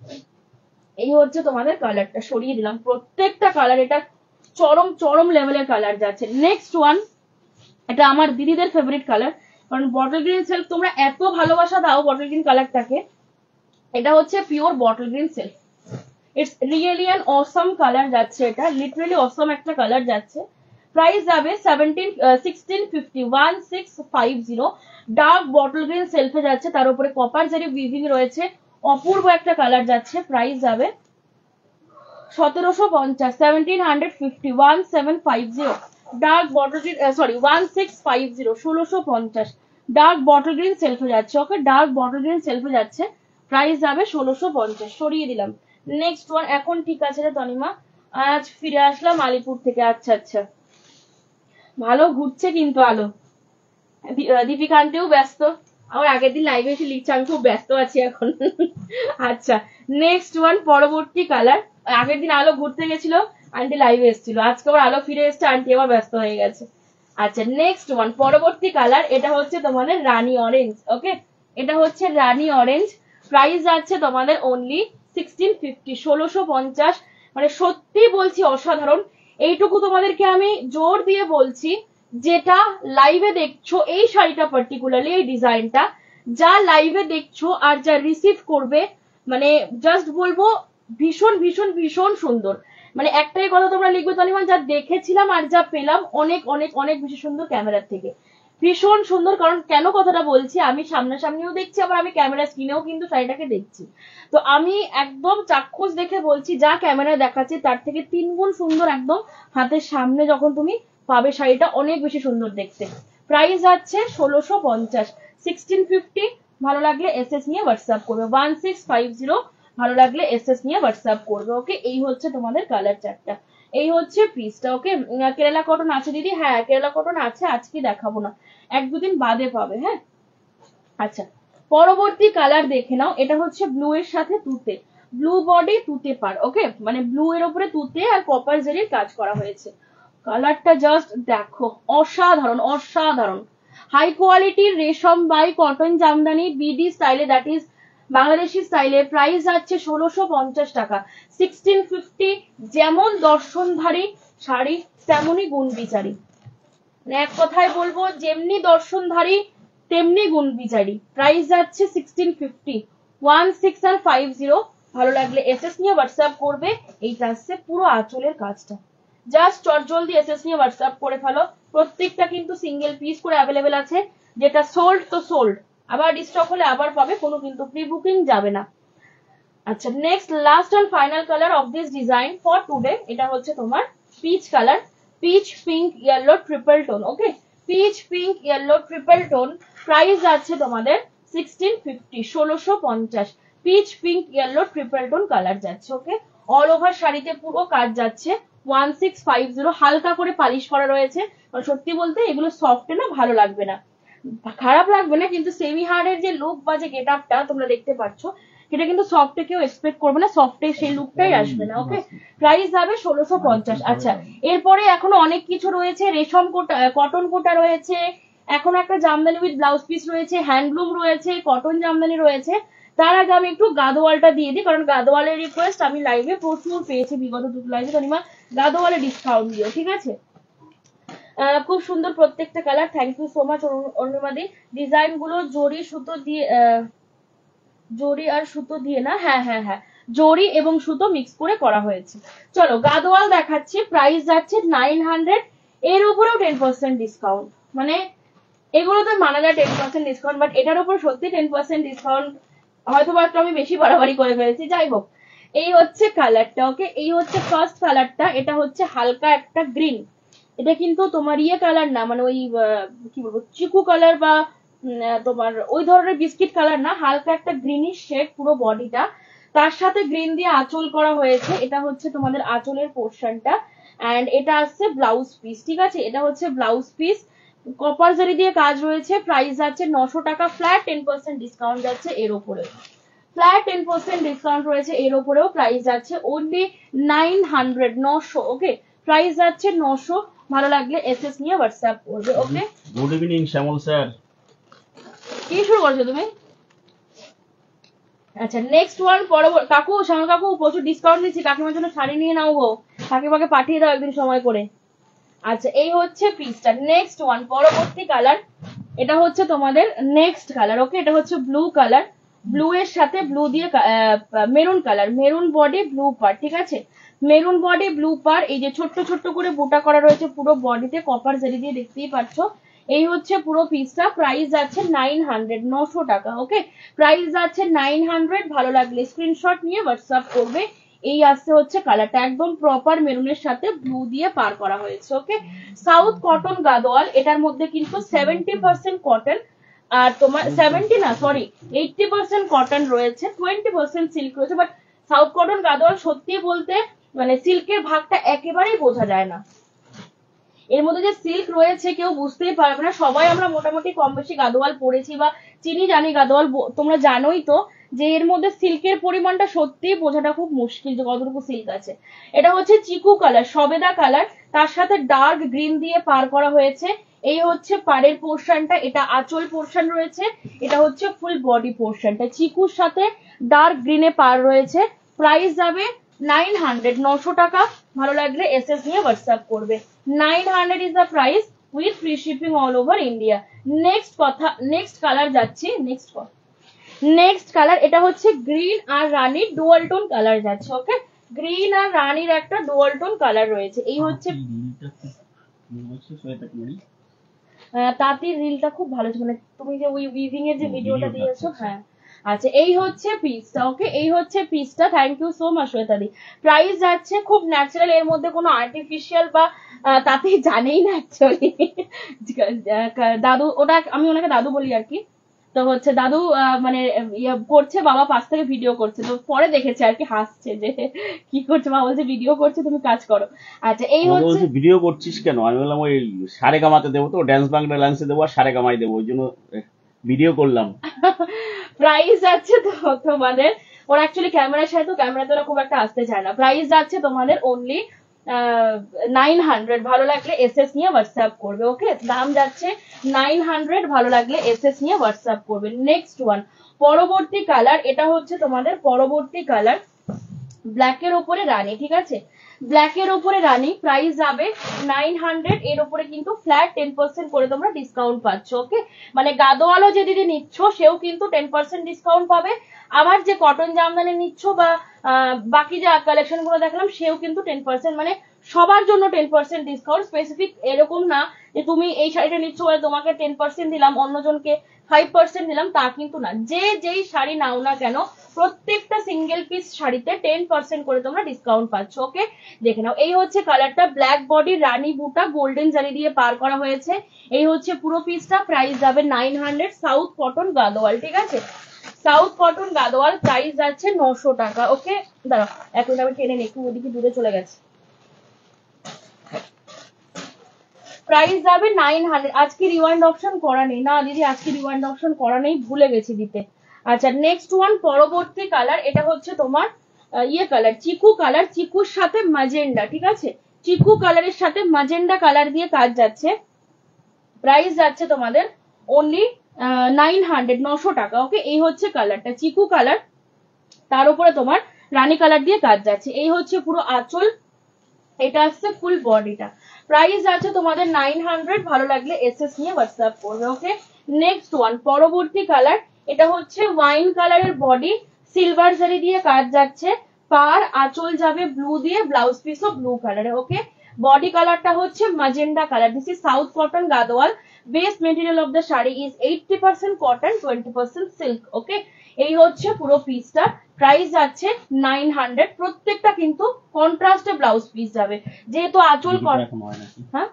এই হচ্ছে তোমাদের কালারটা, সরিয়ে দিলাম প্রত্যেকটা কালার, এটা চরম চরম লেভেলের কালার যাচ্ছে। নেক্সট ওয়ান, এটা আমার দিদিদের ফেভারিট কালার, কারণ বটল গ্রিন সিল্ক তোমরা এত ভালোবাসা দাও বটল গ্রিন কালারটাকে। এটা হচ্ছে pure bottle green silk. It's really an Assam colour যাচ্ছে, এটা লিটারালি অসম একটা কালার যাচ্ছে। প্রাইস যাবে 1650, 1650। ডার্ক বটল গ্রিন সেলফে যাচ্ছে, তার উপরে কপার জারি উইভিং রয়েছে, অপূর্ব একটা কালার যাচ্ছে। প্রাইস যাবে 1750, 1750, 1750। Dark bottle green, sorry 1650, 1650। Dark bottle green সেলফে যাচ্ছে। ওকে, ডার্ক বটল গ্রিন সেলফে যাচ্ছে। প্রাইস যাবে 1650, সরিয়ে দিলাম। নেক্সট ওয়ান, এখন ঠিক আছে রে তনিমা, আজ ফিরে আসলাম আলিপুর থেকে। আচ্ছা আচ্ছা, ভালো ঘুরছে কিন্তু আলো। দীপিকা আন্টিও ব্যস্ত, আমার আগের দিন লাইভে এসে লিখছে আমি খুব ব্যস্ত আছি এখন। আচ্ছা, নেক্সট ওয়ান, পরবর্তী কালার। আগের দিন আলো ঘুরতে গেছিল, আন্টি লাইভে এসেছিল, আজকে আবার আলো ফিরে এসছে, আন্টি আবার ব্যস্ত হয়ে গেছে। আচ্ছা, নেক্সট ওয়ান, পরবর্তী কালার, এটা হচ্ছে তোমাদের রানী অরেঞ্জ। ওকে, এটা হচ্ছে রানী অরেঞ্জ। প্রাইস আছে তোমাদের অনলি 1650, 1650। মানে সত্যি বলছি অসাধারণ। এইটুকু তোমাদেরকে আমি জোর দিয়ে বলছি, যেটা লাইভে দেখছো এই শাড়িটা পার্টিকুলারলি, এই ডিজাইনটা যা লাইভে দেখছো আর যা রিসিভ করবে, মানে জাস্ট বলবো ভীষণ ভীষণ ভীষণ সুন্দর। মানে একটাই কথা তোমরা লিখবে তালিমান, যা দেখেছিলাম আর যা পেলাম অনেক অনেক অনেক বেশি সুন্দর ক্যামেরার থেকে, ভীষণ সুন্দর। কারণ কেন কথাটা বলছি, আমি সামনাসামনিও দেখছি, আবার আমি ক্যামেরা স্ক্রিনেও কিন্তু শাড়িটাকে দেখছি, তো আমি একদম চাক্ষুষ দেখে বলছি যা ক্যামেরায় দেখাচ্ছে তার থেকে 3 গুণ সুন্দর একদম হাতের সামনে যখন তুমি পাবে শাড়িটা, অনেক বেশি সুন্দর দেখতে। প্রাইস আছে 1650, 1650। ভালো লাগলে এসএস নিয়ে হোয়াটসঅ্যাপ করবে, 1650। ভালো লাগলে এসএস নিয়ে হোয়াটসঅ্যাপ করবে। ওকে, এই হচ্ছে তোমাদের কালার চারটা, এই হচ্ছে পিসটা। ওকে, কেরালা কটন আছে দিদি? হ্যাঁ, কেরালা কটন আছে, আজকে দেখাবো না, 1-2 দিন বাদে পাবে। হ্যাঁ, আচ্ছা, পরবর্তী কালার দেখে নাও। এটা হচ্ছে ব্লু এর সাথে তুতে, ব্লু বডি তুতে পার। ওকে, মানে ব্লু এর উপরে তুতে আর কপার জেরির কাজ করা হয়েছে। কালারটা জাস্ট দেখো, অসাধারণ অসাধারণ। হাই কোয়ালিটির রেশম বাই কটন জামদানি বিডি স্টাইলে, দ্যাট ইজ বাংলাদেশি স্টাইলে। প্রাইস আছে 1650 টাকা, 1650। যেমন দর্শনধারী শাড়ি তেমনই গুণ বিচারি, মানে এক কথায় বলবো যেমনি দর্শনধারী তেমনি গুণ বিচারি। প্রাইস যাচ্ছে 1650, 1650। ভালো লাগলে এসএস নিয়ে হোয়াটসঅ্যাপ করবে। এইটা আসছে পুরো আঁচলের কাজটা, জাস্ট চটজলদি এসএস নিয়ে হোয়াটসঅ্যাপ করে ফেলো। প্রত্যেকটা কিন্তু সিঙ্গেল পিস করে অ্যাভেলেবেল আছে, যেটা সোল্ড তো সোল্ড, আবার স্টক হলে আবার পাবে, কোনো কিন্তু প্রি বুকিং যাবে না। আচ্ছা, next last and final colour of this design for today, এটা হচ্ছে তোমার peach colour, peach pink yellow triple tone. Okay, peach pink yellow triple tone. Price আছে তোমাদের 1650, 1650। Peach pink yellow triple tone colour যাচ্ছে। Okay, all over শাড়িতে পুরো কাজ যাচ্ছে। 1650, হালকা করে পালিশ করা রয়েছে। সত্যি বলতে এগুলো সফটে না, ভালো লাগবে না, খারাপ লাগবে না, কিন্তু সেমি হার্ডের যে লুক বা যে গেট আপটা তোমরা দেখতে পাচ্ছ, সেটা কিন্তু সফটে কেউ এক্সপেক্ট করবে না, সফটে সেই লুকটাই আসবে না। ওকে, প্রাইস যাবে 1650। আচ্ছা, এরপরে এখনো অনেক কিছু রয়েছে, রেশম কোটা, কটন কোটা রয়েছে, এখন একটা জামদানি উইথ ব্লাউজ পিস রয়েছে, হ্যান্ডলুম রয়েছে, কটন জামদানি রয়েছে। তার আগে আমি একটু গাদোয়ালটা দিয়ে দিই, কারণ গাদোয়ালের রিকোয়েস্ট আমি লাইভে প্রচুর পেয়েছি বিগত 2 লাইভে। তনিমা গাদোয়ালে ডিসকাউন্ট দিও, ঠিক আছে? খুব সুন্দর প্রত্যেকটা colour, thank you so much অরুণিমাদি। ডিজাইন গুলো জরি সুতো দিয়ে, জরি আর সুতো দিয়ে না, হ্যাঁ হ্যাঁ হ্যাঁ, জরি এবং সুতো মিক্স করে করা হয়েছে। চলো গাদোয়াল দেখাচ্ছি, প্রাইস যাচ্ছে 900, এর উপরেও 10% ডিসকাউন্ট। মানে এগুলো তো মানা যায় 10% ডিসকাউন্ট, বাট এটার উপর সত্যি 10% ডিসকাউন্ট, হয়তো বা আমি বেশি বাড়াবাড়ি করে ফেলেছি, যাই হোক। এই হচ্ছে কালারটা। ওকে, এই হচ্ছে ফার্স্ট কালারটা, এটা হচ্ছে হালকা একটা গ্রিন। এটা কিন্তু তোমার ইয়ে কালার না, মানে ওই কি বলবো চিকু কালার বা তোমার ওই ধরনের বিস্কিট কালার না, হালকা একটা গ্রিনিশ শেড পুরো বডিটা, তার সাথে গ্রিন দিয়ে আঁচল করা হয়েছে। এটা হচ্ছে তোমাদের আঁচলের পোর্শনটা, এন্ড এটা আসছে ব্লাউজ পিস, ঠিক আছে? এটা হচ্ছে ব্লাউজ পিস। কপার জারি দিয়ে কাজ রয়েছে, প্রাইস যাচ্ছে 900 টাকা, ফ্ল্যাট 10% ডিসকাউন্ট যাচ্ছে এর উপরে, ফ্ল্যাট 10% ডিসকাউন্ট রয়েছে এর উপরেও, প্রাইস যাচ্ছে অনলি 900, 900। ওকে, প্রাইস যাচ্ছে 900। ভালো লাগলে এসএস নিয়ে হোয়াটসঅ্যাপ করবে। ওকে, গুড ইভিনিং শ্যামল স্যার। কি শুরু করছো তুমি? আচ্ছা নেক্সট ওয়ান, পরবর্তী কাকু, শ্যামল কাকু প্রচুর ডিসকাউন্ট দিচ্ছি, কাকিমার জন্য শাড়ি নিয়ে নাও গো, কাকিমাকে পাঠিয়ে দাও একদিন সময় করে। আচ্ছা এই হচ্ছে পিসটা। নেক্সট ওয়ান, পরবর্তী কালার, এটা হচ্ছে তোমাদের নেক্সট কালার। ওকে, এটা হচ্ছে ব্লু কালার, ব্লু এর সাথে ব্লু দিয়ে maroon colour, maroon body blue পার, ঠিক আছে, মেরুন বডি ব্লু পার। এই যে ছোট্ট ছোট্ট করে বুটা করা রয়েছে পুরো বডিতে, কপার জারি দিয়ে, দেখতেই পাচ্ছ। এই হচ্ছে পুরো পিসটা, প্রাইস যাচ্ছে 900, 900 টাকা। ওকে, প্রাইস যাচ্ছে 900। ভালো লাগলে স্ক্রিনশট নিয়ে হোয়াটসঅ্যাপ করবে। এই আসছে হচ্ছে কালারটা, একদম প্রপার মেরুনের সাথে ব্লু দিয়ে পার করা হয়েছে। ওকে, সাউথ কটন গাদোয়াল, এটার মধ্যে কিন্তু 70% কটন, আর তোমার 70 না সরি 80% কটন রয়েছে, 20% সিল্ক রয়েছে। বাট সাউথ কটন গাদোয়াল সত্যি বলতে মানে সিল্কের ভাগটা একেবারেই বোঝা যায় না, এর মধ্যে যে সিল্ক রয়েছে কেউ বুঝতেই পারবে না। সবাই আমরা মোটামুটি কম বেশি গাদোয়াল পরেছি বা চিনি জানি গাদোয়াল, তোমরা জানোই তো যে এর মধ্যে সিল্কের পরিমাণটা সত্যিই বোঝাটা খুব মুশকিল যে কতটুকু সিল্ক আছে। এটা হচ্ছে চিকু কালার, সবেদা কালার, তার সাথে ডার্ক গ্রিন দিয়ে পার করা হয়েছে। এই হচ্ছে পাড়ের পোর্শনটা, এটা আঁচল পোর্শন রয়েছে, এটা হচ্ছে ফুল বডি পোর্শনটা, চিকুর সাথে ডার্ক গ্রিনে পার রয়েছে। প্রাইস যাবে 900, 900 টাকা। ভালো লাগলে এসএস নিয়ে হোয়াটসঅ্যাপ করবে। 900 is the price with free shipping all over India. Next কথা, নেক্সট কালার যাচ্ছে, নেক্সট কালার, এটা হচ্ছে গ্রিন আর রানির ডুয়াল টোন কালার যাচ্ছে। ওকে, গ্রিন আর রানির একটা ডুয়াল টোন কালার রয়েছে। এই হচ্ছে তাঁতির রিলটা খুব ভালো, মানে তুমি যে ওই উইভিং এর যে ভিডিওটা দিয়েছো, হ্যাঁ। আচ্ছা এই হচ্ছে পিসটা। ওকে, এই হচ্ছে পিসটা, থ্যাংক ইউ সো মাচ শ্বেতাদি। প্রাইস যাচ্ছে খুব ন্যাচারাল, এর মধ্যে কোনো আর্টিফিশিয়াল বা তাতে জানেই না অ্যাকচুয়ালি দাদু, ওটা আমি ওনাকে দাদু বলি আর কি। তো হচ্ছে দাদু মানে ইয়ে করছে, বাবা পাশ থেকে ভিডিও করছে, তো পরে দেখেছে আর কি, হাসছে যে কি করছে, বাবা বলছে ভিডিও করছে তুমি কাজ করো। আচ্ছা এই হচ্ছে, ভিডিও করছিস কেন? আমি বললাম ওই সারেগামাতে দেবো, তো ড্যান্স বাংলা ডান্সে দেবো আর সারেগামাই দেবো, ওই জন্য ভিডিও করলাম। প্রাইস যাচ্ছে তো তোমাদের, ওরা অ্যাকচুয়ালি ক্যামেরার সাথে, তো ক্যামেরাতে ওরা খুব একটা আসতে চায় না। প্রাইস যাচ্ছে তোমাদের অনলি 900। ভালো লাগলে এসএস নিয়ে হোয়াটসঅ্যাপ করবে। ওকে, দাম যাচ্ছে 900, ভালো লাগলে এসএস নিয়ে হোয়াটসঅ্যাপ করবে। নেক্সট ওয়ান, পরবর্তী কালার, এটা হচ্ছে তোমাদের পরবর্তী কালার, ব্ল্যাকের ওপরে রানী, ঠিক আছে, ব্ল্যাকের ওপরে রানী। প্রাইস যাবে 900, এর উপরে কিন্তু ফ্ল্যাট 10% করে তোমরা ডিসকাউন্ট পাচ্ছ। ওকে, মানে গাদোয়ালও যে দিদি নিচ্ছ সেও কিন্তু 10% ডিসকাউন্ট পাবে, আবার যে কটন জামদানি নিচ্ছ বা বাকি যে কালেকশন গুলো দেখলাম সেও কিন্তু 10%, মানে সবার জন্য 10% ডিসকাউন্ট। স্পেসিফিক এরকম না যে তুমি এই শাড়িটা নিচ্ছ বলে তোমাকে 10% দিলাম, অন্যজনকে 5% দিলাম, তা কিন্তু না। যে যেই শাড়ি নাও না কেন প্রত্যেকটা সিঙ্গেল পিস শাড়িতে 10% করে তোমরা ডিসকাউন্ট পাচ্ছ। ওকে, দেখে নাও। এই হচ্ছে কালারটা, ব্ল্যাক বডি রানী বুটা গোল্ডেন জারি দিয়ে পার করা হয়েছে। এই হচ্ছে পুরো পিসটা, প্রাইস যাবে 900, সাউথ কটন গাদোয়াল, ঠিক আছে, সাউথ কটন গাদোয়াল, প্রাইস যাচ্ছে 900 টাকা। ওকে, দাঁড়াও এখন আমি টেনে নিই, একটু ওদিকে দূরে চলে গেছে। প্রাইস যাবে 900। আজকে রিওয়াইন্ড অপশন করা নেই না দিদি, আজকে রিওয়াইন্ড অপশন করা নেই, ভুলে গেছি দিতে। আচ্ছা নেক্সট ওয়ান, পরবর্তী কালার, এটা হচ্ছে তোমার ইয়ে কালার, চিকু কালার, চিকুর সাথে ম্যাজেন্ডা, ঠিক আছে, চিকু কালারের সাথে ম্যাজেন্ডা কালার দিয়ে কাজ যাচ্ছে। প্রাইস যাচ্ছে তোমাদের অনলি 900, 900 টাকা। ওকে, এই হচ্ছে কালারটা চিকু কালার, তার উপরে তোমার রানী কালার দিয়ে কাজ যাচ্ছে। এই হচ্ছে পুরো আঁচল, এটা আসছে ফুল বডিটা। প্রাইস আছে তোমাদের 900, ভালো লাগলে এসএস নিয়ে হোয়াটসঅ্যাপ করবে। ওকে, নেক্সট ওয়ান, পরবর্তী কালার, এটা হচ্ছে ওয়াইন কালারের বডি, সিলভার জারি দিয়ে কাজ যাচ্ছে, পার আঁচল যাবে ব্লু দিয়ে, ব্লাউজ পিসও ব্লু কালারে। ওকে, বডি কালারটা হচ্ছে magenta colour. This is south cotton Gadwal, base material of the sari is 80% cotton, 20% silk. Okay, এই হচ্ছে পুরো পিসটা, প্রাইস যাচ্ছে 900। প্রত্যেকটা কিন্তু কন্ট্রাস্টে ব্লাউজ পিস যাবে, যেহেতু আঁচল হ্যাঁ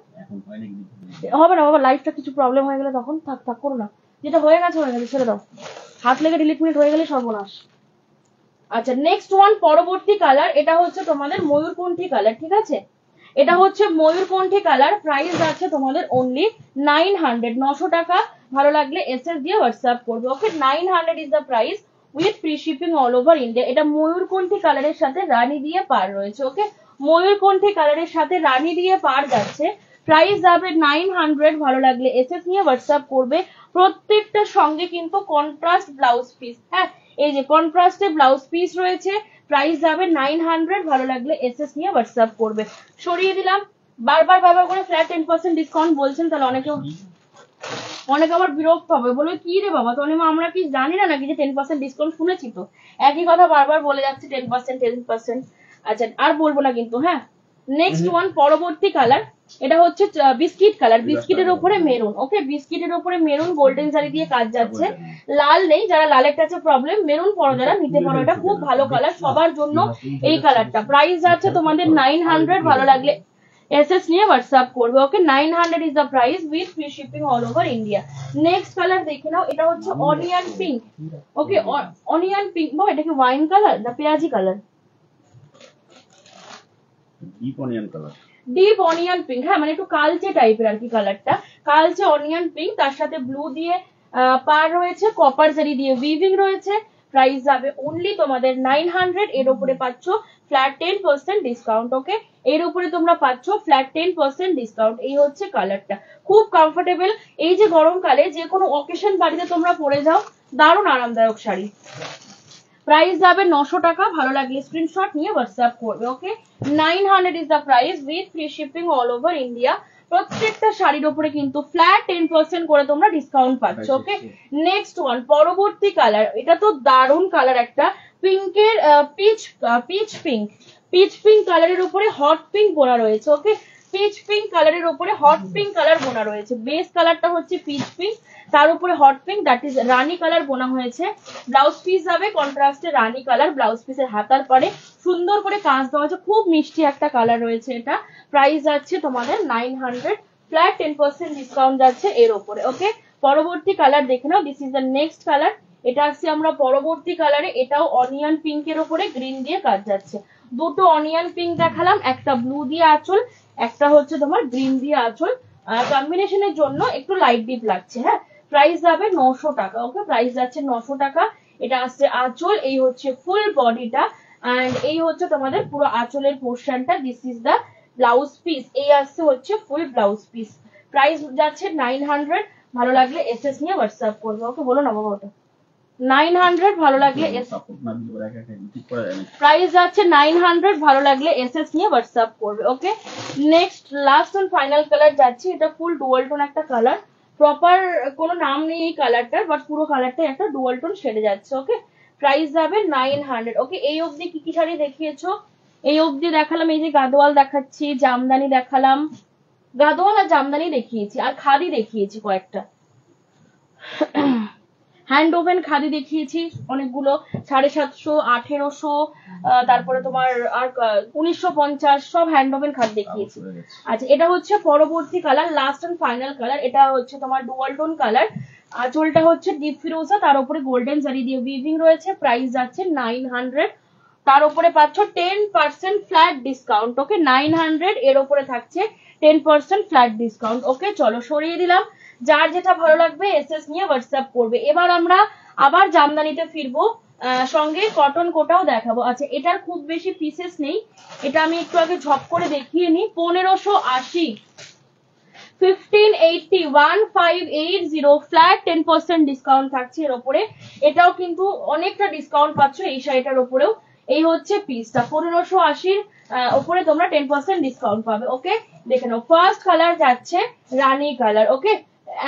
হবে না বাবা, লাইফটা কিছু প্রবলেম হয়ে গেলে তখন থাক থাক করো না, যেটা হয়ে গেছে হয়ে গেছে, ছেড়ে দাও, হাত লেগে ডিলিট মিনিট হয়ে গেলে সর্বনাশ। আচ্ছা নেক্সট ওয়ান, পরবর্তী কালার, এটা হচ্ছে তোমাদের ময়ূরকণ্ঠী কালার, ঠিক আছে, এটা হচ্ছে ময়ূরকণ্ঠী কালার, প্রাইস যাচ্ছে তোমাদের অনলি 900, 900 টাকা। ভালো লাগলে এসএস দিয়ে হোয়াটসঅ্যাপ করবে। Okay, 900 is the price with free shipping all over India. এটা ময়ূরকণ্ঠী কালারের সাথে রানী দিয়ে পার রয়েছে। ওকে, ময়ূরকণ্ঠী কালারের সাথে রানী দিয়ে পার যাচ্ছে, প্রাইস যাবে 900। ভালো লাগলে এসএস নিয়ে হোয়াটসঅ্যাপ করবে। প্রত্যেকটার সঙ্গে কিন্তু কন্ট্রাস্ট ব্লাউজ পিস, হ্যাঁ এই যে কন্ট্রাস্টে ব্লাউজ পিস রয়েছে, প্রাইস যাবে 900। ভালো লাগলে এসএস নিয়ে হোয়াটসঅ্যাপ করবে। সরিয়ে দিলাম, বারবার করে ফ্ল্যাট 10% ডিসকাউন্ট বলছেন, তাহলে অনেকে আবার বিরক্ত হবে, বলবে কি রে বাবা তনিমা আমরা কি জানি না নাকি যে 10% ডিসকাউন্ট, শুনেছি তো একই কথা বারবার বলে যাচ্ছে 10%। আচ্ছা আর বলবো না কিন্তু। হ্যাঁ, নেক্সট ওয়ান পরবর্তী কালার, এটা হচ্ছে বিস্কিট কালার, বিস্কিটের উপরে মেরুন। ওকে, বিস্কিটের উপরে মেরুন গোল্ডেন জারি দিয়ে কাজ যাচ্ছে। লাল নেই, যারা লালের কাছে প্রবলেম, মেরুন পরো যারা নিতে পারো, এটা খুব ভালো কালার সবার জন্য এই কালারটা। প্রাইস যাচ্ছে তোমাদের 900। ভালো লাগলে এসএস নিয়ে হোয়াটসঅ্যাপ করবে। Okay, 900 is the price with free shipping all over India. Next colour দেখে নাও, এটা হচ্ছে অনিয়ন পিঙ্ক। ওকে, অনিয়ন পিঙ্ক, এটা কি ওয়াইন কালার না পেঁয়াজি colour? Deep onion colour, deep onion pink, হ্যাঁ মানে একটু কালচে টাইপের আর কি কালারটা, কালচে অনিয়ন পিঙ্ক, তার সাথে ব্লু দিয়ে পার রয়েছে, কপার জারি দিয়ে উইভিং রয়েছে। প্রাইস যাবে অনলি তোমাদের 900। এর উপরে পাচ্ছ ফ্ল্যাট 10% ডিসকাউন্ট। ওকে, এর উপরে তোমরা পাচ্ছ ফ্ল্যাট 10% ডিসকাউন্ট। এই হচ্ছে কালারটা, খুব কমফোর্টেবল। এই যে গরমকালে যে কোনো অকেশন বাড়িতে তোমরা পরে যাও, দারুণ আরামদায়ক শাড়ি। প্রাইস যাবে 900 টাকা। ভালো লাগলে স্ক্রিনশট নিয়ে হোয়াটসঅ্যাপ করবে। Okay, 900 is the price with free shipping all over India. প্রত্যেকটা শাড়ির উপরে কিন্তু ফ্ল্যাট 10% করে তোমরা ডিসকাউন্ট পাচ্ছ। ওকে, নেক্সট ওয়ান পরবর্তী কালার, এটা তো দারুণ কালার, একটা পিঙ্কের পিচ পিঙ্ক কালারের উপরে হট পিঙ্ক বোনা রয়েছে। ওকে, পিচ পিঙ্ক কালারের উপরে হট পিঙ্ক কালার বোনা রয়েছে। বেস কালারটা হচ্ছে পিচ পিঙ্ক, তার উপরে hot pink that is Rani colour বোনা হয়েছে। ব্লাউজ পিস যাবে কন্ট্রাস্টে রানী কালার, ব্লাউজ পিসের হাতার পরে সুন্দর করে কাজ দেওয়া আছে, খুব মিষ্টি একটা কালার রয়েছে এটা। প্রাইস যাচ্ছে তোমাদের 900, ফ্ল্যাট 10% ডিসকাউন্ট যাচ্ছে এর উপরে। ওকে, পরবর্তী কালার দেখে নাও, this is the next colour. এটা আসছে আমরা পরবর্তী কালারে, এটাও অনিয়ন পিঙ্কের উপরে গ্রিন দিয়ে কাজ যাচ্ছে। দুটো অনিয়ন পিঙ্ক দেখালাম, একটা ব্লু দিয়ে আঁচল, একটা হচ্ছে তোমার গ্রিন দিয়ে আঁচল, কম্বিনেশনের জন্য একটু লাইট ডিপ লাগছে। হ্যাঁ, প্রাইস যাবে 900 টাকা। ওকে, প্রাইস যাচ্ছে 900 টাকা। এটা আসছে আঁচল, এই হচ্ছে ফুল বডিটা, এন্ড এই হচ্ছে তোমাদের পুরো আঁচলের পোর্শনটা। This is the blouse piece, এই আসছে হচ্ছে ফুল ব্লাউজ পিস। প্রাইস যাচ্ছে 900। ভালো লাগলে এসএস নিয়ে হোয়াটসঅ্যাপ করবে। ওকে, বলো না বাবা ওটা 900। ভালো লাগলে প্রাইস যাচ্ছে 900। ভালো লাগলে এসএস নিয়ে হোয়াটসঅ্যাপ করবে। Okay, next last and final colour যাচ্ছে, এটা ফুল ডুয়াল টোন একটা কালার, প্রপার কোনো নাম নেই এই কালারটার, বাট পুরো কালারটা একটা ডুয়াল টোন শেডে যাচ্ছে। ওকে, প্রাইস যাবে 900। ওকে, এই অবধি কি কি শাড়ি দেখিয়েছো? এই অবধি দেখালাম, এই যে গাদোয়াল দেখাচ্ছি, জামদানি দেখালাম, গাদোয়াল আর জামদানি দেখিয়েছি, আর খাদি দেখিয়েছি কয়েকটা, হ্যান্ড ওভেন খাদি দেখিয়েছি অনেকগুলো, 750, 1800, তারপরে তোমার আর 1950, সব হ্যান্ড ওভেন খাদি দেখিয়েছি। আচ্ছা, এটা হচ্ছে পরবর্তী colour, last and final colour. এটা হচ্ছে তোমার ডুয়াল টোন কালার, আঁচলটা হচ্ছে ডিপ ফিরোজা, তার উপরে গোল্ডেন জারি দিয়ে উইভিং রয়েছে। প্রাইস যাচ্ছে 900। তার উপরে পাচ্ছ 10% ফ্ল্যাট ডিসকাউন্ট। ওকে, 900 এর উপরে থাকছে 10% ফ্ল্যাট ডিসকাউন্ট। ওকে, চলো সরিয়ে দিলাম, যার যেটা ভালো লাগবে এসএস নিয়ে হোয়াটসঅ্যাপ করবে। এবার আমরা আবার জামদানিতে ফিরবো, সঙ্গে কটন কোটাও দেখাবো। আচ্ছা, এটার খুব বেশি পিসেস নেই, এটা আমি একটু আগে ঝপ করে দেখিয়ে নিই। 1580, 1580, 1580 ফ্ল্যাট 10% ডিসকাউন্ট থাকছে এর উপরে। এটাও কিন্তু অনেকটা ডিসকাউন্ট পাচ্ছ এই শাড়িটার উপরেও। এই হচ্ছে পিসটা 1580 উপরে তোমরা 10% ডিসকাউন্ট পাবে। ওকে, দেখে নাও, ফার্স্ট কালার যাচ্ছে রানী কালার। ওকে,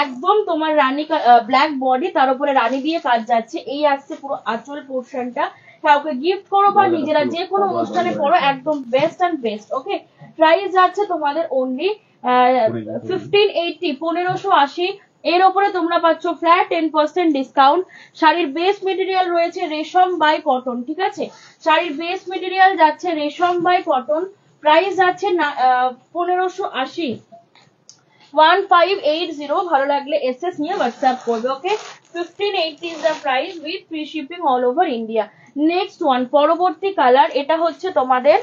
একদম তোমার রানী ব্ল্যাক বডি, তার উপরে রানী দিয়ে কাজ যাচ্ছে। এই আসছে পুরো আঁচল পোর্শনটা, কাউকে গিফট করো বা নিজেরা যে কোনো অনুষ্ঠানে পরো, একদম best and best. Okay, price যাচ্ছে তোমাদের অনলি 1580, 1580। এর উপরে তোমরা পাচ্ছ ফ্ল্যাট 10% ডিসকাউন্ট। শাড়ির বেস মেটেরিয়াল রয়েছে রেশম বাই কটন, ঠিক আছে, শাড়ির বেস মেটেরিয়াল যাচ্ছে রেশম বাই কটন। প্রাইস যাচ্ছে 1580, 1580। ভালো লাগলে এসএস নিয়ে হোয়াটসঅ্যাপ করবে। ওকে, 1580 is the price with free shipping all over India. Next one পরবর্তী কালার, এটা হচ্ছে তোমাদের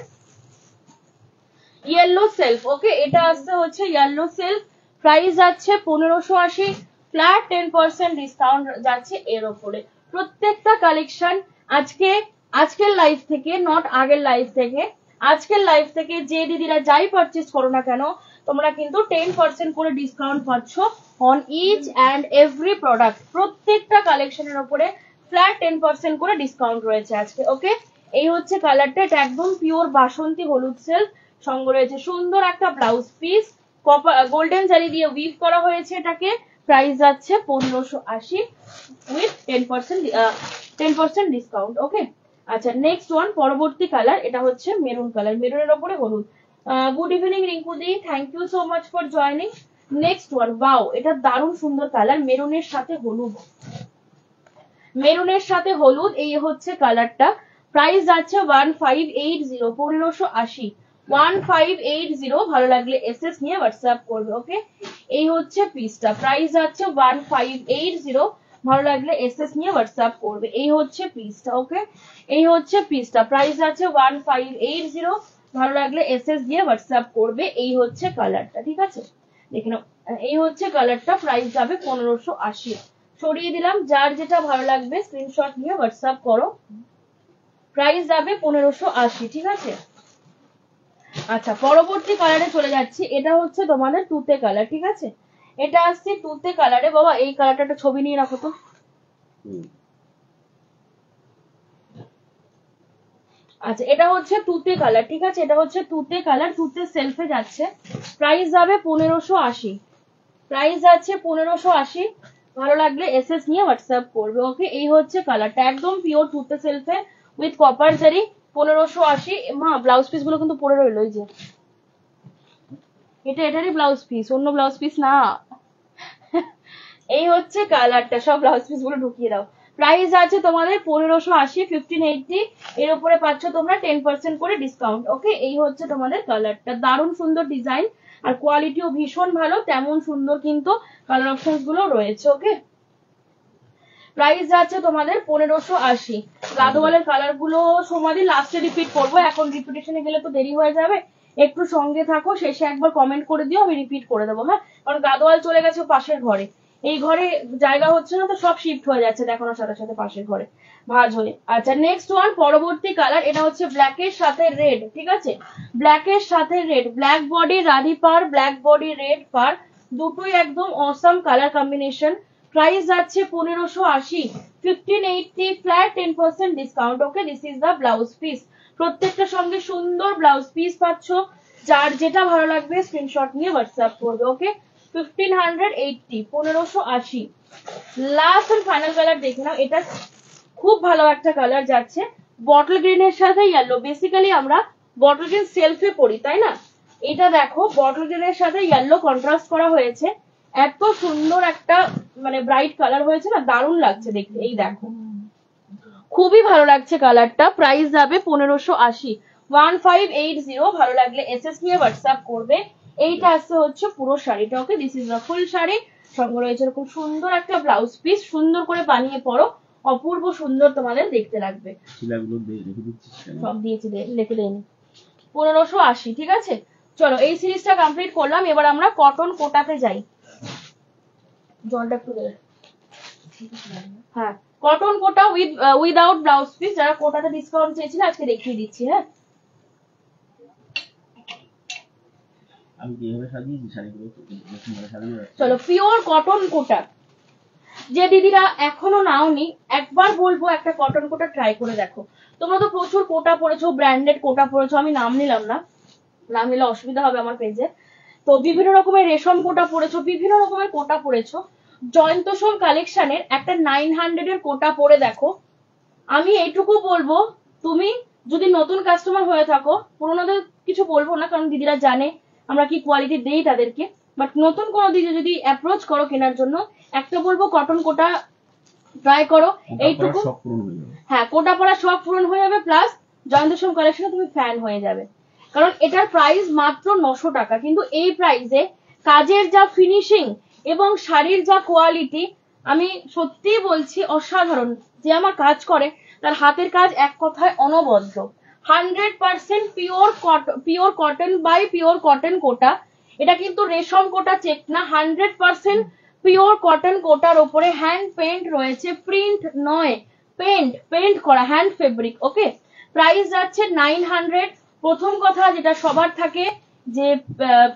ইয়েলো সেলফ, ওকে এটা আসতে হচ্ছে ইয়েলো সেলফ, প্রাইস যাচ্ছে 1580, ফ্ল্যাট 10% ডিসকাউন্ট যাচ্ছে এর উপরে। প্রত্যেকটা কালেকশন আজকের লাইভ থেকে, নট আগের লাইভ থেকে, আজকের লাইভ থেকে যে দিদিরা যাই পারচেস করো না কেন তোমরা কিন্তু 10% করে ডিসকাউন্ট পাচ্ছ on each and every product. প্রত্যেকটা কালেকশনের উপরে ফ্ল্যাট 10% করে ডিসকাউন্ট রয়েছে আজকে, ওকে। এই হচ্ছে কালারটা, এটা একদম পিওর বাসন্তী হলুদ সেলফ, সঙ্গে রয়েছে সুন্দর একটা ব্লাউজ পিস, গোল্ডেন জারি দিয়ে উইভ করা হয়েছে এটাকে। প্রাইস যাচ্ছে 1580 উইথ 10% ডিসকাউন্ট, ওকে। আচ্ছা নেক্সট ওয়ান, পরবর্তী কালার, এটা হচ্ছে মেরুন কালার, মেরুনের ওপরে হলুদ। গুড ইভিনিং রিঙ্কুদি, thank you so much for joining. Next one, wow এটা দারুণ সুন্দর কালার, মেরুনের সাথে হলুদ, মেরুনের সাথে হলুদ, এই হচ্ছে কালারটা। প্রাইস যাচ্ছে 1580, 1580, 1580। ভালো লাগলে এসএস নিয়ে হোয়াটসঅ্যাপ করবে, ওকে। এই হচ্ছে পিসটা, প্রাইস যাচ্ছে 1580, ভালো লাগলে এসএস নিয়ে হোয়াটসঅ্যাপ করবে। এই হচ্ছে পিসটা, ওকে। এই হচ্ছে পিসটা, প্রাইস আছে 1580, ভালো লাগলে এসএস দিয়ে হোয়াটসঅ্যাপ করবে। এই হচ্ছে কালারটা, ঠিক আছে, দেখে নাও। এই হচ্ছে কালারটা, প্রাইস যাবে 1580। সরিয়ে দিলাম, যার যেটা ভালো লাগবে স্ক্রিনশট নিয়ে হোয়াটসঅ্যাপ করো। প্রাইস যাবে 1580, ঠিক আছে। আচ্ছা পরবর্তী কালারে চলে যাচ্ছি, এটা হচ্ছে তোমাদের তুতে কালার, ঠিক আছে। এটা আসছে তুতে কালারে। বাবা এই কালারটা একটা ছবি নিয়ে রাখো তো। আচ্ছা এটা হচ্ছে তুতে কালার, ঠিক আছে, এটা হচ্ছে তুতে কালার, তুতে সেলফে যাচ্ছে। প্রাইস যাবে 1580, প্রাইস যাচ্ছে 1580। ভালো লাগলে এসএস নিয়ে হোয়াটসঅ্যাপ করবে, ওকে। এই হচ্ছে কালারটা, একদম পিওর তুতে সেলফে উইথ কপার জারি, 1580। মা ব্লাউজ পিস গুলো কিন্তু পরে রইলো, এই যে এটারই ব্লাউজ পিস, অন্য ব্লাউজ পিস না। এই হচ্ছে কালারটা, সব ব্লাউজ পিস গুলো ঢুকিয়ে দাও। প্রাইস আছে তোমাদের 1580, 1580, এর উপরে পাচ্ছ তোমরা 10% করে ডিসকাউন্ট, ওকে। এই হচ্ছে তোমাদের কালারটা, দারুণ সুন্দর ডিজাইন আর কোয়ালিটিও ভীষণ ভালো, তেমন সুন্দর কিন্তু কালার অপশনস গুলো রয়েছে, ওকে। প্রাইস যাচ্ছে তোমাদের 1580। গাদোয়ালের কালার গুলো সমাধি লাস্টে রিপিট করবো, এখন রিপিটেশনে গেলে তো দেরি হয়ে যাবে। একটু সঙ্গে থাকো, শেষে একবার কমেন্ট করে দিও, আমি রিপিট করে দেবো, হ্যাঁ। কারণ গাদোয়াল চলে গেছে পাশের ঘরে, এই ঘরে জায়গা হচ্ছে না, তো সব শিফট হয়ে যাচ্ছে দেখানোর সাথে সাথে পাশের ঘরে ভাঁজ হয়ে। আচ্ছা নেক্সট ওয়ান, পরবর্তী কালার, এটা হচ্ছে ব্ল্যাক এর সাথে রেড, ঠিক আছে, ব্ল্যাক এর সাথে রেড, ব্ল্যাক বডি রাধি পার, ব্ল্যাক বডি রেড পার, দুটোই একদম অসাম কালার কম্বিনেশন। প্রাইস যাচ্ছে 1580, 1580, flat 10% discount, okay. This is the blouse piece, প্রত্যেকটার সঙ্গে সুন্দর ব্লাউজ পিস পাচ্ছ। যার যেটা ভালো লাগবে স্ক্রিনশট নিয়ে হোয়াটসঅ্যাপ করবে, ওকে। 1580, 1580। লাস্ট আর ফাইনাল কালার দেখে নাও, এটা খুব ভালো একটা কালার যাচ্ছে, বটল গ্রিনের সাথে ইয়েলো। বেসিক্যালি আমরা বটল গ্রিন সেলফে পরি, তাই না? এটা দেখো বটল গ্রিনের সাথে ইয়েলো কন্ট্রাস্ট করা হয়েছে, এত সুন্দর একটা মানে ব্রাইট কালার হয়েছে না, দারুণ লাগছে দেখতে। এই দেখো খুবই ভালো লাগছে কালারটা। প্রাইস যাবে 1580, 1580। ভালো লাগলে এসএস নিয়ে হোয়াটসঅ্যাপ করবে। এইটা আসছে হচ্ছে পুরো শাড়িটা, ওকে। দিস ইজ দ্য ফুল শাড়ি, সঙ্গে রয়েছে এরকম সুন্দর একটা ব্লাউজ পিস, সুন্দর করে বানিয়ে পরো, অপূর্ব সুন্দর তোমাদের দেখতে লাগবে। সব দিয়েছি, লিখে দেয়নি। 1580, ঠিক আছে। চলো এই সিরিজটা কমপ্লিট করলাম, এবার আমরা কটন কোটাতে যাই। জলটা একটু দেবে, হ্যাঁ। কটন কোটা উইদাউট ব্লাউজ পিস, যারা কোটাতে ডিসকাউন্ট চেয়েছিল আজকে দেখিয়ে দিচ্ছি, হ্যাঁ। চলো পিওর কটন কোটা, যে দিদিরা এখনো নাওনি একবার বলবো একটা কটন কোটা ট্রাই করে দেখো। তোমরা তো প্রচুর কোটা পড়েছো, ব্র্যান্ডেড কোটা পড়েছো, আমি নাম নিলাম না, নাম নিলে অসুবিধা হবে আমার পেজে। তো বিভিন্ন রকমের রেশম কোটা পড়েছো, বিভিন্ন রকমের কোটা পড়েছো, জয়ন্ত সোম কালেকশনের একটা 900 এর কোটা পরে দেখো। আমি এইটুকু বলবো, তুমি যদি নতুন কাস্টমার হয়ে থাকো, পুরোনোদের কিছু বলবো না কারণ দিদিরা জানে আমরা কি কোয়ালিটি দেই তাদেরকে, বাট নতুন কোনো দিদি যদি অ্যাপ্রোচ করো কেনার জন্য, একটা বলবো কটন কোটা ট্রাই করো। এইটুকু, হ্যাঁ কোটা পরা সব পূরণ হয়ে যাবে, প্লাস জয়ন্ত সোম কালেকশনে তুমি ফ্যান হয়ে যাবে। কারণ এটার প্রাইস মাত্র 900 টাকা, কিন্তু এই প্রাইসে কাজের যা ফিনিশিং এবং শাড়ির যা কোয়ালিটি, আমি সত্যিই বলছি অসাধারণ। যে আমার কাজ করে তার হাতের কাজ এক কথায় অনবদ্য, 100% pure cotton by pure cotton Kota. এটা কিন্তু রেশম কোটা চেক না, 100% পিওর কটন কোটার ওপরে হ্যান্ড পেন্ট রয়েছে, প্রিন্ট নয়, পেন্ট করা হ্যান্ড ফেব্রিক। ওকে, প্রাইস যাচ্ছে 900। প্রথম কথা যেটা সবার থাকে যে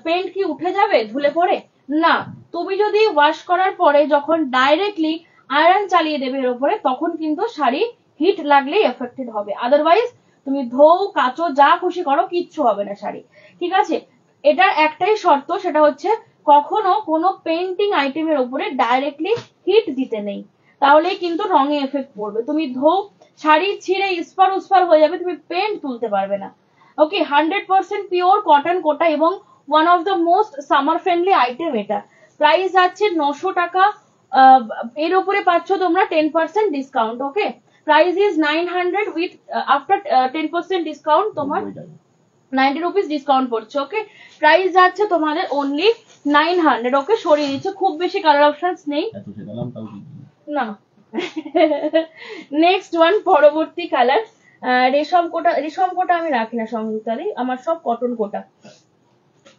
পেন্ট কি উঠে যাবে ধুলে পরে, না, তুমি যদি ওয়াশ করার পরে যখন ডাইরেক্টলি আয়রন চালিয়ে দেবে এর উপরে, তখন কিন্তু শাড়ি হিট লাগলেই এফেক্টেড হবে, আদারওয়াইজ তুমি ধোও কাচো যা খুশি করো কিচ্ছু হবে না শাড়ি, ঠিক আছে। এটার একটাই শর্ত, সেটা হচ্ছে কখনো কোনো পেন্টিং আইটেমের উপরে ডাইরেক্টলি হিট দিতে নেই, তাহলেই কিন্তু রঙে এফেক্ট পড়বে। তুমি ধোও শাড়ি ছিঁড়ে ইস্পার উস্পার হয়ে যাবে, তুমি পেন্ট তুলতে পারবে না। ওকে, 100% পিওর কটন কোটা এবং one of the most summer friendly item এটা। প্রাইস যাচ্ছে 900 টাকা। এর উপরে পাচ্ছ তোমরা 10% discount. Okay, price is 900 with after 10% discount তোমার 90 রুপিস ডিসকাউন্ট পড়ছে। ওকে, প্রাইস যাচ্ছে তোমাদের অনলি 900। ওকে, সরিয়ে দিচ্ছে, খুব বেশি কালার অপশনস নেই না। নেক্সট ওয়ান, পরবর্তী কালার রেশম কোটা আমি রাখি না সংযুক্তাদি, আমার সব কটন কোটা।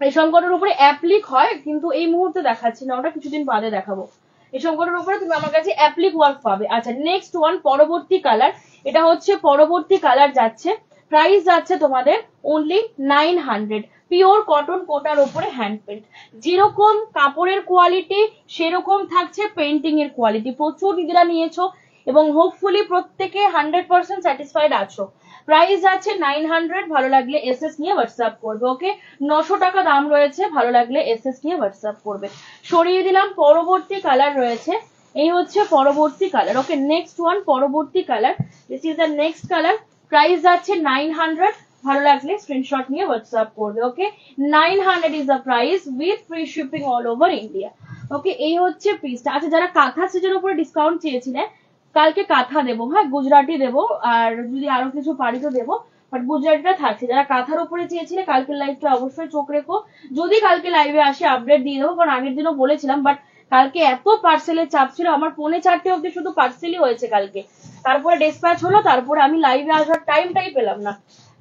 রেশম কোটার উপরে অ্যাপ্লিক হয়, কিন্তু এই মুহূর্তে দেখাচ্ছি না, ওটা কিছুদিন বাদে দেখাবো। রেশম কোটার উপরে তুমি আমার কাছে অ্যাপ্লিক ওয়ার্ক পাবে। আচ্ছা, নেক্সট ওয়ান, পরবর্তী কালার। এটা হচ্ছে পরবর্তী কালার যাচ্ছে, প্রাইস যাচ্ছে তোমাদের অনলি 900। পিওর কটন কোটার উপরে হ্যান্ড পেন্ট, যেরকম কাপড়ের কোয়ালিটি সেরকম থাকছে পেন্টিং এর কোয়ালিটি। প্রচুর দিদিরা নিয়েছো এবং হোপফুলি প্রত্যেকে 100% স্যাটিসফাইড আছো। প্রাইস যাচ্ছে 900, ভালো লাগলে এসএস নিয়ে হোয়াটসঅ্যাপ করবে। ওকে, 900 টাকা দাম রয়েছে, ভালো লাগলে এসএস নিয়ে হোয়াটসঅ্যাপ করবে। সরিয়ে দিলাম, পরবর্তী কালার রয়েছে, এই হচ্ছে পরবর্তী কালার। ওকে, নেক্সট ওয়ান, পরবর্তী colour, this is the next colour. Price যাচ্ছে 900, ভালো লাগলে স্ক্রিনশট নিয়ে হোয়াটসঅ্যাপ করবে। Okay, 900 is the price with free shipping all over India. Okay, এই হচ্ছে পিসটা। আচ্ছা, যারা কাঁথা সেজের উপরে ডিসকাউন্ট চেয়েছিলেন, কালকে কাঁথা দেবো, হ্যাঁ গুজরাটি দেবো, আর যদি আরো কিছু পারি তো দেবো, বাট গুজরাটিটা থাকছে। যারা কাঁথার উপরে চেয়েছিলে কালকের লাইভটা অবশ্যই চোখ রেখো, যদি কালকে লাইভে আসে আপডেট দিয়ে দেবো, কারণ আগের দিনও বলেছিলাম, বাট কালকে এত পার্সেলের চাপ ছিল, আমার 3:45 অব্দি শুধু পার্সেলই হয়েছে কালকে, তারপরে ডিসপ্যাচ হলো, তারপরে আমি লাইভে আসার টাইমটাই পেলাম না,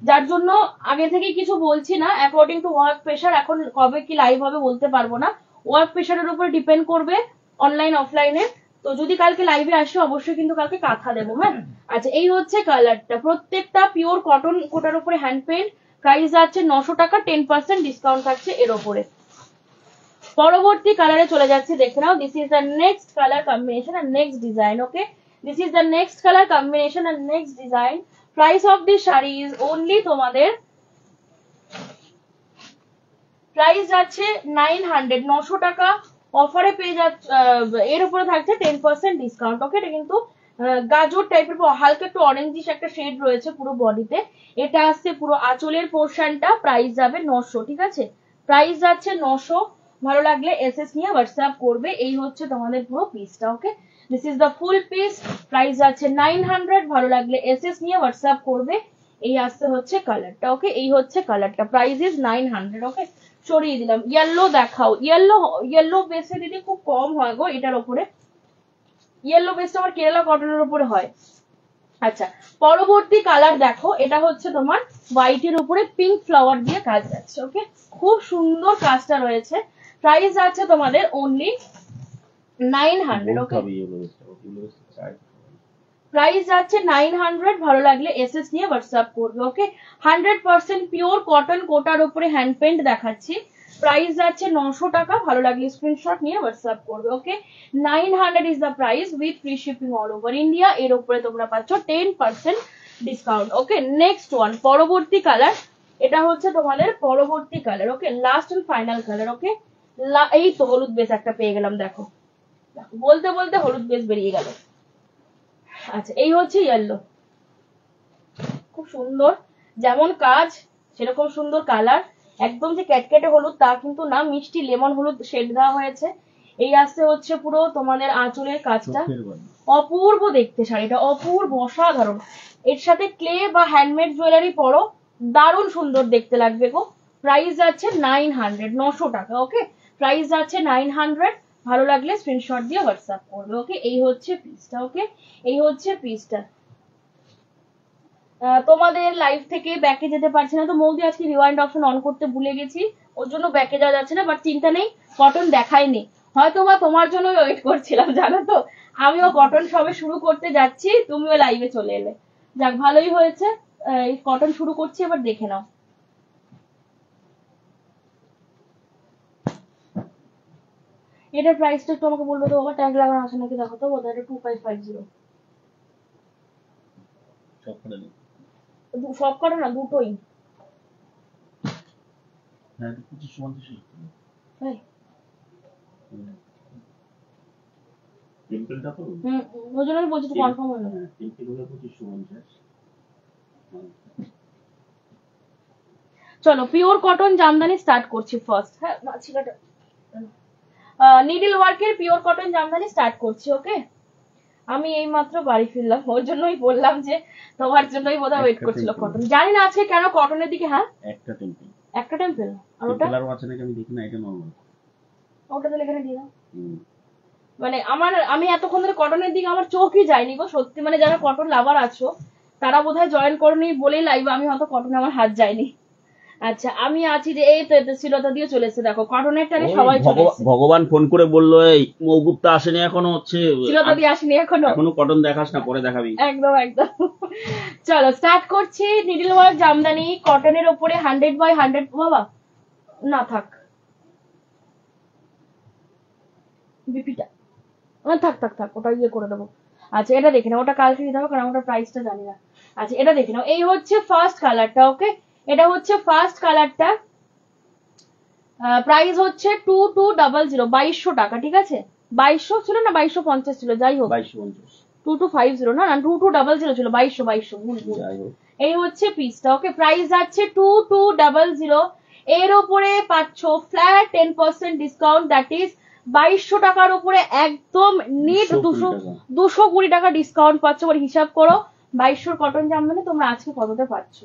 যার জন্য আগে থেকে কিছু বলছি না। অ্যাকর্ডিং টু ওয়ার্ক প্রেশার এখন কবে কি লাইভ হবে বলতে পারবো না, ওয়ার্ক প্রেশারের উপর ডিপেন্ড করবে অনলাইন অফলাইনে। তো যদি কালকে লাইভে আসে অবশ্যই কিন্তু কালকে কাঁথা দেবো, হ্যাঁ। আচ্ছা, এই হচ্ছে কালারটা, প্রত্যেকটা পিওর কটন কোটার উপরে হ্যান্ড পেন্ট। প্রাইস যাচ্ছে 900 টাকা, 10% ডিসকাউন্ট থাকছে এর উপরে। পরবর্তী কালারে চলে যাচ্ছে, দেখে নাও, this is the next colour combination and next design. Okay, this is the next colour combination and next design. Price of this sari is only তোমাদের, প্রাইস যাচ্ছে 900, 900 টাকা অফারে পেয়ে যাচ্ছে। এর উপরে থাকছে 10% ডিসকাউন্ট। ওকে, এটা কিন্তু গাজর টাইপের হালকা একটু অরেঞ্জিশ একটা শেড রয়েছে পুরো বডিতে। এটা আসছে পুরো আঁচলের পোর্শনটা, প্রাইস যাবে 900, ঠিক আছে, প্রাইস যাচ্ছে 900। ভালো লাগলে এসএস নিয়ে হোয়াটসঅ্যাপ করবে। এই হচ্ছে তোমাদের পুরো পিসটা। Okay, this is the full piece, price যাচ্ছে 900, ভালো লাগলে এসএস নিয়ে হোয়াটসঅ্যাপ করবে। এই আসতে হচ্ছে কালারটা। ওকে, এই হচ্ছে কালারটা, প্রাইস ইজ 900। ওকে, সরিয়ে দিলাম। ইয়েলো দেখাও, ইয়েলো বেসে দিদি খুব কম হয় গো এটার উপরে, ইয়েলো বেসটা আমার কেরালা কটনের উপরে হয়। আচ্ছা, পরবর্তী কালার দেখো, এটা হচ্ছে তোমার হোয়াইটের উপরে পিঙ্ক ফ্লাওয়ার দিয়ে কাজ যাচ্ছে। ওকে, খুব সুন্দর কাজটা রয়েছে। প্রাইস আছে তোমাদের অনলি 900। ওকে, প্রাইস যাচ্ছে 900, ভালো লাগলে এসএস নিয়ে হোয়াটসঅ্যাপ করবে। ওকে, 100% পিওর কটন কোটার উপরে হ্যান্ড পেন্ট দেখাচ্ছি। প্রাইস যাচ্ছে 900 টাকা, ভালো লাগলে স্ক্রিনশট নিয়ে হোয়াটসঅ্যাপ করবে। Okay, 900 is the price with free shipping all over India. এর উপরে তোমরা পাচ্ছ 10% ডিসকাউন্ট। ওকে, নেক্সট ওয়ান, পরবর্তী কালার, এটা হচ্ছে তোমাদের পরবর্তী colour. Okay, last and final colour. Okay, এই তো হলুদ বেস একটা পেয়ে গেলাম, দেখো বলতে বলতে হলুদ বেস বেরিয়ে গেল। আচ্ছা, এই হচ্ছে ইয়েলো, খুব সুন্দর, যেমন কাজ সেরকম সুন্দর কালার, একদম যে ক্যাটকেটে হলুদ তা কিন্তু না, মিষ্টি লেমন হলুদ শেড দেওয়া হয়েছে। এই আসতে হচ্ছে পুরো তোমাদের আঁচলের কাজটা, অপূর্ব দেখতে শাড়িটা, অপূর্ব, অসাধারণ। এর সাথে ক্লে বা হ্যান্ডমেড জুয়েলারি পরো, দারুণ সুন্দর দেখতে লাগবে গো। প্রাইস যাচ্ছে 900, 900 টাকা। ওকে, প্রাইস যাচ্ছে 900, ভালো লাগলে স্ক্রিনশট দিয়ে হোয়াটসঅ্যাপ করবে। ওকে, এই হচ্ছে পিসটা। ওকে, এই হচ্ছে পিসটা। তোমাদের লাইভ থেকে ব্যাকে যেতে পারছি না, তো মৌদি আজকে রিওয়াইন্ড অপশন অন করতে ভুলে গেছি, ওর জন্য ব্যাকে যাওয়া যাচ্ছে না। বাট চিন্তা নেই, কটন দেখায়নি, হয়তো বা তোমার জন্য ওয়েট করছিলাম, জানো তো। আমিও কটন সবে শুরু করতে যাচ্ছি, তুমিও লাইভে চলে এলে, যাক ভালোই হয়েছে। কটন শুরু করছি, এবার দেখে নাও। এটার প্রাইসটা একটু আমাকে বলবো তো বাবা, ট্যাগ লাগানো আছে নাকি দেখো তো, বোধহয় এটা 2550। সব কটা না, দুটোই। হ্যাঁ 2550। তাই? টেম্পলটা তো ওই জন্য আমি বলছি তো কনফার্ম হলো। টেম্পল হলো 2550। চলো পিওর কটন জামদানি স্টার্ট করছি ফার্স্ট। হ্যাঁ ছিলাটা নিডল ওয়ার্কের পিওর কটন জামদানি স্টার্ট করছি। ওকে, আমি এই মাত্র বাড়ি ফিরলাম, ওর জন্যই বললাম যে তোমার জন্যই বোধহয় ওয়েট করছিল কটন। জানি না আজকে কেন কটনের দিকে। হ্যাঁ একটা টেম্পল, একটা টেম্পল, আর ওটা টেম্পল আছে নাকি আমি দেখি না, এটা নরমাল। ওটা তাহলে এখানে দিয়ে দাও। মানে আমি এতক্ষণ ধরে কটনের দিকে আমার চোখই যায়নি গো, সত্যি। মানে যারা কটন লাভার আছো তারা বোধহয় জয়েন করনি বলেই লাইভ, আমি হয়তো কটনে আমার হাত যায়নি। আচ্ছা আমি আছি যে এই তো শ্রীলতা দিয়ে চলে এসেছে, দেখো কটনের টানে সবাই চলে এসেছে। ভগবান ফোন করে বললো এই মৌগুপ্তা আসেনি এখনো, হচ্ছে শ্রীলতা দিয়ে আসেনি এখনো কটন দেখাস না, পরে দেখাবি। একদম একদম। চলো স্টার্ট করছি। নিডল ওয়ার্ক জামদানি কটনের উপরে 100/100। বাবা না থাক, বিপিটা থাক থাক থাক, ওটা ইয়ে করে দেবো। আচ্ছা এটা দেখে নাও, ওটা কালকে দিতে হবে কারণ ওটা প্রাইসটা জানি না। আচ্ছা এটা দেখে নাও, এই হচ্ছে ফার্স্ট কালারটা। ওকে, এটা হচ্ছে ফার্স্ট কালারটা। প্রাইস হচ্ছে 2200, 2200 টাকা। ঠিক আছে, 2200 ছিল না 2250 ছিল, যাই হোক 2250, 2250 না 2200 ছিল, 2200 ভুল ভুল। এই হচ্ছে পিসটা। ওকে, প্রাইস যাচ্ছে 2200। এর উপরে পাচ্ছ ফ্ল্যাট 10% ডিসকাউন্ট, দ্যাট ইজ 2200 টাকার উপরে একদম নিট 220 টাকা ডিসকাউন্ট পাচ্ছ। বলে হিসাব করো 2200 কটন জামদানি তোমরা আজকে কততে পাচ্ছ।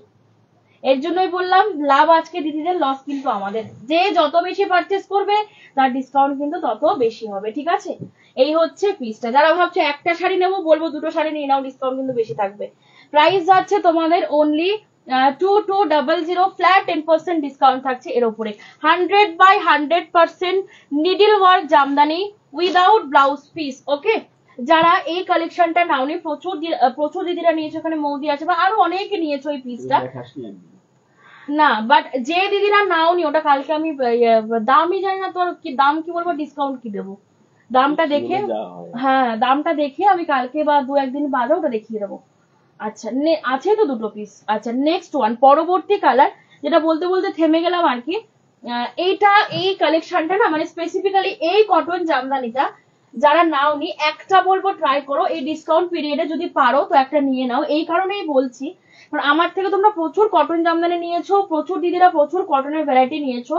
এর জন্যই বললাম লাভ আজকে দিদিদের, লস কিন্তু আমাদের। যে যত বেশি পারচেস করবে তার ডিসকাউন্ট কিন্তু তত বেশি হবে। ঠিক আছে, এই হচ্ছে পিসটা। যারা ভাবছো একটা শাড়ি নেবো, বলবো দুটো শাড়ি নিয়ে নাও, ডিসকাউন্ট কিন্তু বেশি থাকবে। প্রাইস যাচ্ছে তোমাদের অনলি 2200, ফ্ল্যাট 10% ডিসকাউন্ট থাকছে এর উপরে। 100/100% needle work jamdani without blouse piece. Okay, যারা এই কালেকশনটা নাওনি, প্রচুর দিদিরা নিয়েছো, এখানে মৌদি আছে বা আরো অনেকে নিয়েছো এই পিসটা না। বাট যে দিদিরা নাওনি ওটা কালকে আমি দামই জানি না, তোর কি দাম কি বলবো, ডিসকাউন্ট কি দেবো, দামটা দেখে, হ্যাঁ দামটা দেখে আমি কালকে বা 2-1 দিন বাদে ওটা দেখিয়ে দেবো। আচ্ছা আছে তো দুটো পিস। আচ্ছা নেক্সট ওয়ান, পরবর্তী কালার, যেটা বলতে বলতে থেমে গেলাম আর কি। এইটা এই কালেকশনটা না, মানে স্পেসিফিক্যালি এই কটন জামদানিটা যারা নাওনি, একটা বলবো ট্রাই করো এই ডিসকাউন্ট পিরিয়ডে, যদি পারো তো একটা নিয়ে নাও। এই কারণেই বলছি কারণ আমার থেকে তোমরা প্রচুর কটন জামদানি নিয়েছো, প্রচুর দিদিরা প্রচুর কটনের ভ্যারাইটি নিয়েছো।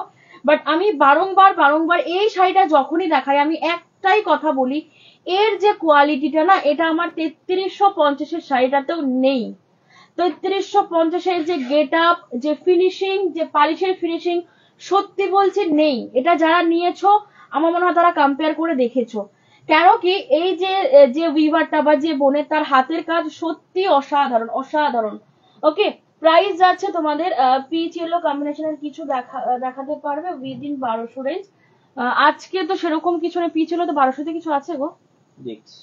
বাট আমি বারংবার এই শাড়িটা যখনই দেখাই আমি একটাই কথা বলি, এর যে কোয়ালিটিটা না, এটা আমার 3350 শাড়িটাতেও নেই। 3350 যে গেট আপ, যে ফিনিশিং, যে পালিশের ফিনিশিং, সত্যি বলছি নেই। এটা যারা নিয়েছো আমার মনে হয় তারা কম্পেয়ার করে দেখেছো। কেন কি এই যে উইভারটা বা যে বোনের, তার হাতের কাজ সত্যি অসাধারণ অসাধারণ। ওকে, প্রাইস যাচ্ছে তোমাদের পিচ ইয়েলো কম্বিনেশনের কিছু দেখাতে পারবে উইদিন 1200 রেঞ্জ। আজকে তো সেরকম কিছু নেই, পিচ ইয়েলো তো 1200-তে কিছু আছে গো, দেখছি।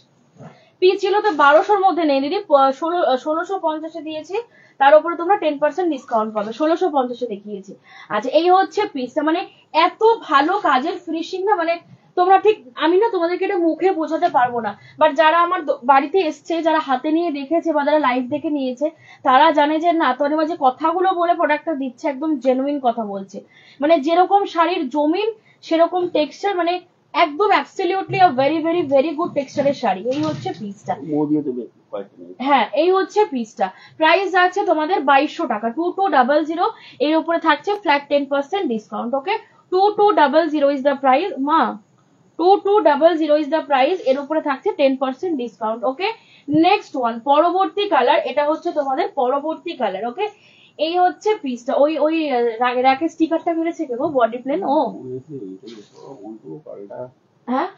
পিচ ইয়েলো তো 1200-র মধ্যে নেই দিদি, 1650-এ দিয়েছি, তার উপরে তোমরা 10% ডিসকাউন্ট পাবে, 1650-এ দেখিয়েছি। আচ্ছা এই হচ্ছে পিসটা, মানে এত ভালো কাজের ফিনিশিং না, মানে তোমরা ঠিক, আমি না তোমাদেরকে এটা মুখে বোঝাতে পারবো না। বাট যারা আমার বাড়িতে এসছে, যারা হাতে নিয়ে দেখেছে বা যারা লাইভ দেখে নিয়েছে, তারা জানে যে না তোরা যে কথাগুলো বলে প্রোডাক্টটা দিচ্ছে একদম জেনুইন কথা বলছে। মানে যেরকম শাড়ির জমিন সেরকম টেক্সচার, মানে একদম absolutely a very very very good টেক্সচারের শাড়ি। এই হচ্ছে পিসটা। হ্যাঁ এই হচ্ছে পিসটা। প্রাইস আছে তোমাদের 2200 টাকা, 2200। এর উপরে থাকছে flat 10% discount. Okay, 2200 is the price মা, 2200 ইজ দ্য প্রাইস, এর উপরে থাকছে 10% ডিসকাউন্ট। ওকে, নেক্সট ওয়ান, পরবর্তী কালার, এটা হচ্ছে তোমাদের পরবর্তী কালার। ওকে, এই হচ্ছে পিসটা। ওই ওই র্যাকের স্টিকারটা মেরেছে কেউ, বডি প্লেন ও, হ্যাঁ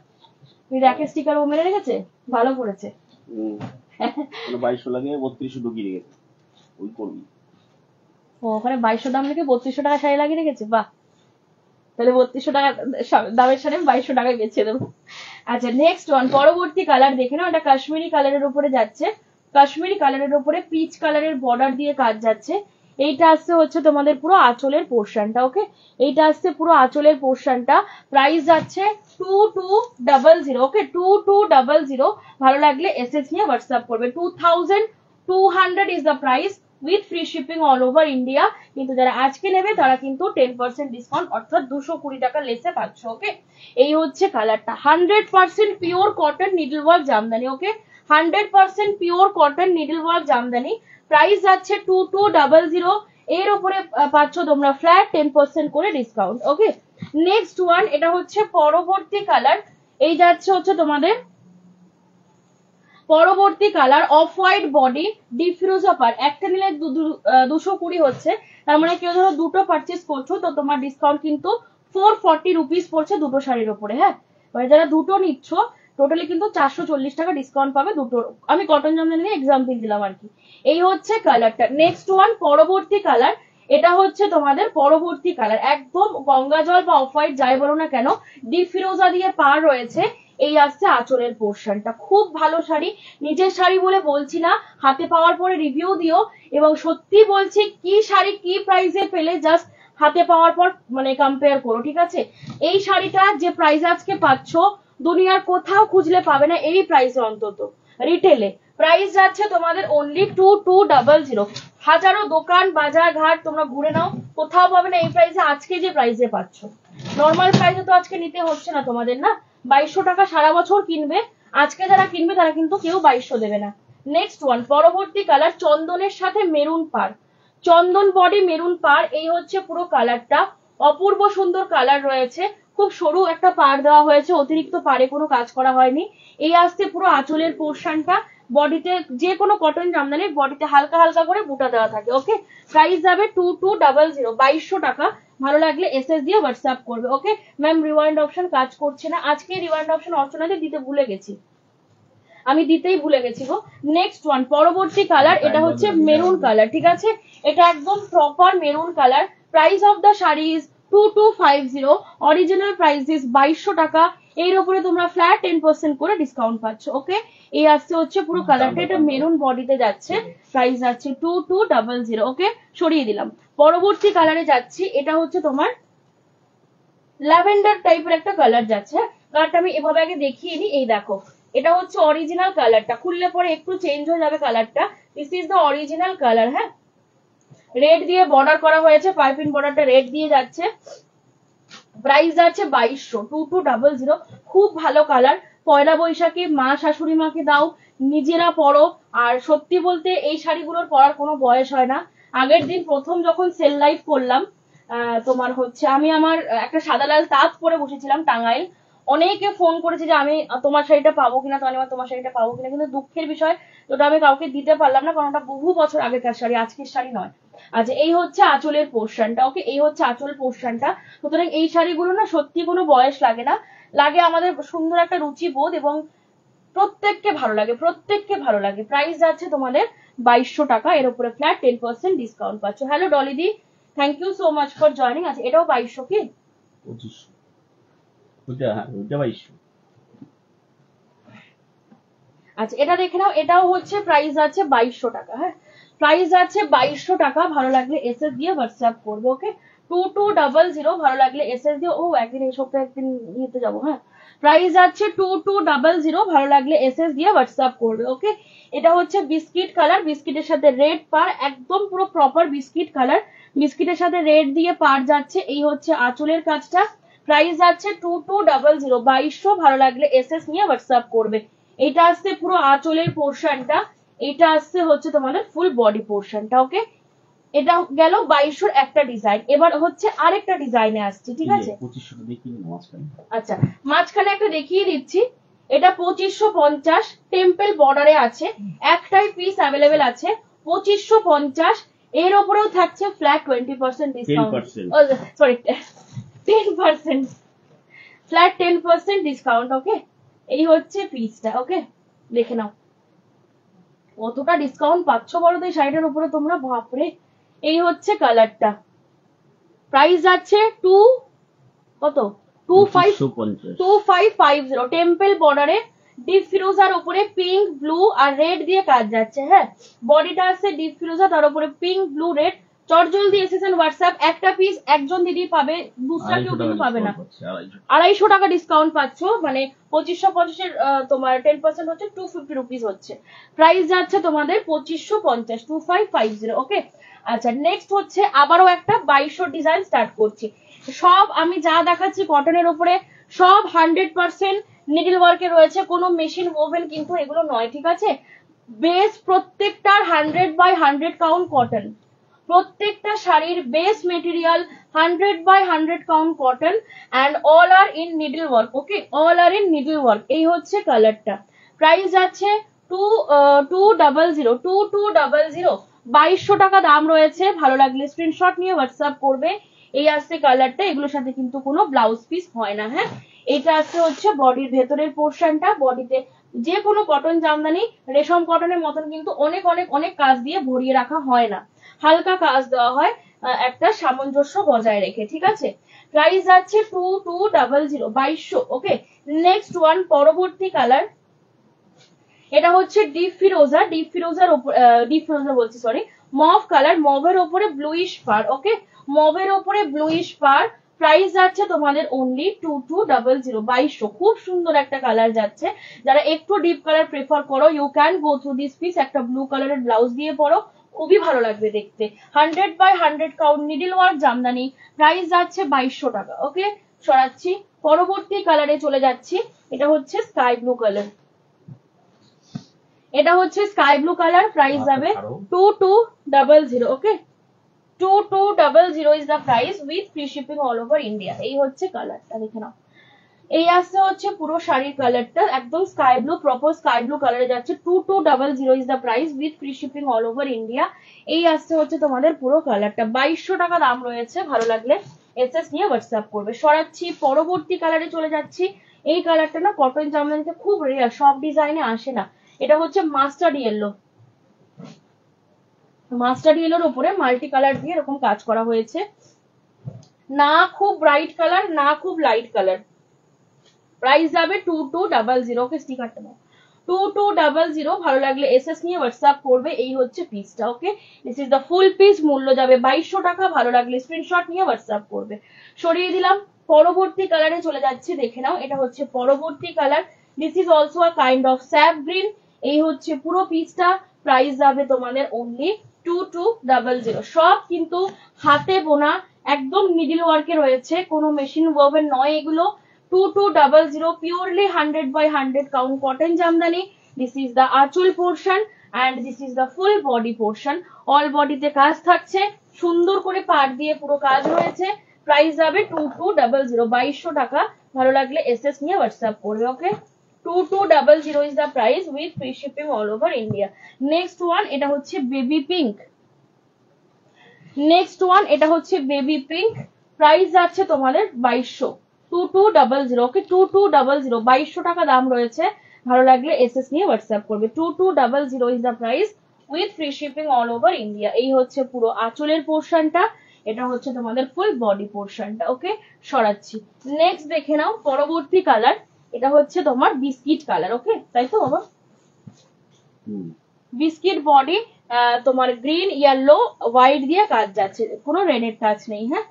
ওই র্যাকের স্টিকার ও মেরে রেখেছে, ভালো করেছে। 2200 লাগে, 3200 ঢুকিয়ে রেখেছে। ওই করবি। ও ওখানে 2200 দাম লিখে 3200 টাকা শাড়ি লাগিয়ে রেখেছে, বাহ। তাহলে 3200 টাকা দামের শাড়ি 2200 টাকায় বেচে দেবো। আচ্ছা নেক্সট ওয়ান, পরবর্তী কালার দেখে নাও, এটা কাশ্মীরি কালারের উপরে যাচ্ছে, কাশ্মীরি কালারের উপরে পিচ কালারের বর্ডার দিয়ে কাজ যাচ্ছে। এইটা আসছে হচ্ছে তোমাদের পুরো আঁচলের পোর্শনটা, ওকে, এইটা আসছে পুরো আঁচলের পোর্শনটা। প্রাইস যাচ্ছে 2200, ওকে 2200। ভালো লাগলে এসএস নিয়ে হোয়াটসঅ্যাপ করবে। 2200 is the price with free shipping all over India. কিন্তু যারা আজকে নেবে তারা কিন্তু 10% ডিসকাউন্ট অর্থাৎ 220 টাকা লেসে পাচ্ছ, ওকে। এই হচ্ছে কালারটা, 100% pure cotton needle work jamdani, okay, 100% pure cotton needle work jamdani. Price যাচ্ছে 2200, এর উপরে পাচ্ছ তোমরা ফ্ল্যাট 10% করে ডিসকাউন্ট, ওকে। নেক্সট ওয়ান, এটা হচ্ছে পরবর্তী কালার, এই যাচ্ছে হচ্ছে তোমাদের পরবর্তী কালার অফ হোয়াইট বডি ডিফিউজা পার, একটা নিলে 220 হচ্ছে, তার মানে কেউ ধরো দুটো পারচেস করছো তো তোমার ডিসকাউন্ট কিন্তু 440 রুপিস পড়ছে দুটো শাড়ির উপরে, হ্যাঁ। মানে যারা দুটো নিচ্ছ টোটালি কিন্তু 440 টাকা ডিসকাউন্ট পাবে দুটো। আমি কটন জামদানি নিয়ে এক্সাম্পল দিলাম আর কি। এই হচ্ছে কালারটা। নেক্সট ওয়ান, পরবর্তী কালার, এটা হচ্ছে তোমাদের পরবর্তী কালার, একদম গঙ্গা জল বা অফ হোয়াইট যাই বলো না কেন, ডিপ ফিরোজা দিয়ে পার রয়েছে। এই আসছে আঁচলের পোর্শনটা, খুব ভালো শাড়ি, নিজের শাড়ি বলে বলছি না, হাতে পাওয়ার পরে রিভিউ দিও, এবং সত্যি বলছি কি শাড়ি কি প্রাইসে পেলে জাস্ট হাতে পাওয়ার পর মানে কম্পেয়ার করো, ঠিক আছে। এই শাড়িটা যে প্রাইস আজকে পাচ্ছ দুনিয়ার কোথাও খুঁজলে পাবে না এই প্রাইসে, অন্তত রিটেলে প্রাইস যাচ্ছে তোমাদের অনলি 2200। হাজারো দোকান বাজার ঘাট তোমরা ঘুরে নাও, কোথাও পাবে না এই প্রাইসে আজকে যে প্রাইসে পাচ্ছ। নর্মাল প্রাইসে তো আজকে নিতে হচ্ছে না তোমাদের, না 2200 টাকা সারা বছর কিনবে, আজকে যারা কিনবে তারা কিন্তু কেউ 2200 দেবে না। নেক্সট ওয়ান, পরবর্তী কালার চন্দনের সাথে মেরুন পার, চন্দন বডি মেরুন পার, এই হচ্ছে পুরো কালারটা, অপূর্ব সুন্দর কালার রয়েছে, খুব সরু একটা পার দেওয়া হয়েছে, অতিরিক্ত পারে কোনো কাজ করা হয়নি। এই আসছে পুরো আঁচলের পোর্শনটা, বডিতে যে কোনো কটন জামদানির বডিতে হালকা হালকা করে বুটা দেওয়া থাকে, ওকে। প্রাইস যাবে 2200, 2200 টাকা। ভালো লাগলে এসএস দিয়ে হোয়াটসঅ্যাপ করবে, ওকে। ম্যাম রিওয়াইন্ড অপশন কাজ করছে না, আজকে রিওয়াইন্ড অপশন অর্চনাতে দিতে ভুলে গেছি, আমি দিতেই ভুলে গেছি গো। নেক্সট ওয়ান, পরবর্তী কালার, এটা হচ্ছে মেরুন কালার, ঠিক আছে, এটা একদম proper maroon colour. Price of the sari is 2250, original price is 2200 টাকা। এর উপরে তোমরা ফ্ল্যাট 10% করে ডিসকাউন্ট পাচ্ছ, ওকে। এই আসছে হচ্ছে পুরো কালারটা, এটা মেরুন বডিতে যাচ্ছে, প্রাইস যাচ্ছে 2200, ওকে, সরিয়ে দিলাম। পরবর্তী কালারে যাচ্ছি, এটা হচ্ছে তোমার ল্যাভেন্ডার টাইপের একটা কালার যাচ্ছে, কালারটা আমি এভাবে আগে দেখিয়ে নিই। এই দেখো, এটা হচ্ছে অরিজিনাল কালারটা, খুললে পরে একটু চেঞ্জ হয়ে যাবে কালারটা, this is the original colour, হ্যাঁ। রেড দিয়ে বর্ডার করা হয়েছে, পাইপিং বর্ডারটা রেড দিয়ে যাচ্ছে, প্রাইস যাচ্ছে 2200, 2200। খুব ভালো কালার, পয়লা বৈশাখে মা শাশুড়ি মাকে দাও, নিজেরা পরো, আর সত্যি বলতে এই শাড়িগুলোর পরার কোনো বয়স হয় না। আগের দিন প্রথম যখন সেল লাইভ করলাম তোমার হচ্ছে আমি আমার একটা সাদা লাল তাঁত পরে বসেছিলাম টাঙ্গাইল, অনেকে ফোন করেছে যে আমি তোমার শাড়িটা পাবো কিনা, তো আমি তোমার শাড়িটা পাবো কিনা, কিন্তু দুঃখের বিষয় ওটা আমি কাউকে দিতে পারলাম না, কারণ ওটা বহু বছর আগেকার শাড়ি, আজকের শাড়ি নয়। আচ্ছা এই হচ্ছে আঁচলের পোর্শনটা, ওকে, এই হচ্ছে আঁচল পোর্শনটা। সুতরাং এই শাড়িগুলো না সত্যি কোনো বয়স লাগে না, লাগে আমাদের সুন্দর একটা রুচি বোধ, এবং প্রত্যেককে ভালো লাগে, প্রত্যেককে ভালো লাগে। প্রাইস যাচ্ছে তোমাদের 2200 টাকা, এর উপরে ফ্ল্যাট 10% ডিসকাউন্ট পাচ্ছ। হ্যালো ডলিদি, thank you so much for joining. আছে এটাও 2200 কি 2500, ওইটা হ্যাঁ ওইটা 2200। আচ্ছা এটা দেখে নাও, এটাও হচ্ছে প্রাইস আছে 2200 টাকা, হ্যাঁ, প্রাইস আছে 2200 টাকা। ভালো লাগলে এসএস দিয়ে হোয়াটসঅ্যাপ করবে, ওকে। 2200, ভালো লাগলে এসএস দিয়ে, ও একদিন এই সপ্তাহে একদিন নিতে যাবো, হ্যাঁ। প্রাইস আছে 2200, ভালো লাগলে এসএস দিয়ে হোয়াটসঅ্যাপ করবে, ওকে। এটা হচ্ছে বিস্কিট কালার, বিস্কিটের সাথে রেড পার, একদম পুরো প্রপার বিস্কিট কালার, বিস্কিটের সাথে রেড দিয়ে পার যাচ্ছে। এই হচ্ছে আঁচলের কাজটা, প্রাইস যাচ্ছে 2200, 2200। ভালো লাগলে এসএস নিয়ে হোয়াটসঅ্যাপ করবে। এটা আসছে পুরো আঁচলের পোর্শনটা, এটা আসছে হচ্ছে তোমাদের ফুল বডি পোর্শনটা, ওকে। এটা গেল 2200 একটা ডিজাইন। এবার হচ্ছে আরেকটা ডিজাইনে আসছে, ঠিক আছে। 2500 দেখি মাঝখানে, আচ্ছা মাঝখানে একটা দেখিয়ে দিচ্ছি, এটা 2550 টেম্পল বর্ডারে আছে, একটাই পিস অ্যাভেলেবেল আছে 2550। এর উপরেও থাকছে flat 20% discount, sorry 10%, flat 10% discount, okay. এই হচ্ছে পিসটা, ওকে, দেখে নাও। কতটা ডিসকাউন্ট পাচ্ছ বলো তো এই শাড়িটার উপরে তোমরা, বাপরে। এই হচ্ছে কালারটা, প্রাইস যাচ্ছে কত 2550 টেম্পল বর্ডারে ডিপ ফিরোজার উপরে পিঙ্ক ব্লু আর রেড দিয়ে কাজ যাচ্ছে। হ্যাঁ, বডিটা আছে ডিপ ফিরোজা, তার উপরে পিঙ্ক ব্লু রেড। চটজলদি এসেছেন হোয়াটসঅ্যাপ, একটা পিস একজন দিদি পাবে, দুসরা কেউ কিন্তু পাবে না। 250 টাকা ডিসকাউন্ট পাচ্ছ, মানে 2550 তোমার 10% হচ্ছে 250 রুপিস হচ্ছে। প্রাইস যাচ্ছে তোমাদের 2550, 2550। ওকে, আচ্ছা নেক্সট হচ্ছে আবারও একটা 2200 ডিজাইন স্টার্ট করছি। সব আমি যা দেখাচ্ছি কটনের উপরে, সব 100% নিডল ওয়ার্কে রয়েছে, কোনো মেশিন ওভেন কিন্তু এগুলো নয়, ঠিক আছে। বেস প্রত্যেকটার 100/100 কাউন্ট কটন, প্রত্যেকটা শাড়ির base material 100/100 count cotton, and all are in needle work. Okay, all are in needle work. এই হচ্ছে কালারটা, প্রাইস যাচ্ছে 2200, 2200 টাকা দাম রয়েছে। ভালো লাগলে স্ক্রিনশট নিয়ে হোয়াটসঅ্যাপ করবে। এই আসছে কালারটা, এগুলোর সাথে কিন্তু কোনো ব্লাউজ পিস হয় না। হ্যাঁ, এটা আসছে হচ্ছে বডির ভেতরের পোর্শনটা, বডিতে যে কোনো কটন জামদানি রেশম কটনের মতন কিন্তু অনেক অনেক অনেক কাজ দিয়ে ভরিয়ে রাখা হয় না, হালকা কাজ দেওয়া হয় একটা সামঞ্জস্য বজায় রেখে, ঠিক আছে। প্রাইস যাচ্ছে 2200, 2200। ওকে, নেক্সট ওয়ান, পরবর্তী কালার, এটা হচ্ছে ডিপ ফিরোজা, ডিপ ফিরোজা বলছি, সরি, মভ কালার, মভের ওপরে ব্লুইশ পার। ওকে, মভের ওপরে ব্লুইশ পার। প্রাইস যাচ্ছে তোমাদের অনলি 2200, 2200। খুব সুন্দর একটা কালার যাচ্ছে। যারা একটু ডিপ কালার প্রেফার করো, you can go through this piece. একটা ব্লু কালারের ব্লাউজ দিয়ে পরো, খুবই ভালো লাগবে দেখতে। 100/100 count needle work jamdani, price যাচ্ছে 2200 টাকা। ওকে, সরাচ্ছি, পরবর্তী কালারে চলে যাচ্ছি। এটা হচ্ছে স্কাই ব্লু কালার, এটা হচ্ছে স্কাই ব্লু কালার, প্রাইস যাবে 2200। ওকে, 2200 is the price with free shipping all over India. এই হচ্ছে কালারটা, দেখে নাও। এই আসছে হচ্ছে পুরো শাড়ির কালারটা, একদম sky blue, proper sky blue কালারে যাচ্ছে। 2200 is the price with free shipping all over India. এই আসছে হচ্ছে তোমাদের পুরো কালারটা, 2200 টাকা দাম রয়েছে। ভালো লাগলে এসএস নিয়ে হোয়াটসঅ্যাপ করবে। সরাচ্ছি, পরবর্তী কালারে চলে যাচ্ছি। এই কালারটা না কটন জামদানিতে খুব রেয়ার, সব ডিজাইনে আসে না। এটা হচ্ছে মাস্টার্ড ইয়েলো, মাস্টার্ড ইয়েলোর উপরে মাল্টি কালার দিয়ে এরকম কাজ করা হয়েছে, না খুব ব্রাইট কালার না খুব লাইট কালার। প্রাইস যাবে 2200। ওকে, স্টিকারটা দাও, 2200। ভালো লাগলে এসএস নিয়ে হোয়াটসঅ্যাপ করবে। এই হচ্ছে পিসটা। Okay, this is the full piece, মূল্য যাবে 2200 টাকা। ভালো লাগলে স্ক্রিনশট নিয়ে হোয়াটসঅ্যাপ করবে। সরিয়ে দিলাম, পরবর্তী কালারে চলে যাচ্ছে, দেখে নাও। এটা হচ্ছে পরবর্তী colour, this is also a kind of sap green. এই হচ্ছে পুরো পিসটা, প্রাইস যাবে তোমাদের অনলি 2200। সব কিন্তু হাতে বোনা, একদম নিডল ওয়ার্কে রয়েছে, কোনো মেশিন ওভেন নয় এগুলো। 2200, purely 100/100 count cotton jamdani. This is the achol portion and this is the full body portion. All body তে কাজ থাকছে, সুন্দর করে পাড় দিয়ে পুরো কাজ রয়েছে। প্রাইস যাবে 2200, 2200 টাকা। ভালো লাগলে এসএস নিয়ে হোয়াটসঅ্যাপ করবে। ওকে, 2200 is the price with free shipping all over India. Next one, এটা হচ্ছে বেবি পিঙ্ক। নেক্সট ওয়ান, এটা হচ্ছে বেবি পিঙ্ক, প্রাইস যাচ্ছে তোমাদের 2200, 2200। ওকে, 2200, 2200 টাকা দাম রয়েছে। ভালো লাগলে এসএস নিয়ে হোয়াটসঅ্যাপ করবে। 2200 is the price with free shipping all over India. এই হচ্ছে পুরো আঁচলের পোর্শনটা, এটা হচ্ছে তোমাদের ফুল বডি পোর্শনটা। ওকে, সরাচ্ছি। নেক্সট দেখে নাও পরবর্তী কালার, এটা হচ্ছে তোমার বিস্কিট কালার। ওকে, তাই তো বাবা, বিস্কিট বডি, তোমার গ্রিন ইয়েলো হোয়াইট দিয়ে কাজ যাচ্ছে, কোনো রেডের টাচ নেই। হ্যাঁ,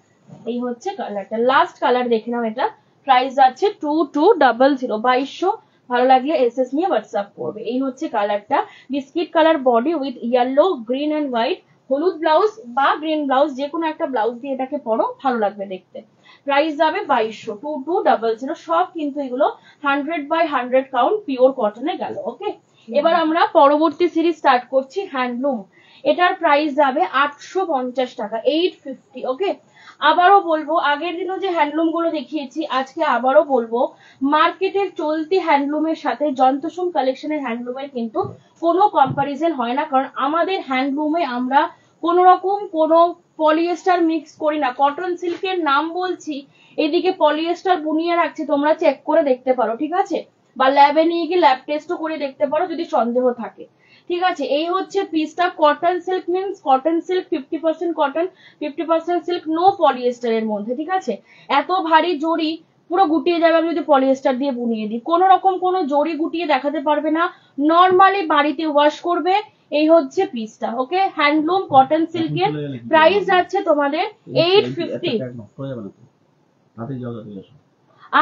এই হচ্ছে কালারটা, লাস্ট কালার দেখে নাও। এটা প্রাইস যাচ্ছে 2200, 2200। ভালো লাগলে এসএস নিয়ে হোয়াটসঅ্যাপ করবে। এই হচ্ছে কালারটা, biscuit colour body with yellow green and white, হলুদ ব্লাউজ বা গ্রিন ব্লাউজ, যে কোনো একটা ব্লাউজ দিয়ে এটাকে পরো, ভালো লাগবে দেখতে। প্রাইস যাবে 2200, 2200। সব কিন্তু এগুলো 100/100 কাউন্ট পিওর কটনে গেল। ওকে, এবার আমরা পরবর্তী সিরিজ স্টার্ট করছি, হ্যান্ডলুম। এটার প্রাইস যাবে 850 টাকা, 850। ওকে, আবারও বলবো, আগের দিনও যে হ্যান্ডলুম গুলো দেখিয়েছি, আজকে আবারও বলবো, মার্কেটের চলতি হ্যান্ডলুমের সাথে যন্ত্রসুম কালেকশনের হ্যান্ডলুমের কিন্তু কোনো কম্পারিজন হয় না। কারণ আমাদের হ্যান্ডলুমে আমরা কোন রকম কোনো পলিয়েস্টার মিক্স করি না। কটন সিল্কের নাম বলছি, এদিকে পলিয়েস্টার বুনিয়ে রাখছি, তোমরা চেক করে দেখতে পারো, ঠিক আছে, বা ল্যাবে নিয়ে গিয়ে ল্যাব টেস্টও করে দেখতে পারো যদি সন্দেহ থাকে। ঠিক আছে, এই হচ্ছে পিসটা। Cotton silk means cotton silk, 50% cotton 50% silk, no পলিয়েস্টারের মধ্যে। ঠিক আছে, এত ভারী জড়ি পুরো গুটিয়ে যাবে আমি যদি পলিয়েস্টার দিয়ে বুনিয়ে দিই, কোন রকম কোনো জড়ি গুটিয়ে দেখাতে পারবে না, নর্মালি বাড়িতে ওয়াশ করবে। এই হচ্ছে পিসটা। ওকে, হ্যান্ডলুম কটন সিল্কের, প্রাইস যাচ্ছে তোমাদের 850,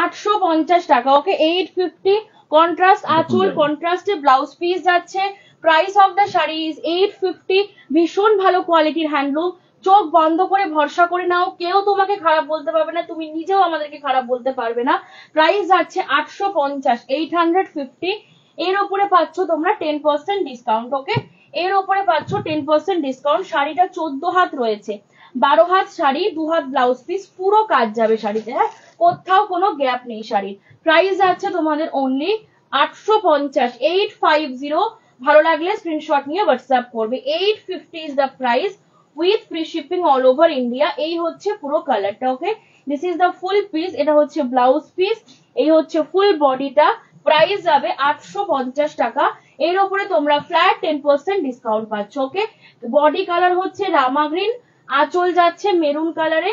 850 টাকা। ওকে, 850। কন্ট্রাস্ট আঁচল, কন্ট্রাস্টে ব্লাউজ পিস যাচ্ছে। Price of the sari is 850। ভীষণ ভালো কোয়ালিটির হ্যান্ডলুম, চোখ বন্ধ করে ভরসা করে নাও, কেউ তোমাকে খারাপ বলতে পারবে না, তুমি নিজেও আমাদেরকে খারাপ বলতে পারবে না। প্রাইস যাচ্ছে 850, 850। এর উপরে পাচ্ছ তোমরা 10% ডিসকাউন্ট। ওকে, এর উপরে পাচ্ছ 10% ডিসকাউন্ট। শাড়িটা 14 হাত রয়েছে, 12 হাত শাড়ি, 2 হাত ব্লাউজ পিস, পুরো কাজ যাবে শাড়িতে। হ্যাঁ, কোথাও কোনো গ্যাপ নেই শাড়ির। প্রাইস যাচ্ছে তোমাদের অনলি 850, 850। ভালো লাগলে স্ক্রিনশট নিয়ে হোয়াটসঅ্যাপ করবে। 850 is the price with free shipping all over India. এই হচ্ছে পুরো কালারটা। Okay, this is the full piece, এটা হচ্ছে ব্লাউজ পিস, এই হচ্ছে ফুল বডিটা। প্রাইস যাবে 850 টাকা। এর উপরে তোমরা ফ্ল্যাট 10% ডিসকাউন্ট পাচ্ছ। ওকে, বডি কালার হচ্ছে রামা গ্রিন, আঁচল যাচ্ছে মেরুন কালারে।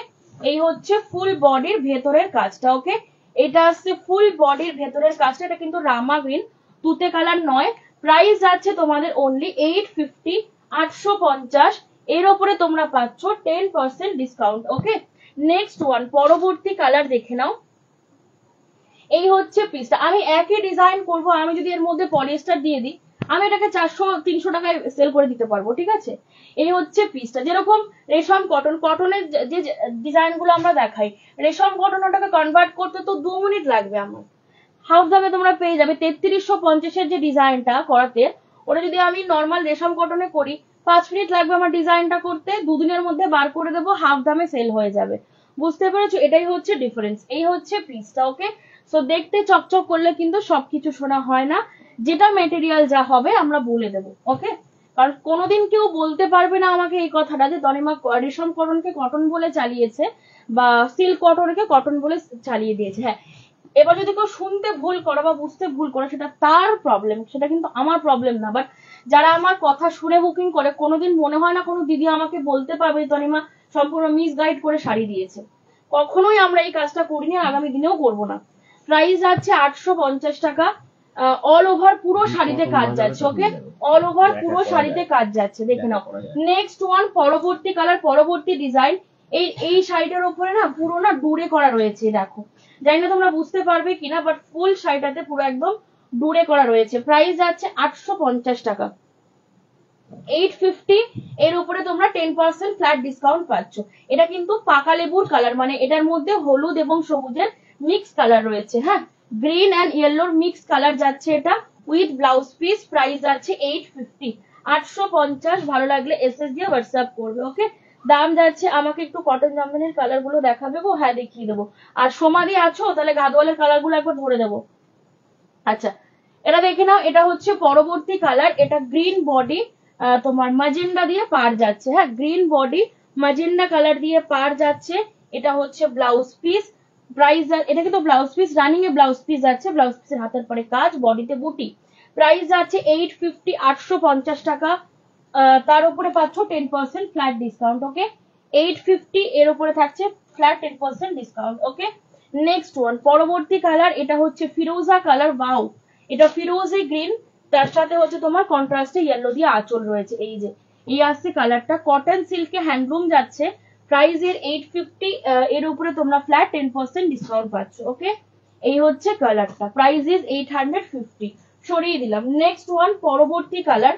এই হচ্ছে ফুল বডির ভেতরের কাজটা। ওকে, এটা আসছে ফুল বডির ভেতরের কাজটা, এটা কিন্তু রামা গ্রিন, তুতে কালার নয়। প্রাইস যাচ্ছে তোমাদের অনলি 850, 850। এর উপরে তোমরা পাচ্ছ 10% ডিসকাউন্ট। ওকে, নেক্সট ওয়ান, পরবর্তী কালার দেখে নাও। এই হচ্ছে পিসটা। আমি একই ডিজাইন করব, আমি যদি এর মধ্যে পলিয়েস্টার দিয়ে দিই আমি এটাকে 400-300 টাকায় সেল করে দিতে পারবো। ঠিক আছে, এই হচ্ছে পিসটা। যেরকম রেশম কটন, কটনের যে ডিজাইন গুলো আমরা দেখাই, রেশম কটন ওটাকে কনভার্ট করতে তো 2 মিনিট লাগবে আমার। হাফ দামে তোমরা পেয়ে যাবে 3350 যে ডিজাইনটা করাতে, ওটা যদি আমি নর্মাল রেশম কটনে করি 5 মিনিট লাগবে আমার ডিজাইনটা করতে, 2 দিনের মধ্যে বার করে দেবো, হাফ দামে সেল হয়ে যাবে। বুঝতে পেরেছো, এটাই হচ্ছে ডিফারেন্স। এই হচ্ছে পিসটা। ওকে, সো দেখতে চকচক করলে কিন্তু সবকিছু শোনা হয় না, যেটা মেটেরিয়াল যা হবে আমরা বলে দেবো। ওকে, কারণ কোনোদিন কেউ বলতে পারবে না আমাকে এই কথাটা যে তনিমা রেশম কটনকে কটন বলে চালিয়েছে বা সিল্ক কটনকে কটন বলে চালিয়ে দিয়েছে। হ্যাঁ, এবার যদি কেউ শুনতে ভুল করে বা বুঝতে ভুল করে সেটা তার প্রবলেম, সেটা কিন্তু আমার প্রবলেম না। বাট যারা আমার কথা শুনে বুকিং করে, কোনোদিন মনে হয় না কোনো দিদি আমাকে বলতে পারবে তনিমা সম্পূর্ণ মিসগাইড করে শাড়ি দিয়েছে। কখনোই আমরা এই কাজটা করিনি, আগামী দিনেও করবো না। প্রাইস যাচ্ছে 850 টাকা। অল ওভার পুরো শাড়িতে কাজ যাচ্ছে। ওকে, অল ওভার পুরো শাড়িতে কাজ যাচ্ছে, দেখে নাও। নেক্সট ওয়ান, পরবর্তী কালার, পরবর্তী ডিজাইন। এই শাড়িটার উপরে না পুরো না ডুরে করা রয়েছে, দেখো। জানি না তোমরা বুঝতে পারবে কিনা, বাট ফুল শাড়িটাতে পুরো একদম ডুরে করা রয়েছে। প্রাইস যাচ্ছে 850 টাকা, 850। এর উপরে তোমরা 10% ফ্ল্যাট ডিসকাউন্ট পাচ্ছ। এটা কিন্তু পাকা লেবুর কালার, মানে এটার মধ্যে হলুদ এবং সবুজের মিক্স কালার রয়েছে। হ্যাঁ, গ্রিন অ্যান্ড ইয়েলোর মিক্স কালার যাচ্ছে এটা, উইথ ব্লাউজ পিস। প্রাইস যাচ্ছে 850, 850। ভালো লাগলে এসএস দিয়ে হোয়াটসঅ্যাপ করবে। ওকে, দাম যাচ্ছে। আমাকে একটু কটন জামদানির কালার গুলো দেখাবে গো? হ্যাঁ, দেখিয়ে দেবো। আর সমাধি আছো তাহলে গাদোয়ালের কালার গুলো একবার ধরে দেবো। আচ্ছা, এটা দেখে নাও, এটা হচ্ছে পরবর্তী কালার। এটা গ্রিন বডি, তোমার ম্যাজেন্ডা দিয়ে পার যাচ্ছে। হ্যাঁ, গ্রিন বডি ম্যাজেন্ডা কালার দিয়ে পার যাচ্ছে। এটা হচ্ছে ব্লাউজ পিস। প্রাইস, এটা কিন্তু ব্লাউজ পিস, রানিং এ ব্লাউজ পিস যাচ্ছে, ব্লাউজ পিসের হাতের পরে কাজ, বডিতে বুটি। প্রাইস যাচ্ছে 850, 850 টাকা। তার উপরে পাচ্ছ 10% ফ্ল্যাট ডিসকাউন্ট। ওকে, 850, এর উপরে থাকছে flat 10% discount. Okay, next one, পরবর্তী কালার। এটা হচ্ছে ফিরোজা কালার। ওয়াও, এটা ফিরোজি গ্রিন, তার সাথে হচ্ছে তোমার কন্ট্রাস্টে ইয়েলো দিয়ে আঁচল রয়েছে। এই যে এই আসছে কালারটা, কটন সিল্কে হ্যান্ডলুম যাচ্ছে। প্রাইস এর 850, এর উপরে তোমরা ফ্ল্যাট 10% ডিসকাউন্ট পাচ্ছ। ওকে, এই হচ্ছে কালারটা, প্রাইস ইজ 850। সরিয়ে দিলাম। নেক্সট ওয়ান, পরবর্তী কালার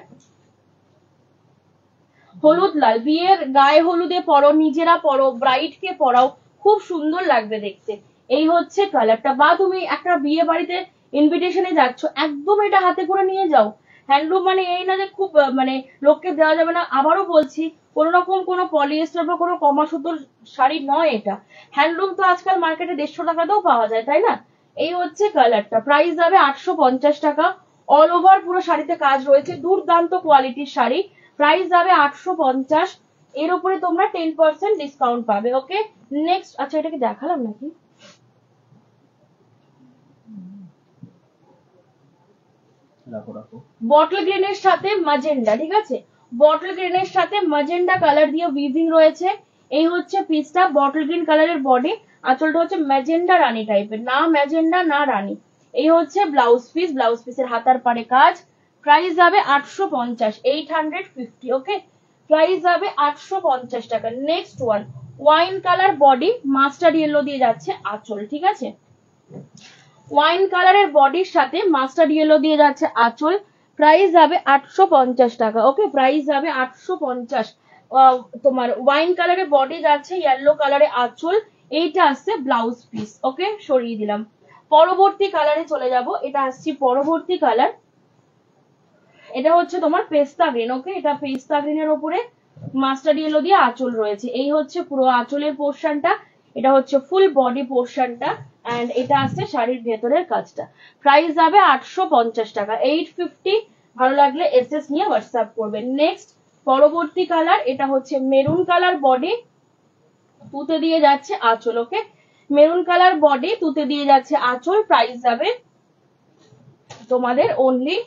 হলুদ লাল। বিয়ের গায়ে হলুদে পরো, নিজেরা পরো, ব্রাইড কে পরাও, খুব সুন্দর লাগবে দেখতে। এই হচ্ছে কালারটা। বা তুমি একটা বিয়ে বাড়িতে ইনভিটেশনে যাচ্ছ, একদম এটা হাতে করে নিয়ে যাও। হ্যান্ডলুম মানে এই না যে খুব মানে লোককে দেওয়া যাবে না। আবারও বলছি, কোন রকম কোনো পলিয়েস্টার বা কোনো কমা সুতোর শাড়ি নয় এটা। হ্যান্ডলুম তো আজকাল মার্কেটে 150 টাকাতেও পাওয়া যায়, তাই না? এই হচ্ছে কালারটা। প্রাইস যাবে 850 টাকা। অল ওভার পুরো শাড়িতে কাজ রয়েছে, দুর্দান্ত কোয়ালিটির শাড়ি। প্রাইস যাবে 850। এর উপরে তোমরা 10% ডিসকাউন্ট পাবে। ওকে, নেক্সট। আচ্ছা, এটাকে দেখালাম নাকি? রাখো রাখো। বটল গ্রিনের সাথে ম্যাজেন্ডা, ঠিক আছে, বটল গ্রিনের সাথে ম্যাজেন্ডা কালার দিয়ে উইভিং রয়েছে। এই হচ্ছে পিসটা, বটল গ্রিন কালারের বডি, আঁচলটা হচ্ছে ম্যাজেন্ডা রানী টাইপের, না ম্যাজেন্ডা না রানী। এই হচ্ছে ব্লাউজ পিস, ব্লাউজ পিসের হাতার পাড়ে কাজ। প্রাইস যাবে 850, 850, ওকে, প্রাইস যাবে 850 টাকা। Next one, wine colour body, mustard yellow দিয়ে যাচ্ছে আঁচল, ঠিক আছে, ওয়াইন কালারের বডির সাথে মাস্টার্ড ইয়েলো দিয়ে যাচ্ছে আঁচল। প্রাইস যাবে 850 টাকা, ওকে, প্রাইস যাবে 850। তোমার ওয়াইন কালারের বডি যাচ্ছে, ইয়েলো কালারে আঁচল, এইটা আসছে ব্লাউজ পিস, ওকে, সরিয়ে দিলাম। পরবর্তী কালারে চলে যাব, এটা আসছে পরবর্তী কালার, এটা হচ্ছে তোমার পেস্তা গ্রিন, ওকে, এটা পেস্তা গ্রিনের উপরে মাস্টার্ড ইয়েলো দিয়ে আঁচল রয়েছে। এই হচ্ছে পুরো আঁচলের পোর্শনটা, এটা হচ্ছে ফুল বডি পোর্শনটা, এন্ড এটা আসছে শাড়ির ভেতরের কাজটা। প্রাইস যাবে 850 টাকা, 850। ভালো লাগলে এসএস নিয়ে হোয়াটসঅ্যাপ করবেন। নেক্সট পরবর্তী কালার, এটা হচ্ছে মেরুন কালার বডি, তুতে দিয়ে যাচ্ছে আঁচল, ওকে, মেরুন কালার বডি তুতে দিয়ে যাচ্ছে আঁচল। প্রাইস যাবে তোমাদের অনলি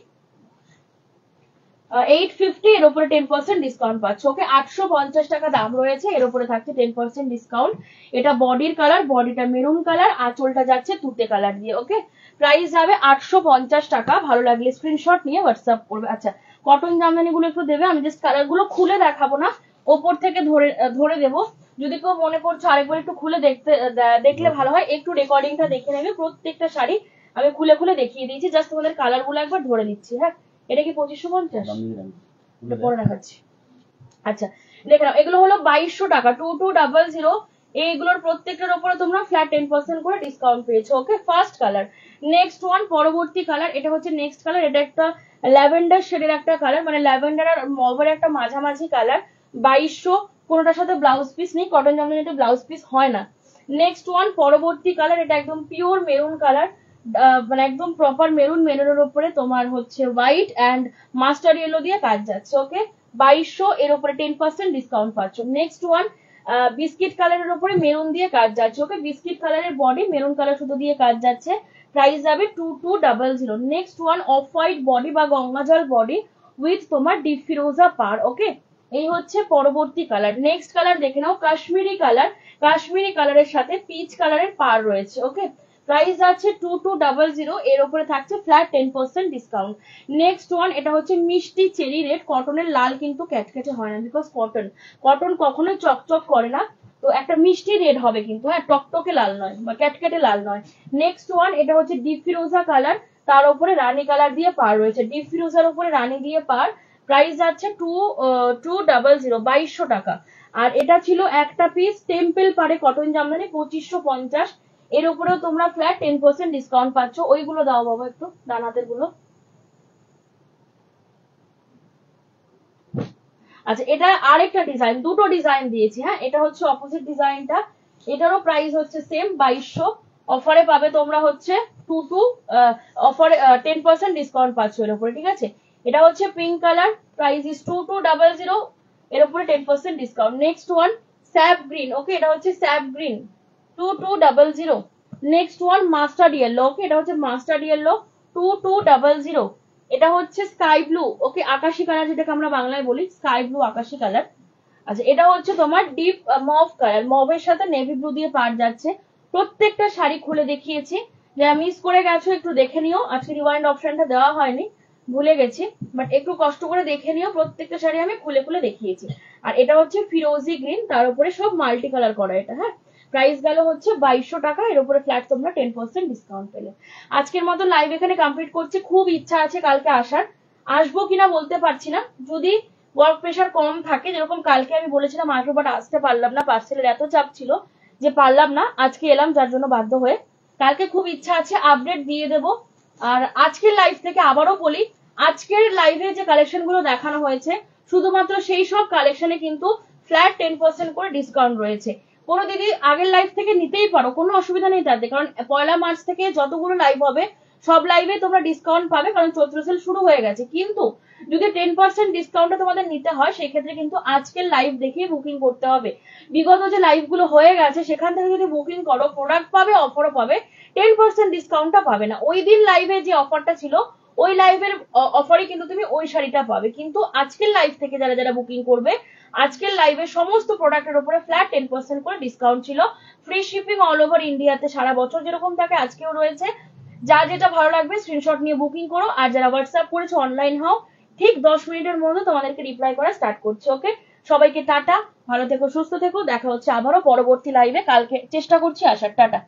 850, এর উপরে 10% ডিসকাউন্ট পাচ্ছ, ওকে, 850 টাকা দাম রয়েছে, এর উপরে থাকছে 10% ডিসকাউন্ট। এটা বডির কালার, বডিটা মেরুন কালার, আঁচলটা যাচ্ছে তুতে কালার দিয়ে, ওকে, প্রাইস যাবে 850 টাকা। ভালো লাগলে স্ক্রিনশট নিয়ে হোয়াটসঅ্যাপ করবে। আচ্ছা, কটন জামদানি গুলো একটু দেবে, আমি জাস্ট কালার গুলো খুলে দেখাবো না, ওপর থেকে ধরে ধরে দেবো। যদি কেউ মনে করছো আরেকবার একটু খুলে দেখলে ভালো হয়, একটু রেকর্ডিংটা দেখে নেবে। প্রত্যেকটা শাড়ি আমি খুলে খুলে দেখিয়ে দিয়েছি, জাস্ট তোমাদের কালার গুলো একবার ধরে দিচ্ছি। হ্যাঁ, এটা কি 2550? পরে দেখাচ্ছি। আচ্ছা, দেখে নাও, এগুলো হলো 2200 টাকা, 2200। এইগুলোর প্রত্যেকটার উপরে তোমরা ফ্ল্যাট 10% করে ডিসকাউন্ট পেয়েছো, ওকে, ফার্স্ট কালার। নেক্সট ওয়ান, পরবর্তী কালার, এটা হচ্ছে নেক্সট কালার, এটা একটা ল্যাভেন্ডার শেডের একটা কালার, মানে ল্যাভেন্ডার আর মভের একটা মাঝামাঝি কালার। 2200, কোনোটার সাথে ব্লাউজ পিস নেই, কটন জামদানিতে ব্লাউজ পিস হয় না। নেক্সট ওয়ান, পরবর্তী কালার, এটা একদম পিওর মেরুন কালার, মানে একদম প্রপার মেরুন, মেরুনের উপরে তোমার হচ্ছে হোয়াইট এন্ড মাস্টার্ড ইয়েলো দিয়ে কাজ যাচ্ছে, ওকে, 2200, এর উপরে 10% ডিসকাউন্ট পাচ্ছ। নেক্সট ওয়ান, বিস্কিট কালারের উপরে মেরুন দিয়ে কাজ যাচ্ছে, ওকে, বিস্কিট কালারের বডি, মেরুন কালার শুধু দিয়ে কাজ যাচ্ছে। প্রাইস যাবে 2200। Next one, of white body বা গঙ্গা জল বডি উইথ তোমার ডিপ ফিরোজা পার, ওকে, এই হচ্ছে পরবর্তী কালার। নেক্সট কালার দেখে নাও, কাশ্মীরি কালার, কাশ্মীরি কালারের সাথে পিচ কালারের পার রয়েছে, ওকে, প্রাইস আছে 2200, এর উপরে থাকছে ফ্ল্যাট 10% ডিসকাউন্ট। নেক্সট ওয়ান, এটা হচ্ছে মিষ্টি চেরি রেড, কটনের লাল কিন্তু ক্যাটকেটে হয় না, বিকজ কটন, কটন কখনোই চকচক করে না, তো একটা মিষ্টি রেড হবে কিন্তু, হ্যাঁ, টকটকে লাল নয় বা ক্যাটকেটে লাল নয়। নেক্সট ওয়ান, এটা হচ্ছে ডিপ ফিরোজা কালার, তার উপরে রানী কালার দিয়ে পার রয়েছে, ডিপ ফিরোজার উপরে রানী দিয়ে পার। প্রাইস যাচ্ছে 2200, 2200 টাকা। আর এটা ছিল একটা পিস টেম্পল পাড়ে কটন জামদানি, 2550, এর উপরেও তোমরা ফ্ল্যাট 10% ডিসকাউন্ট পাচ্ছ। ওইগুলো দাও বাবা একটু, ডান হাতের গুলো। আচ্ছা, এটা আরেকটা ডিজাইন, দুটো ডিজাইন দিয়েছি, হ্যাঁ, এটা হচ্ছে অপোজিট ডিজাইনটা, এটারও প্রাইস হচ্ছে সেম 2200। অফারে পাবে তোমরা হচ্ছে অফারে 10% ডিসকাউন্ট পাচ্ছ এর উপরে, ঠিক আছে। এটা হচ্ছে পিঙ্ক কালার, প্রাইস ইজ 2200, এর উপরে 10% discount. Next one, sap green, okay, এটা হচ্ছে sap green, 2200। Next one, mustard yellow, okay, এটা হচ্ছে মাস্টার্ড ইয়েলো, 2200। এটা হচ্ছে স্কাই ব্লু, ওকে, আকাশি কালার, যেটাকে আমরা বাংলায় বলি স্কাই ব্লু, আকাশি কালার। আচ্ছা, এটা হচ্ছে তোমার ডিপ মভ কালার, মভের সাথে নেভি ব্লু দিয়ে পার যাচ্ছে। প্রত্যেকটা শাড়ি খুলে দেখিয়েছি, যারা মিস করে গেছো একটু দেখে নিও, আজকে রিওয়াইন্ড অপশনটা দেওয়া হয়নি, ভুলে গেছি, বাট একটু কষ্ট করে দেখে নিও, প্রত্যেকটা শাড়ি আমি খুলে খুলে দেখিয়েছি। আর এটা হচ্ছে ফিরোজি গ্রিন, তার উপরে সব মাল্টি কালার করা, এটা, হ্যাঁ, প্রাইস গেল হচ্ছে 2200 টাকা, এর উপরে ফ্ল্যাট তোমরা 10% ডিসকাউন্ট পেলে। আজকের মতো লাইভ এখানে কমপ্লিট করছি, খুব ইচ্ছা আছে কালকে আসার, আসবো কিনা বলতে পারছি না, যদি ওয়ার্ক প্রেশার কম থাকে, যেরকম কালকে আমি বলেছিলাম আসবো, বাট আসতে পারলাম না, পার্সেলের এত চাপ ছিল যে পারলাম না, আজকে এলাম যার জন্য বাধ্য হয়ে। কালকে খুব ইচ্ছা আছে, আপডেট দিয়ে দেবো। আর আজকের লাইভ থেকে আবারও বলি, আজকের লাইভে যে কালেকশন গুলো দেখানো হয়েছে, শুধুমাত্র সেই সব কালেকশনে কিন্তু ফ্ল্যাট 10% করে ডিসকাউন্ট রয়েছে। কোনো দিদি আগের লাইভ থেকে নিতেই পারো, কোনো অসুবিধা নেই তাতে, কারণ 1 মার্চ থেকে যতগুলো লাইভ হবে সব লাইভে তোমরা ডিসকাউন্ট পাবে, কারণ চৈত্র সেল শুরু হয়ে গেছে। কিন্তু যদি 10% ডিসকাউন্টে তোমাদের নিতে হয়, সেক্ষেত্রে কিন্তু আজকের লাইভ দেখিয়ে বুকিং করতে হবে। বিগত যে লাইভ গুলো হয়ে গেছে সেখান থেকে যদি বুকিং করো, প্রোডাক্ট পাবে, অফারও পাবে, 10% ডিসকাউন্টটা পাবে না। ওই দিন লাইভে যে অফারটা ছিল ওই লাইভের অফারে কিন্তু তুমি ওই শাড়িটা পাবে। কিন্তু আজকের লাইভ থেকে যারা যারা বুকিং করবে, আজকের লাইভে সমস্ত প্রোডাক্টের উপরে ফ্ল্যাট 10% করে ডিসকাউন্ট ছিল। ফ্রি শিপিং অল ওভার ইন্ডিয়াতে সারা বছর যেরকম থাকে আজকেও রয়েছে। যা যেটা ভালো লাগবে স্ক্রিনশট নিয়ে বুকিং করো। আর যারা হোয়াটসঅ্যাপ করেছো অনলাইন হও, ঠিক 10 মিনিটের মধ্যে তোমাদেরকে রিপ্লাই করা স্টার্ট করছে। ওকে, সবাইকে টাটা, ভালো থেকো, সুস্থ থেকো, দেখা হচ্ছে আবারও পরবর্তী লাইভে। কালকে চেষ্টা করছি আসার। টাটা।